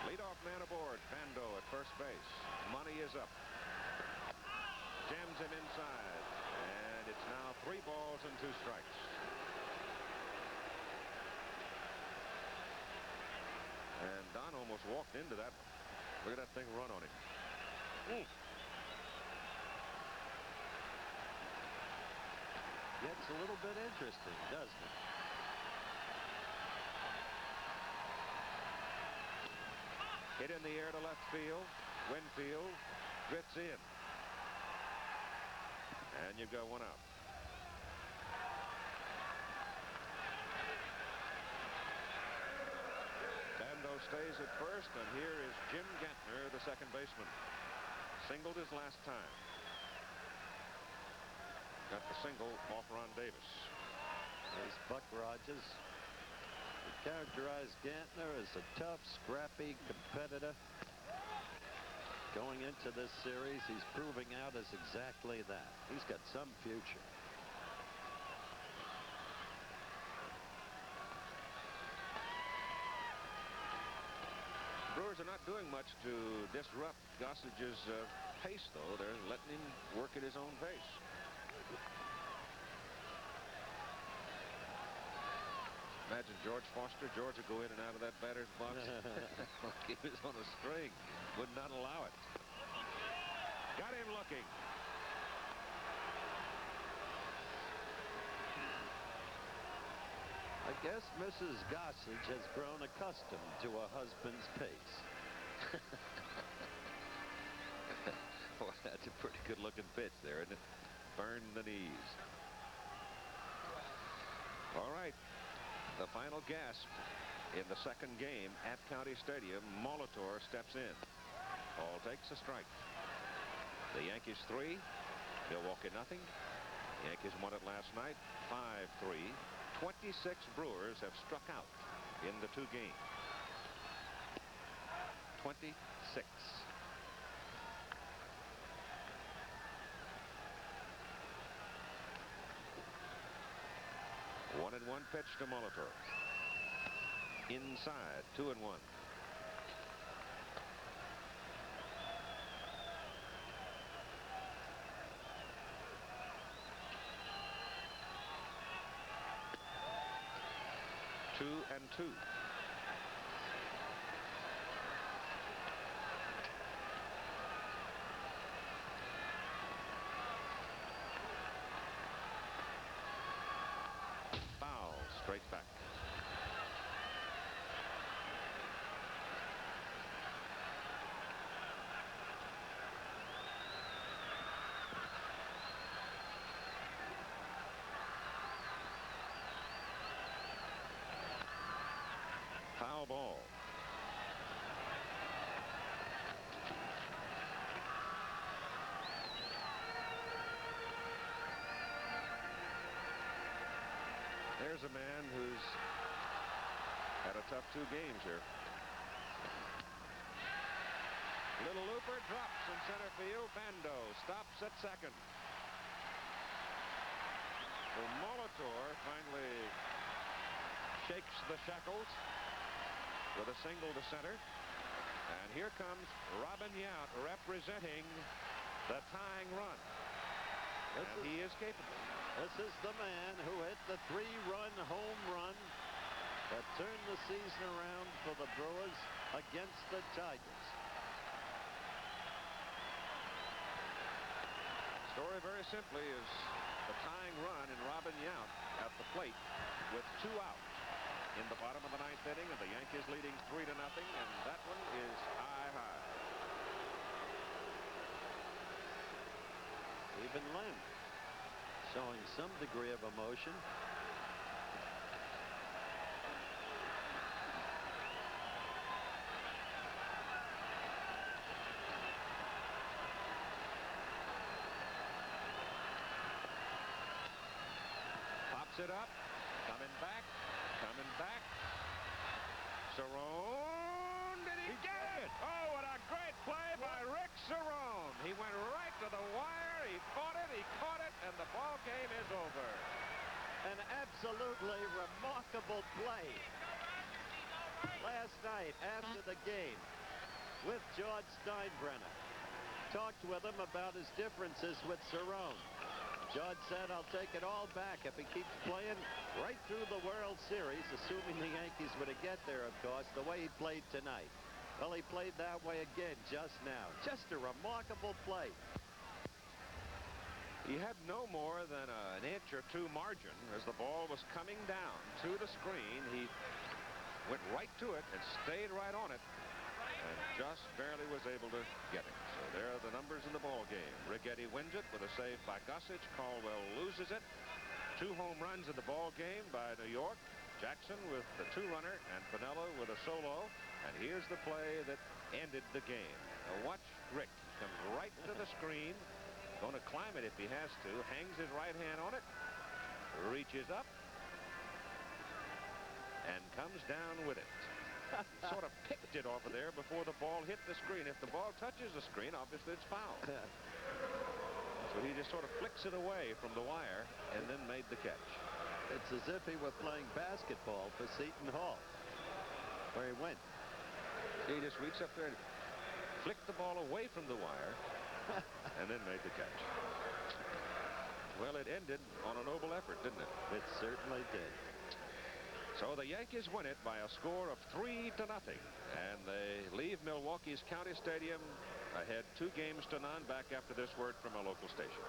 [SPEAKER 2] Leadoff man aboard, Bando at first base. Money is up. Jams him inside, and it's now 3 balls and 2 strikes. And Don almost walked into that. Look at that thing run on him.
[SPEAKER 3] Gets a little bit interesting, doesn't it?
[SPEAKER 2] Hit in the air to left field. Winfield drifts in. And you've got 1 out. Bando stays at first, and here is Jim Gantner, the second baseman. Singled his last time. Got the single off Ron Davis.
[SPEAKER 3] There's Buck Rogers. He characterized Gantner as a tough, scrappy competitor. Going into this series, he's proving out as exactly that. He's got some future.
[SPEAKER 2] Brewers are not doing much to disrupt Gossage's pace, though. They're letting him work at his own pace. Imagine George Foster. George would go in and out of that batter's box like he was on a string. Would not allow it. Got him looking.
[SPEAKER 3] I guess Mrs. Gossage has grown accustomed to her husband's pace.
[SPEAKER 2] Boy, that's a pretty good looking pitch there, isn't it? Burned the knees. All right. The final gasp in the second game at County Stadium. Molitor steps in. Ball takes a strike. The Yankees 3, Milwaukee nothing. The Yankees won it last night 5-3. 26 Brewers have struck out in the 2 games. 26. One and 1 pitch to Molitor. Inside, 2-1. Two and 2. Foul, straight back. Foul ball. There's a man who's had a tough 2 games here. Little looper drops in center field. Bando stops at second. So Molitor finally shakes the shackles with a single to center. And here comes Robin Yount representing the tying run. And he is capable.
[SPEAKER 3] This is the man who hit the 3-run home run that turned the season around for the Brewers against the Tigers.
[SPEAKER 2] Story very simply is the tying run in Robin Yount at the plate with 2 out in the bottom of the 9th inning, and the Yankees leading 3-0, and that one is high.
[SPEAKER 3] Even Len showing some degree of emotion.
[SPEAKER 2] Puts it up. Coming back. Coming back. Cerrone. Did he get it? Oh, what a great play by Rick Cerrone. He went right to the wire. He fought it. He caught it. And the ball game is over.
[SPEAKER 3] An absolutely remarkable play. Last night after the game with George Steinbrenner. Talked with him about his differences with Cerrone. George said, I'll take it all back if he keeps playing right through the World Series, assuming the Yankees were to get there, of course, the way he played tonight. Well, he played that way again just now. Just a remarkable play.
[SPEAKER 2] He had no more than an inch or two margin as the ball was coming down to the screen. He went right to it and stayed right on it and just barely was able to get it. So there are the numbers in the ball game. Righetti wins it with a save by Gossage. Caldwell loses it. 2 home runs in the ball game by New York. Jackson with the 2-runner and Piniella with a solo. And here's the play that ended the game. Now watch Rick. Comes right to the screen. Going to climb it if he has to. Hangs his right hand on it. Reaches up. And comes down with it. Sort of picked it off of there before the ball hit the screen. If the ball touches the screen, obviously it's foul. So he just sort of flicks it away from the wire and then made the catch.
[SPEAKER 3] It's as if he were playing basketball for Seton Hall, where he went.
[SPEAKER 2] He just reached up there and flicked the ball away from the wire and then made the catch. Well, it ended on a noble effort, didn't it?
[SPEAKER 3] It certainly did.
[SPEAKER 2] So the Yankees win it by a score of 3-0, and they leave Milwaukee's County Stadium ahead 2-0 back after this word from a local station.